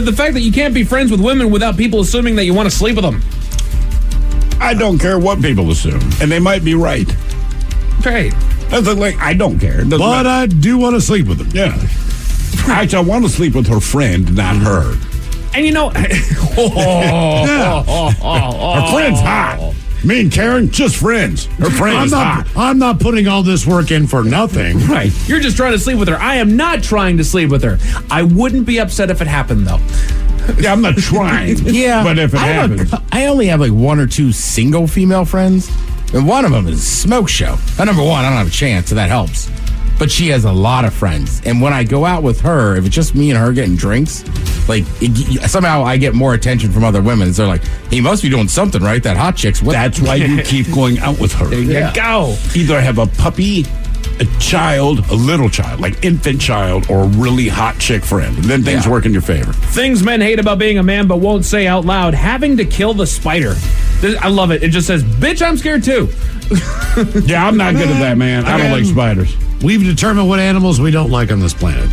The fact that you can't be friends with women without people assuming that you want to sleep with them. I don't care what people assume, and they might be right. Right. That's like, I don't care. It doesn't But matter. I do want to sleep with them. Yeah. Actually, I want to sleep with her friend, not her. And you know, Her friend's hot. Me and Karen, just friends. Her friend is hot. I'm not putting all this work in for nothing. Right. You're just trying to sleep with her. I am not trying to sleep with her. I wouldn't be upset if it happened, though. Yeah, I'm not trying. Yeah. But if it happens. I only have like one or two single female friends. And one of them is Smoke Show. Number one, I don't have a chance, so that helps. But she has a lot of friends. And when I go out with her, if it's just me and her getting drinks, like somehow I get more attention from other women. They're like, he must be doing something, right? That hot chick's with. That's why you keep going out with her. There you go. Either have a puppy, a child, a little child, like infant child, or a really hot chick friend. And then things work in your favor. Things men hate about being a man but won't say out loud. Having to kill the spider. I love it. It just says, bitch, I'm scared too. Yeah, I'm not good at that, man. I don't like spiders. We've determined what animals we don't like on this planet.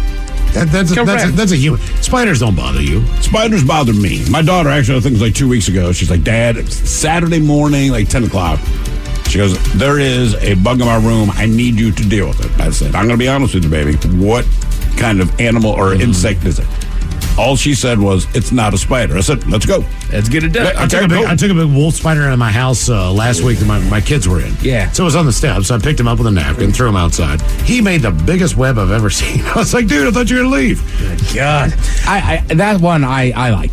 That's a human. Spiders don't bother you. Spiders bother me. My daughter, actually, I think it was like 2 weeks ago, she's like, Dad, it's Saturday morning, like 10 o'clock. She goes, there is a bug in my room. I need you to deal with it. I said, I'm going to be honest with you, baby. What kind of animal or insect is it? All she said was, it's not a spider. I said, let's go. Let's get it done. I took a big wolf spider out of my house last week that my kids were in. Yeah. So it was on the steps. I picked him up with a napkin, threw him outside. He made the biggest web I've ever seen. I was like, dude, I thought you were going to leave. Good God. That one I like.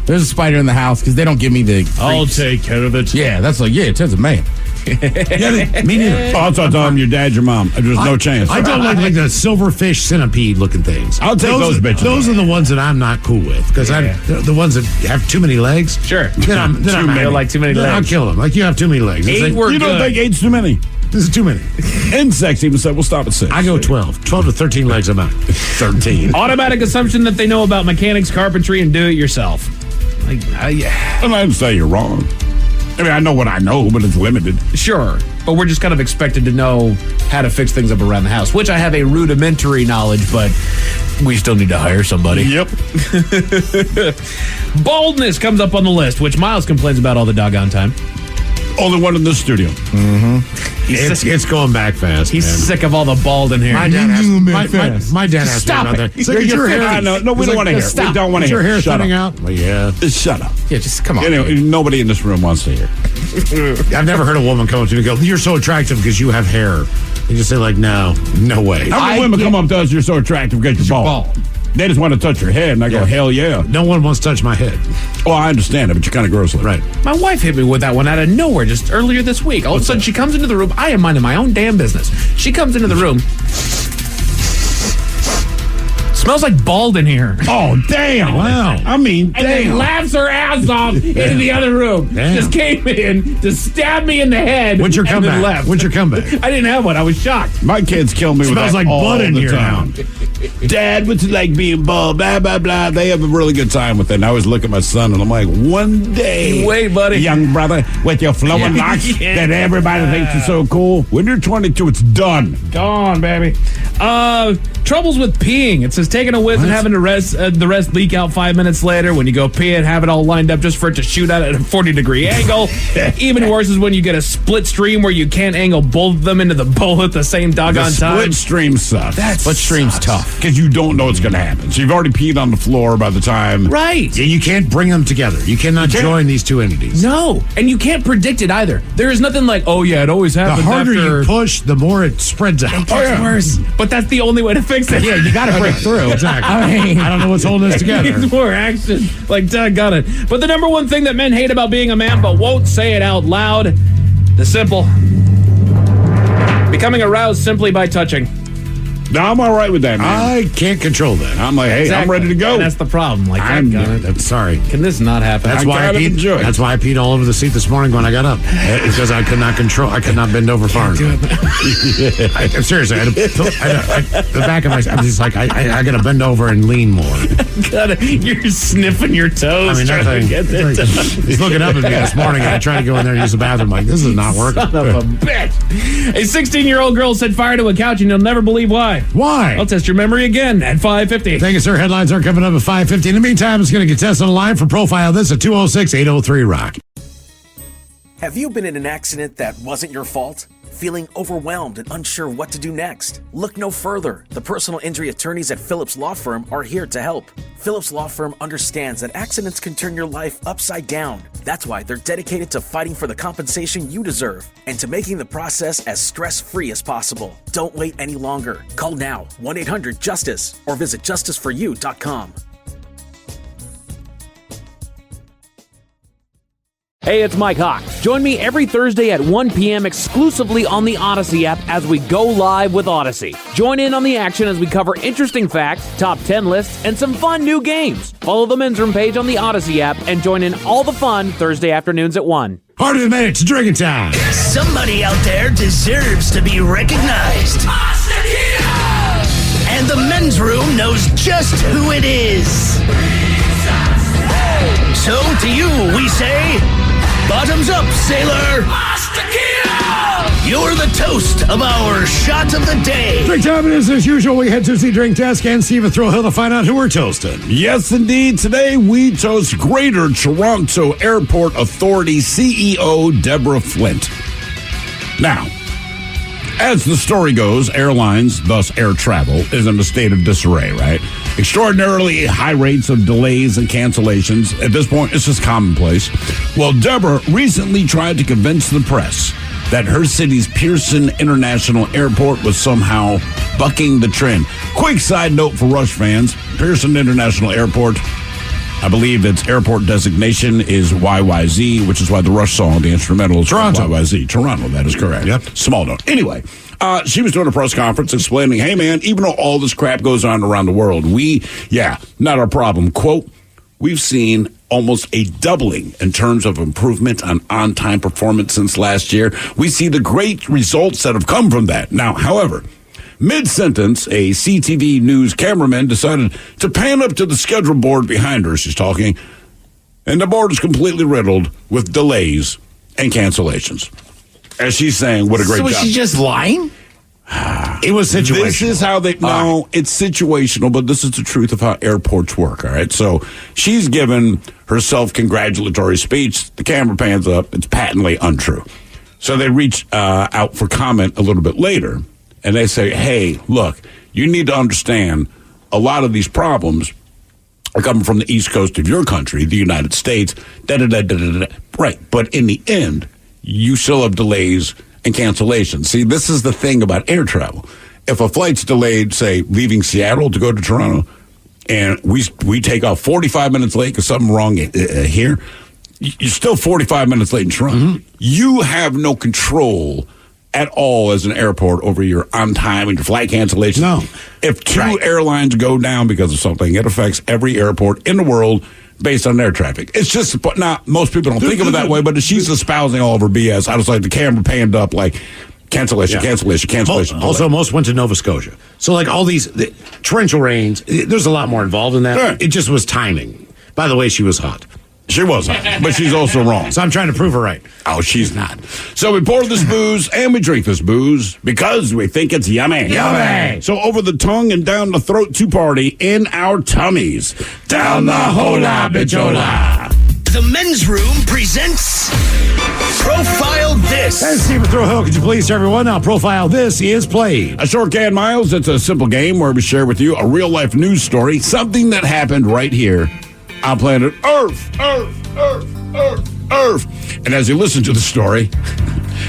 There's a spider in the house because they don't give me the. I'll take care of it. Yeah, that's like, it turns a man. Yeah, me neither. Oh, so I told him your dad, your mom. There's no chance. I don't like the silverfish centipede looking things. I'll take those bitches. Those are the ones that I'm not cool with because the ones that have too many legs. Sure. Then I'm like too many legs. I'll kill them. Like you have too many legs. Eight were you don't think 8's too many? This is too many. Insects even said, we'll stop at 6. I go 12. 12 to 13 legs, I'm out. 13. Automatic assumption that they know about mechanics, carpentry, and do-it-yourself. And I didn't say you're wrong. I mean, I know what I know, but it's limited. Sure, but we're just kind of expected to know how to fix things up around the house, which I have a rudimentary knowledge, but we still need to hire somebody. Yep. Baldness comes up on the list, which Miles complains about all the doggone time. Only one in this studio. Mm-hmm. It's going back fast. He's sick of all the bald in here. My dad has to Stop about it. that. It's like, your hair. No, we don't want to hear. We don't want to hear. Your hair Shut thinning up. out? Well, yeah. Just shut up. Yeah, just come on. Anyway, nobody in this room wants to hear. I've never heard a woman come up to me and go, you're so attractive because you have hair. You just say, like, no way. How many women come up to us, you're so attractive because you're bald? They just want to touch your head, and I go, hell yeah. No one wants to touch my head. Oh, I understand it, but you're kind of gross. Right. My wife hit me with that one out of nowhere just earlier this week. All of a sudden, she comes into the room. I am minding my own damn business. She comes into the room. Smells like bald in here. Oh, damn. Wow. I mean, and then laughs her ass off into the other room. Damn. Just came in to stab me in the head. What's your and then comeback? left. What's your comeback? I didn't have one. I was shocked. My kids kill me with that Smells like all blood in the here time. Dad, what's it like being bald? Blah, blah, blah. They have a really good time with it. And I always look at my son, and I'm like, one day, wait, buddy, young brother, with your flowing locks that everybody thinks is so cool. When you're 22, it's done. Gone, baby. Troubles with peeing. It says taking a whiz and having the rest leak out 5 minutes later. When you go pee it, have it all lined up just for it to shoot out at a 40-degree angle. Even worse is when you get a split stream where you can't angle both of them into the bowl at the same doggone time. Split stream sucks. That split stream's tough. Because you don't know what's going to happen. So you've already peed on the floor by the time. Right. Yeah, you can't bring them together. You cannot join these two entities. No. And you can't predict it either. There is nothing like, oh, yeah, it always happens. The harder after you push, the more it spreads out. It gets worse. But that's the only way to fix it. Yeah, you got to break through. Exactly. I mean, I don't know what's holding us together. Needs more action. Like, Doug got it. But the number one thing that men hate about being a man but won't say it out loud, the simple. Becoming aroused simply by touching. No, I'm all right with that, man. I can't control that. I'm like, hey, I'm ready to go. And that's the problem. Like, That's sorry. Can this not happen? That's why I peed. That's why I peed all over the seat this morning when I got up. Because I could not control. I could not bend over far enough. Seriously, the back of my. I'm just like, I got to bend over and lean more. You're sniffing your toes. I mean, trying to get it done. He's looking up at me this morning, and I tried to go in there and use the bathroom. Like, this is not working. Son of a bitch. A 16-year-old girl set fire to a couch, and you'll never believe why. Why? I'll test your memory again at 5:50. Thank you, sir. Headlines are coming up at 5:50. In the meantime, it's going to get tested on the line for Profile This at 206-803-ROCK. Have you been in an accident that wasn't your fault? Feeling overwhelmed and unsure what to do next? Look no further. The personal injury attorneys at Phillips Law Firm are here to help. Phillips Law Firm understands that accidents can turn your life upside down. That's why they're dedicated to fighting for the compensation you deserve and to making the process as stress-free as possible. Don't wait any longer. Call now, 1-800-JUSTICE, or visit justiceforyou.com. Hey, it's Mike Hawk. Join me every Thursday at 1 p.m. exclusively on the Odyssey app as we go live with Odyssey. Join in on the action as we cover interesting facts, top 10 lists, and some fun new games. Follow the Men's Room page on the Odyssey app and join in all the fun Thursday afternoons at 1. Harder than minutes, drinking time. Somebody out there deserves to be recognized. And the Men's Room knows just who it is. So to you, we say, bottoms up, sailor. You're the toast of our shot of the day. Drink time it is as usual. We head to the drink desk and Steve at Thrill Hill to find out who we're toasting. Yes, indeed. Today we toast Greater Toronto Airport Authority CEO Deborah Flint. Now, as the story goes, airlines, thus air travel, is in a state of disarray, right? Extraordinarily high rates of delays and cancellations. At this point, it's just commonplace. Well, Deborah recently tried to convince the press that her city's Pearson International Airport was somehow bucking the trend. Quick side note for Rush fans, Pearson International Airport, I believe its airport designation is YYZ, which is why the Rush song, the instrumental, is Toronto. YYZ. Toronto, that is correct. Yep. Small note. Anyway, she was doing a press conference explaining, hey, man, even though all this crap goes on around the world, not our problem. Quote, we've seen almost a doubling in terms of improvement on-time performance since last year. We see the great results that have come from that. Now, however, mid-sentence, a CTV News cameraman decided to pan up to the schedule board behind her, she's talking, and the board is completely riddled with delays and cancellations. As she's saying, what a great job. So was she just lying? It was situational. This is how they... No, it's situational, but this is the truth of how airports work, all right? So she's given her self-congratulatory speech. The camera pans up. It's patently untrue. So they reach out for comment a little bit later, and they say, hey, look, you need to understand a lot of these problems are coming from the East Coast of your country, the United States, da-da-da-da-da-da. Right, but in the end, you still have delays and cancellations. See, this is the thing about air travel. If a flight's delayed, say, leaving Seattle to go to Toronto, and we take off 45 minutes late because something wrong here, you're still 45 minutes late in Toronto. Mm-hmm. You have no control at all as an airport over your on time and your flight cancellations. No. If two airlines go down because of something, it affects every airport in the world based on air traffic. It's just, not most people don't think of it that way, but she's espousing all of her BS. I was like, the camera panned up like cancellation. Also, most went to Nova Scotia. So like all these torrential rains, there's a lot more involved in that. Sure. It just was timing. By the way, she was hot. She was hot, but she's also wrong. So I'm trying to prove her right. Oh, she's not. So we pour this booze and we drink this booze because we think it's yummy. Yummy! So over the tongue and down the throat to party in our tummies. Down the hola bichola. The Men's Room presents Profile This. And Steve Thrill Hill, could you please tell everyone how Profile This is played? A short can, Miles. It's a simple game where we share with you a real-life news story, something that happened right here on planet Earth. And as you listen to the story,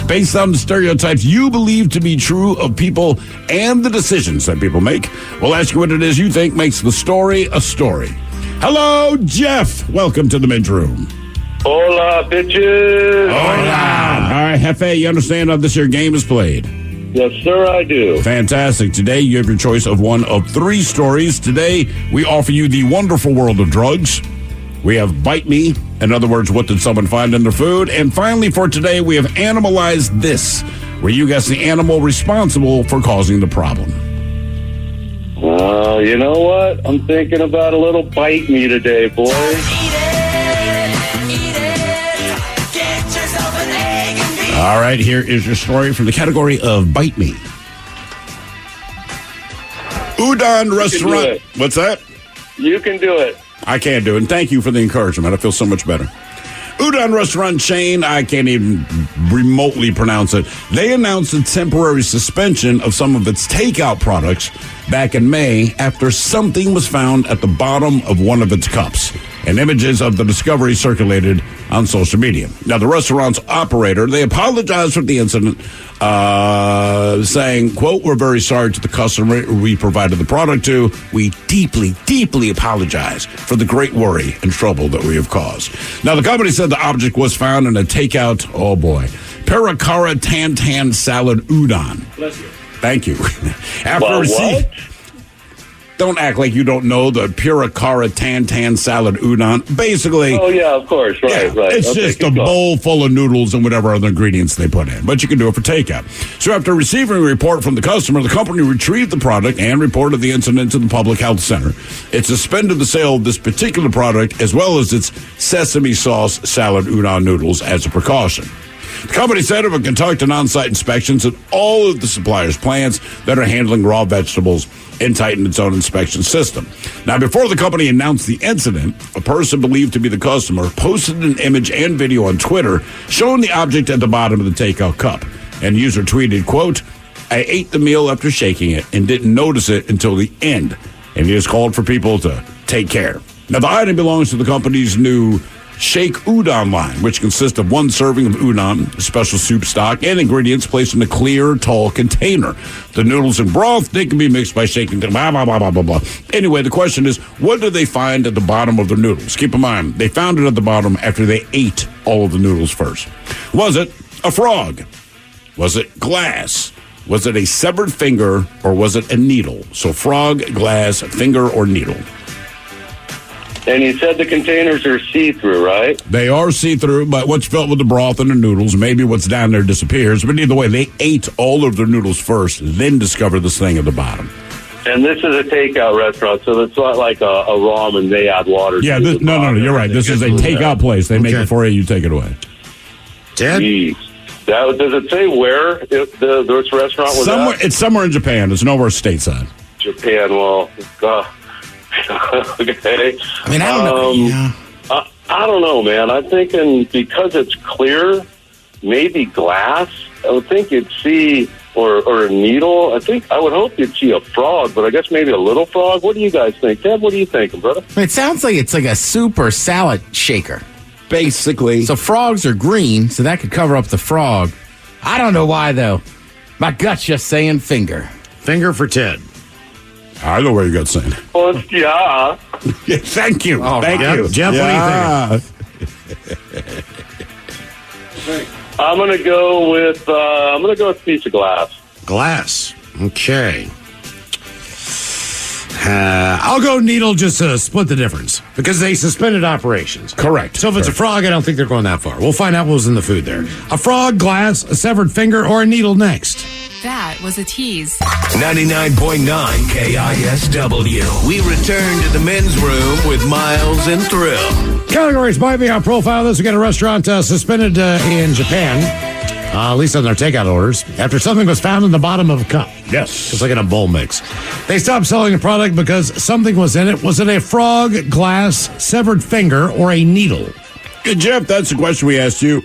based on the stereotypes you believe to be true of people and the decisions that people make, we'll ask you what it is you think makes the story a story. Hello, Jeff. Welcome to the Men's Room. Hola, bitches. Hola. All right, Hefe, you understand how this here game is played? Yes, sir, I do. Fantastic. Today, you have your choice of one of 3 stories. Today, we offer you the wonderful world of drugs. We have Bite Me. In other words, what did someone find in their food? And finally, for today, we have Animalized This, where you guess the animal responsible for causing the problem. You know what? I'm thinking about a little Bite Me today, boys. All right, here is your story from the category of Bite Me. Udon restaurant. What's that? You can do it. I can't do it. And thank you for the encouragement. I feel so much better. Udon restaurant chain, I can't even remotely pronounce it. They announced a temporary suspension of some of its takeout products back in May after something was found at the bottom of one of its cups. And images of the discovery circulated on social media. Now, the restaurant's operator, they apologized for the incident, saying, quote, "We're very sorry to the customer we provided the product to. We deeply, deeply apologize for the great worry and trouble that we have caused." Now, the company said the object was found in a takeout, oh boy, Pirakara Tantan Salad Udon. Bless you. Thank you. After receiving... Don't act like you don't know the Pirakara Tantan Salad Udon. Basically... Oh, yeah, of course. Right, right. It's just a bowl full of noodles and whatever other ingredients they put in. But you can do it for takeout. So after receiving a report from the customer, the company retrieved the product and reported the incident to the Public Health Center. It suspended the sale of this particular product as well as its sesame sauce salad udon noodles as a precaution. The company said it would conduct an on-site inspections at all of the suppliers' plants that are handling raw vegetables and tighten its own inspection system. Now, before the company announced the incident, a person believed to be the customer posted an image and video on Twitter showing the object at the bottom of the takeout cup. And the user tweeted, quote, "I ate the meal after shaking it and didn't notice it until the end." And he has called for people to take care. Now, the item belongs to the company's new Shake Udon line, which consists of 1 serving of udon, special soup stock, and ingredients placed in a clear, tall container. The noodles and broth, they can be mixed by shaking them, blah, blah, blah, blah, blah, blah. Anyway, the question is, what did they find at the bottom of the noodles? Keep in mind, they found it at the bottom after they ate all of the noodles first. Was it a frog? Was it glass? Was it a severed finger, or was it a needle? So frog, glass, finger, or needle. And you said the containers are see-through, right? They are see-through, but what's filled with the broth and the noodles, maybe what's down there disappears. But either way, they ate all of their noodles first, then discovered this thing at the bottom. And this is a takeout restaurant, so it's not like a ramen. They add water. Yeah, no, you're right. This is a takeout place. They make it for you. You take it away. Ted? Jeez. Does it say where this restaurant was somewhere, at? It's somewhere in Japan. It's nowhere stateside. Japan, well, okay. I mean, I don't know. Yeah. I don't know, man. I'm thinking because it's clear, maybe glass. I would think you'd see, or a needle. I would hope you'd see a frog, but I guess maybe a little frog. What do you guys think? Ted, what are you thinking, brother? It sounds like it's like a soup or salad shaker. Basically. So frogs are green, so that could cover up the frog. I don't know why, though. My gut's just saying finger. Finger for Ted. I know where your gut's saying. Well, yeah. Thank you. Thank you. Jeff, yeah. what do you think? I'm gonna go with a piece of glass. Glass. Okay. I'll go needle just to split the difference because they suspended operations. Correct. So if it's a frog, I don't think they're going that far. We'll find out what was in the food there. A frog, glass, a severed finger, or a needle next. That was a tease. 99.9 KISW. We return to the men's room with Miles and Thrill. Categories might be on profile. This we got a restaurant suspended in Japan, at least on their takeout orders, after something was found in the bottom of a cup. Yes. It's like in a bowl mix. They stopped selling the product because something was in it. Was it a frog, glass, severed finger, or a needle? Hey, Jeff, that's the question we asked you.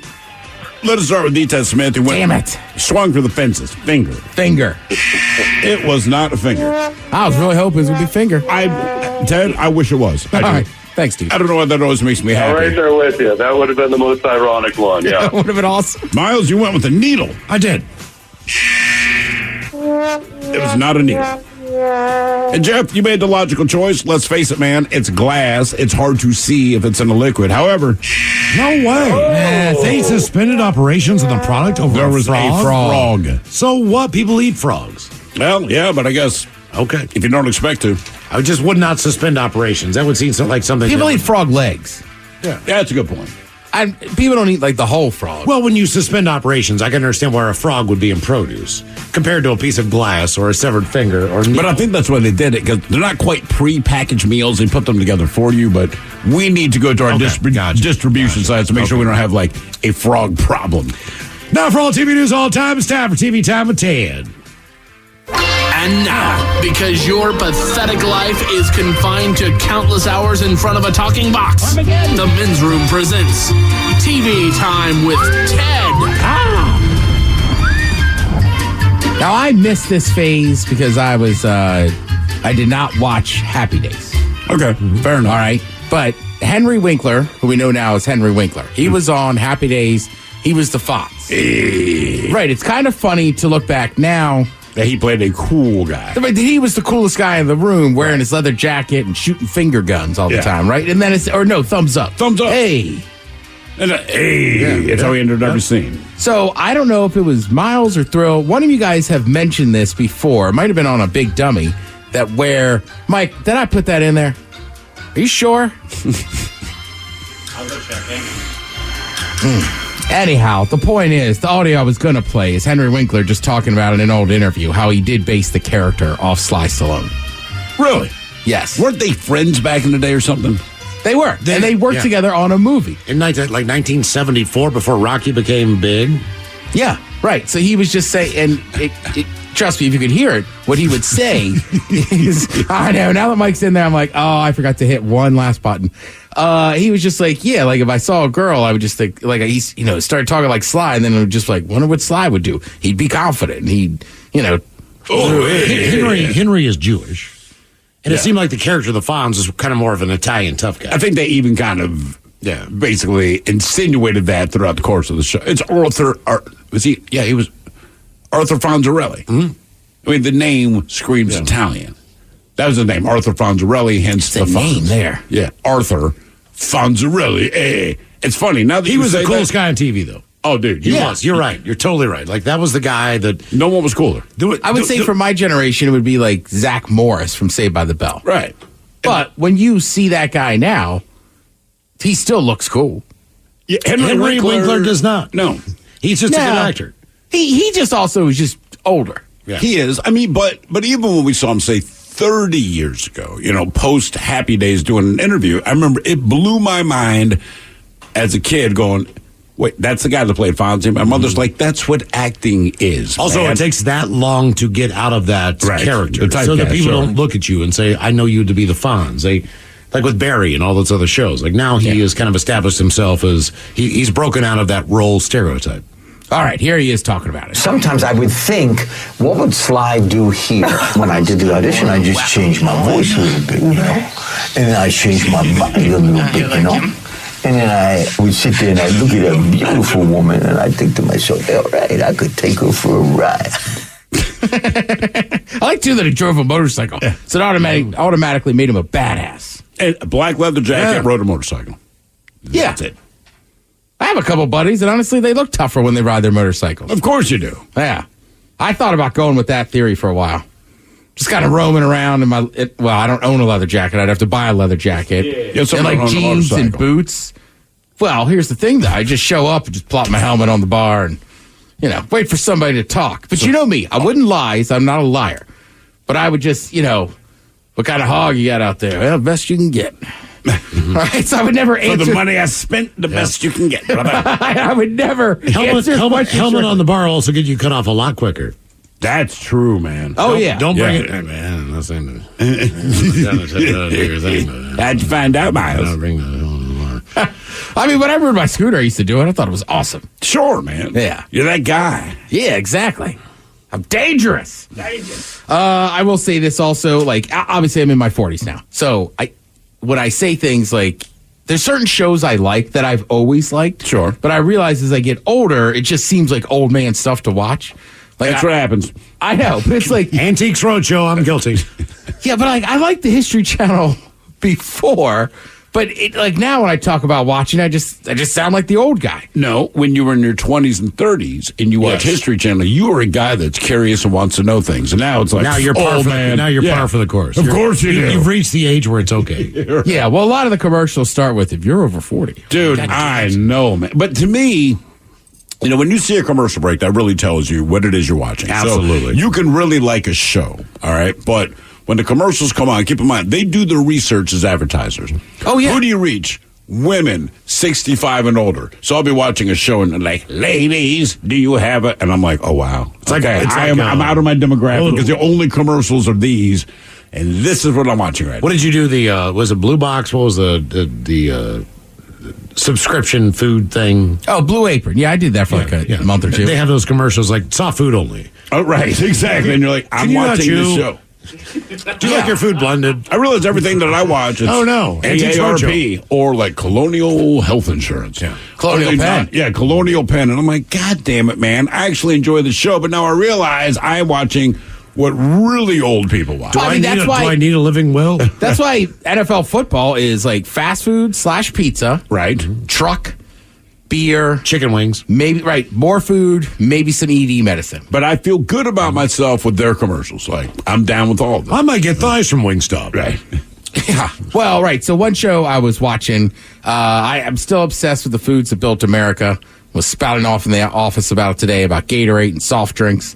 Let us start with D. Ted Smith. Damn it. Swung for the fences. Finger. It was not a finger. I was really hoping it would be finger. Ted, I wish it was. All right. Thanks, Steve. I don't know why that always makes me happy. I'm right there with you. That would have been the most ironic one, yeah. That would have been awesome. Miles, you went with a needle. I did. It was not a needle. And Jeff, you made the logical choice. Let's face it, man. It's glass. It's hard to see if it's in a liquid. However, no way. They suspended operations on the product over there was a frog. So what? People eat frogs. Well, yeah, but I guess okay if you don't expect to. I just would not suspend operations. That would seem like something. People eat frog legs. Yeah, that's a good point. And people don't eat like the whole frog. Well, when you suspend operations, I can understand where a frog would be in produce compared to a piece of glass or a severed finger. But I think that's why they did it, because they're not quite pre-packaged meals. They put them together for you, but we need to go to our distribution sites to make sure we don't have like a frog problem. Now for all TV news all time, it's time for TV Time with Ted. And now, because your pathetic life is confined to countless hours in front of a talking box, the Men's Room presents TV Time with Ted. Now, I missed this phase because I did not watch Happy Days. Okay, fair enough. All right. But Henry Winkler, who we know now as Henry Winkler, he was on Happy Days. He was the Fonz. Right. It's kind of funny to look back now. That he played a cool guy. But he was the coolest guy in the room, wearing his leather jacket and shooting finger guns all the time, right? And then thumbs up. Thumbs up. Hey. And that's how he ended every scene. So I don't know if it was Miles or Thrill. One of you guys have mentioned this before. It might have been on a Big Dummy. That where, Mike, did I put that in there? Are you sure? I'll go check. Anyhow, the point is, the audio I was going to play is Henry Winkler just talking about in an old interview how he did base the character off Sly Stallone. Really? Yes. Weren't they friends back in the day or something? They were. And they worked together on a movie. In 1974, before Rocky became big? Yeah, right. So he was just saying, and trust me, if you could hear it, what he would say is, I know, now that Mike's in there, I'm like, oh, I forgot to hit one last button. He was just like, yeah, like if I saw a girl, I would just think, like, he's, started talking like Sly, and then it would just like, wonder what Sly would do. He'd be confident, and he'd, Henry is Jewish. And it seemed like the character of the Fonz is kind of more of an Italian tough guy. I think they even kind of, basically insinuated that throughout the course of the show. It's Arthur, was he? Yeah, he was Arthur Fonzarelli. Mm-hmm. I mean, the name screams Italian. That was the name, Arthur Fonzarelli, hence the name Fonz. There. Yeah, Arthur Fonzarelli. It's funny. Now that he was the coolest guy on TV, though. Oh, dude. He was. You're right. You're totally right. Like, that was the guy that... No one was cooler. I would say for my generation, it would be like Zach Morris from Saved by the Bell. Right. But when you see that guy now, he still looks cool. Yeah, Henry Winkler does not. No. He's just a good actor. He just also is just older. Yeah. He is. I mean, but even when we saw him, say, 30 years ago, post Happy Days doing an interview, I remember it blew my mind as a kid going... Wait, that's the guy that played Fonzie. My mother's like, that's what acting is. Also, man. it takes that long to get out of that character. The So that typecast, people don't look at you and say, I know you to be the Fonz. Like with Barry and all those other shows. Like now he has kind of established himself as, he's broken out of that role stereotype. All right, here he is talking about it. Sometimes I would think, what would Sly do here? When I did the audition, I just changed my voice a little bit, and then I changed my body a little bit, And then I would sit there and I'd look at a beautiful woman and I'd think to myself, all right, I could take her for a ride. I like, too, that he drove a motorcycle. So it automatically made him a badass. And a black leather jacket, rode a motorcycle. Yeah. That's it. I have a couple buddies, and honestly, they look tougher when they ride their motorcycles. Of course you do. Yeah. I thought about going with that theory for a while. Just kind of roaming around in I don't own a leather jacket. I'd have to buy a leather jacket. Yeah, and like jeans and boots. Well, here's the thing, though. I just show up and just plop my helmet on the bar and, wait for somebody to talk. But you know me. I wouldn't lie, so I'm not a liar. But I would just, what kind of hog you got out there? Well, best you can get. All right, so I would never answer. For the money I spent, the best you can get, brother. I would never Helmet on the bar also get you cut off a lot quicker. That's true, man. Oh, Don't bring it. Hey, man, that's in How'd you find out, Miles? I mean, when I rode my scooter, I used to do it. I thought it was awesome. Sure, man. Yeah. You're that guy. Yeah, exactly. I'm dangerous. I will say this also, like, obviously I'm in my 40s now. So when I say things like, there's certain shows I like that I've always liked. Sure. But I realize as I get older, it just seems like old man stuff to watch. Like, That's what happens. I know, but it's like Antiques Roadshow. I'm guilty. Yeah, but like I like the History Channel before, but like now when I talk about watching, I just sound like the old guy. No, when you were in your 20s and 30s and you watch History Channel, you were a guy that's curious and wants to know things. And now it's like, now you're par for the course. Of course you do. You've reached the age where it's okay. Yeah, well, a lot of the commercials start with, if you're over 40. Dude, I know, man. But to me, you know, when you see a commercial break, that really tells you what it is you're watching. Absolutely. So you can really like a show, all right? But when the commercials come on, keep in mind, they do their research as advertisers. Oh, yeah. Who do you reach? Women 65 and older. So I'll be watching a show and like, ladies, do you have it? And I'm like, oh, wow. It's like I'm out of my demographic because the only commercials are these. And this is what I'm watching right What now. did you do? Was it Blue Box? What was the subscription food thing? Oh, Blue Apron. Yeah, I did that for like a month or two. They have those commercials like soft food only. Oh, right, exactly. And you're like, I'm watching this show. Do you like your food blended? I realize everything that I watch is AARP or like Colonial Health Insurance. Yeah. Colonial Penn. Yeah, Colonial Penn. And I'm like, God damn it, man. I actually enjoy the show, but now I realize I'm watching what really old people watch. Do I need a living will? That's why NFL football is like fast food / pizza. Right. Truck. Beer, chicken wings, maybe more food, maybe some ED medicine. But I feel good about myself with their commercials. Like I'm down with all of them. I might get thighs from Wingstop. Right. Yeah. Well, right. So one show I was watching, I'm still obsessed with the foods that built America. Was spouting off in the office about it today about Gatorade and soft drinks.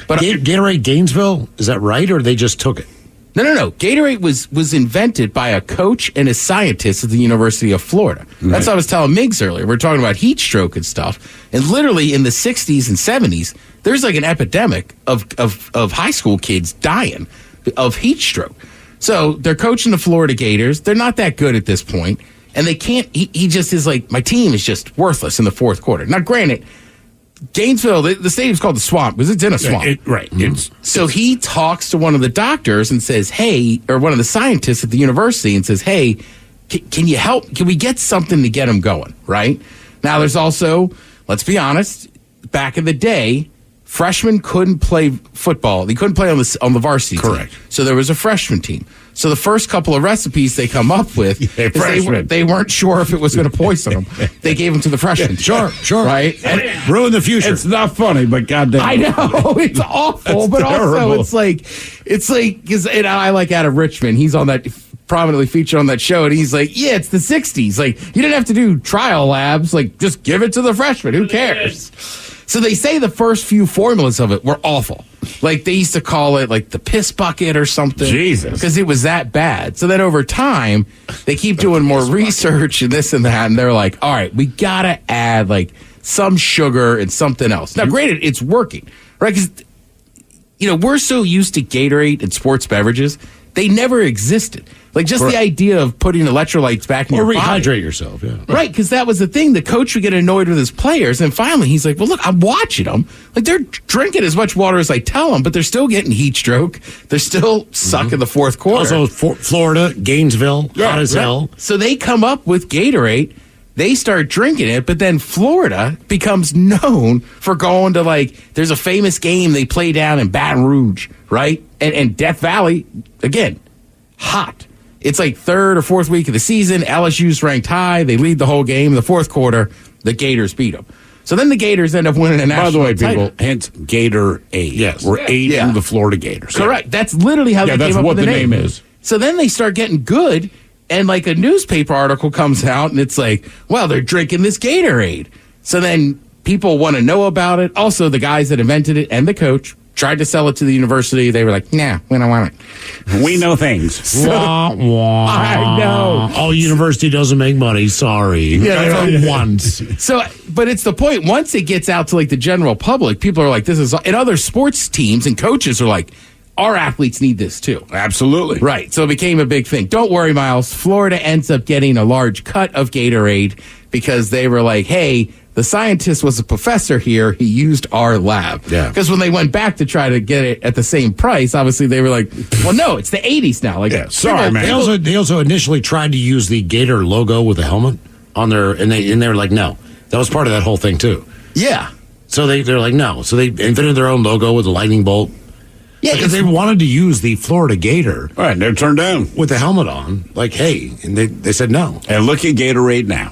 But Gatorade Gainesville, is that right, or they just took it? No. Gatorade was invented by a coach and a scientist at the University of Florida. Right. That's what I was telling Miggs earlier. We're talking about heat stroke and stuff. And literally in the 60s and 70s, there's like an epidemic of high school kids dying of heat stroke. So they're coaching the Florida Gators. They're not that good at this point. And they can't, he just is like, my team is just worthless in the fourth quarter. Now, granted, Gainesville, the stadium's called the Swamp because it's in a swamp. Right. So he talks to one of the doctors and says, hey, or one of the scientists at the university and says, hey, can you help? Can we get something to get him going? Right. Now, there's also, let's be honest, back in the day, freshmen couldn't play football. They couldn't play on the varsity team. Correct. So there was a freshman team. So the first couple of recipes they come up with, they weren't sure if it was going to poison them. They gave them to the freshmen. Sure. Right? And ruin the future. It's not funny, but goddamn. I know. It's awful. But terrible. Also, it's like, because I like Adam Richman. He's on that, prominently featured on that show. And he's like, yeah, it's the 60s. Like, you didn't have to do trial labs. Like, just give it to the freshmen. Who cares? So they say the first few formulas of it were awful. Like they used to call it like the piss bucket or something. Jesus. Because it was that bad. So then over time, they keep doing more research and this and that. And they're like, all right, we got to add like some sugar and something else. Now, granted, it's working, right? Because, we're so used to Gatorade and sports beverages. They never existed. Like just the idea of putting electrolytes back in your body. Or rehydrate yourself, yeah. Right, because that was the thing. The coach would get annoyed with his players. And finally, he's like, well, look, I'm watching them. Like they're drinking as much water as I tell them, but they're still getting heat stroke. They're still suck in the fourth quarter. Also, Florida, Gainesville, hot as hell. So they come up with Gatorade. They start drinking it, but then Florida becomes known for going to there's a famous game they play down in Baton Rouge, right? And Death Valley, again, hot. It's like third or fourth week of the season. LSU's ranked high. They lead the whole game. In the fourth quarter, the Gators beat them. So then the Gators end up winning a national title. By the way, people, hence Gator Aid. Yes. We're aiding the Florida Gators. Correct. That's literally how they came up with the name. That's what the name is. So then they start getting good, and a newspaper article comes out, and it's like, well, they're drinking this Gatorade. So then people want to know about it. Also, the guys that invented it and the coach tried to sell it to the university. They were like, nah, we don't want it. We know things. So, I know. Oh, university doesn't make money. Sorry. Yeah, for once. So, but it's the point. Once it gets out to the general public, people are like, this is, and other sports teams and coaches are like, our athletes need this too. Absolutely. Right. So it became a big thing. Don't worry, Miles. Florida ends up getting a large cut of Gatorade because they were like, hey, the scientist was a professor here. He used our lab. Yeah. Because when they went back to try to get it at the same price, obviously they were like, well, no, it's the 80s now. Sorry, man. They also initially tried to use the Gator logo with a helmet on their, and they were like, no. That was part of that whole thing too. Yeah. So they're like, no. So they invented their own logo with a lightning bolt. Yeah, because they wanted to use the Florida Gator. All right, they're turned down. With the helmet on. Like, hey. And they said no. And look at Gatorade now.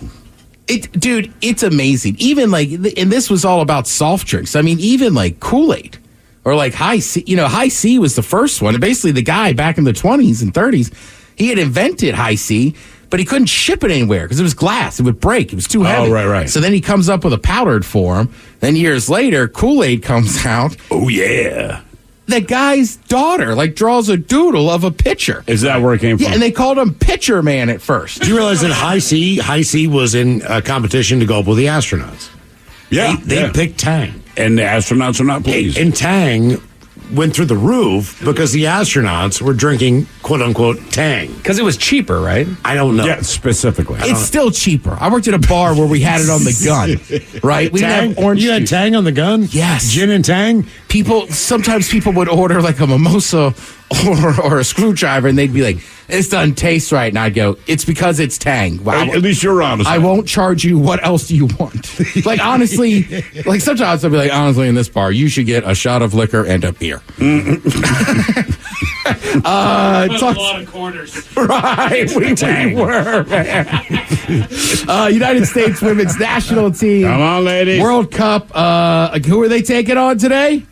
Dude, it's amazing. Even like, and this was all about soft drinks. I mean, even like Kool-Aid or like High C. You know, High C was the first one. And basically, the guy back in the 20s and 30s, he had invented High C, but he couldn't ship it anywhere because it was glass. It would break. It was too heavy. Oh, right. So then he comes up with a powdered form. Then years later, Kool-Aid comes out. Oh, yeah. The guy's daughter like draws a doodle of a pitcher. Is that where it came from? Yeah, and they called him Pitcher Man at first. Do you realize that High C was in a competition to go up with the astronauts? Yeah. They picked Tang. And the astronauts are not pleased. And Tang went through the roof because the astronauts were drinking quote unquote Tang. Because it was cheaper, right? I don't know. Yeah, specifically. It's still cheaper. I worked at a bar where we had it on the gun, right? We Tang? didn't have orange You had juice. Tang on the gun? Yes. Gin and Tang? Sometimes people would order like a mimosa or a screwdriver, and they'd be like, "This doesn't taste right," and I'd go, "It's because it's Tang." Well, At least you're honest. I won't charge you. What else do you want? Like honestly, like sometimes I'll be like, honestly, in this bar, you should get a shot of liquor and a beer. A lot of corners. Right, we were, man. United States women's national team. Come on, ladies. World Cup. Who are they taking on today?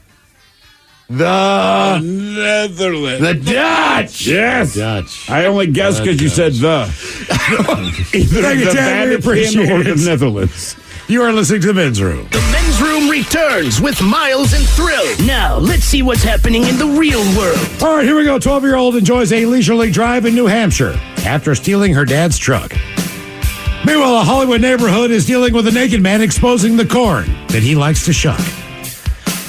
The Netherlands. The Dutch. Yes. Dutch. I only guessed because you said the. Either Thank you, the Ted. We appreciate Vatican or it. the Netherlands. You are listening to the Men's Room. The Men's Room returns with Miles and Thrill. Now, let's see what's happening in the real world. All right, here we go. 12-year-old enjoys a leisurely drive in New Hampshire after stealing her dad's truck. Meanwhile, a Hollywood neighborhood is dealing with a naked man exposing the corn that he likes to shuck.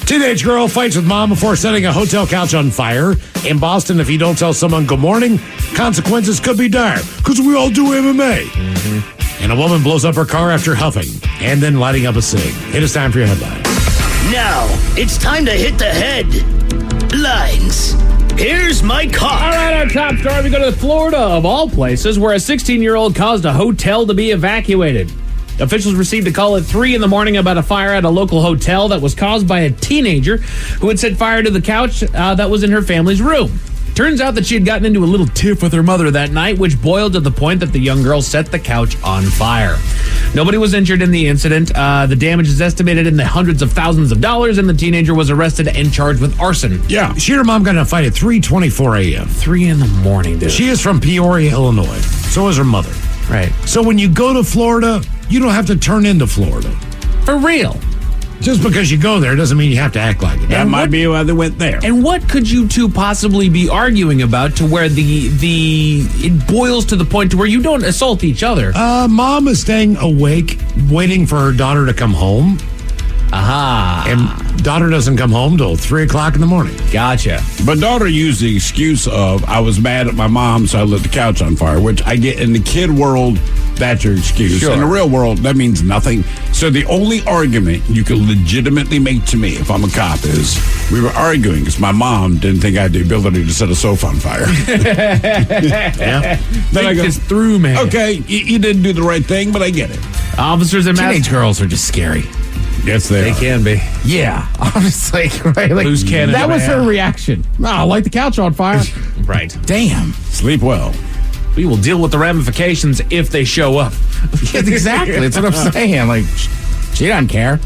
Teenage girl fights with mom before setting a hotel couch on fire. In Boston, if you don't tell someone good morning, consequences could be dire, because we all do MMA. Mm-hmm. And a woman blows up her car after huffing and then lighting up a cig. It is time for your headline. Now, it's time to hit the headlines. Here's my car. All right, our top story, we go to Florida, of all places, where a 16-year-old caused a hotel to be evacuated. Officials received a call at 3 in the morning about a fire at a local hotel that was caused by a teenager who had set fire to the couch that was in her family's room. Turns out that she had gotten into a little tiff with her mother that night, which boiled to the point that the young girl set the couch on fire. Nobody was injured in the incident. The damage is estimated in the hundreds of thousands of dollars, and the teenager was arrested and charged with arson. Yeah, she and her mom got in a fight at 3:24 a.m. 3 in the morning, dude. She is from Peoria, Illinois. So is her mother. Right. So when you go to Florida, you don't have to turn into Florida. For real. Just because you go there doesn't mean you have to act like it. That might be why they went there. And what could you two possibly be arguing about to where it boils to the point to where you don't assault each other? Mom is staying awake, waiting for her daughter to come home. Aha. And daughter doesn't come home till 3 o'clock in the morning. Gotcha. But daughter used the excuse of, I was mad at my mom, so I lit the couch on fire, which I get in the kid world, that's your excuse. Sure. In the real world, that means nothing. So the only argument you can legitimately make to me if I'm a cop is, we were arguing because my mom didn't think I had the ability to set a sofa on fire. Yeah. Then I go, this through, man. okay, you didn't do the right thing, but I get it. Officers and Teenage girls are just scary. Yes, they are. can be. Yeah, honestly, right? Like, Loose cannon that in was my her hand. reaction. No, I light the couch on fire. Right. Damn. Sleep well. We will deal with the ramifications if they show up. Exactly. That's what I'm saying. Like, she doesn't care.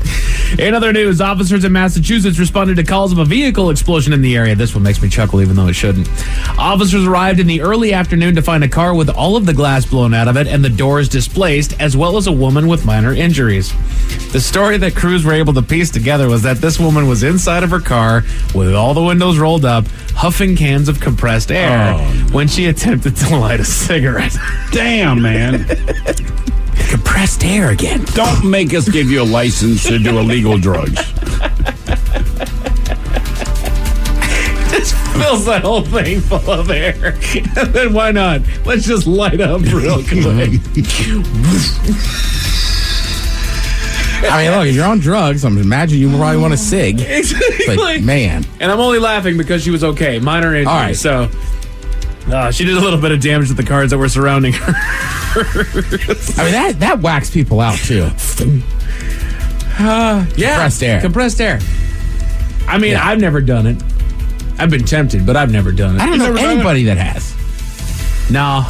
In other news, officers in Massachusetts responded to calls of a vehicle explosion in the area. This one makes me chuckle, even though it shouldn't. Officers arrived in the early afternoon to find a car with all of the glass blown out of it and the doors displaced, as well as a woman with minor injuries. The story that crews were able to piece together was that this woman was inside of her car with all the windows rolled up, huffing cans of compressed air when she attempted to light a cigarette. Damn, man. Compressed air again. Don't make us give you a license to do illegal drugs. Just fills that whole thing full of air. And then why not? Let's just light up real quick. I mean, look, if you're on drugs, I'm imagining you probably want a cig. Exactly. But, man. And I'm only laughing because she was okay. Minor injury. All right. So she did a little bit of damage to the cars that were surrounding her. I mean, that whacks people out, too. Compressed air. Compressed air. I mean, I've never done it. I've been tempted, but I've never done it. I don't know anybody that has. No.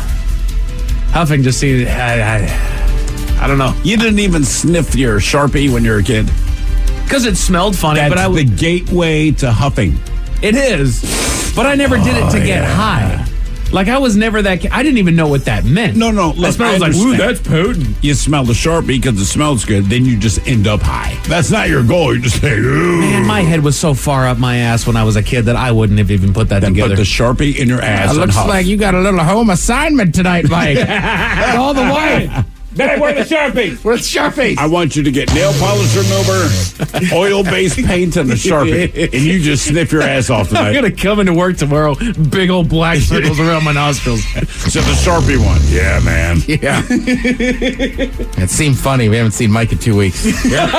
Huffing just seems... I don't know. You didn't even sniff your Sharpie when you were a kid? Because it smelled funny, That's but I the gateway to huffing. It is. But I never did it to get high. Like, I was never that... I didn't even know what that meant. No. I smelled like, ooh, that's potent. You smell the Sharpie because it smells good. Then you just end up high. That's not your goal. You just say, ooh. Man, my head was so far up my ass when I was a kid that I wouldn't have even put that together. Put the Sharpie in your ass. It looks like you got a little home assignment tonight, Mike. All the way. Then where the Sharpie? Where's Sharpie? I want you to get nail polish remover, oil-based paint, and a Sharpie, and you just sniff your ass off tonight. I'm going to come into work tomorrow, big old black circles around my nostrils. So the Sharpie one. Yeah, man. Yeah. It seemed funny. We haven't seen Mike in 2 weeks. Yep.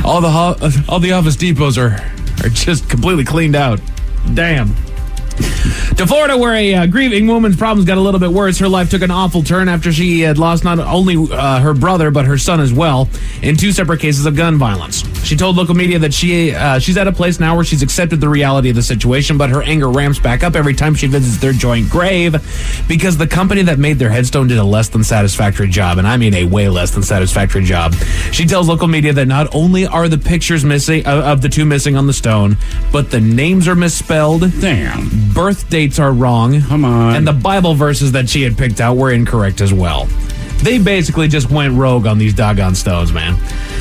All the Office Depots are just completely cleaned out. Damn. To Florida, where a grieving woman's problems got a little bit worse. Her life took an awful turn after she had lost not only her brother, but her son as well, in 2 separate cases of gun violence. She told local media that she's at a place now where she's accepted the reality of the situation, but her anger ramps back up every time she visits their joint grave because the company that made their headstone did a less than satisfactory job, and I mean a way less than satisfactory job. She tells local media that not only are the pictures missing of the 2 missing on the stone, but the names are misspelled. Damn. Birth dates are wrong. Come on. And the Bible verses that she had picked out were incorrect as well. They basically just went rogue on these doggone stones, man.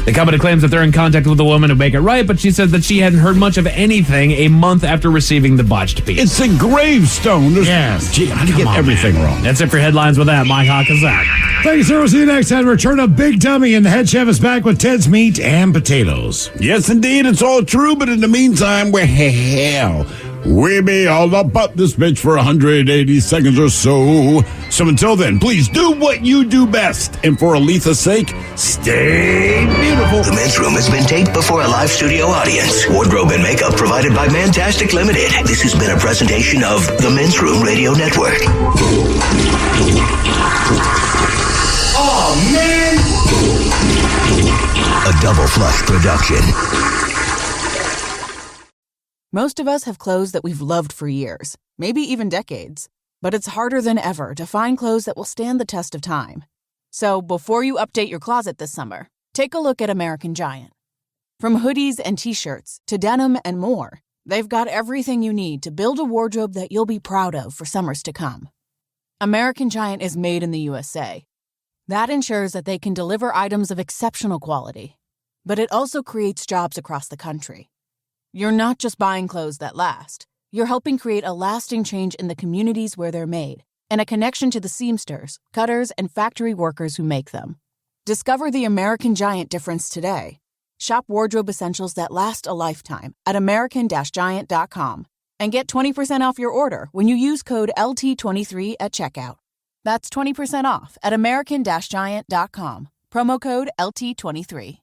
The company claims that they're in contact with the woman to make it right, but she said that she hadn't heard much of anything a month after receiving the botched piece. It's a gravestone. Yes. Gee, how do you get everything wrong? That's it for headlines with that. My Hawk is that. Thank you, sir. We'll see you next time. Return of Big Dummy, and the head chef is back with Ted's meat and potatoes. Yes, indeed. It's all true, but in the meantime, we're hell. We be all about this bitch for 180 seconds or so. So until then, please do what you do best. And for Aletha's sake, stay beautiful. The Men's Room has been taped before a live studio audience. Wardrobe and makeup provided by Mantastic Limited. This has been a presentation of the Men's Room Radio Network. Oh, man! A Double Flush production. Most of us have clothes that we've loved for years, maybe even decades. But it's harder than ever to find clothes that will stand the test of time. So before you update your closet this summer, take a look at American Giant. From hoodies and t-shirts to denim and more, they've got everything you need to build a wardrobe that you'll be proud of for summers to come. American Giant is made in the USA. That ensures that they can deliver items of exceptional quality. But it also creates jobs across the country. You're not just buying clothes that last. You're helping create a lasting change in the communities where they're made and a connection to the seamsters, cutters, and factory workers who make them. Discover the American Giant difference today. Shop wardrobe essentials that last a lifetime at American-Giant.com and get 20% off your order when you use code LT23 at checkout. That's 20% off at American-Giant.com. Promo code LT23.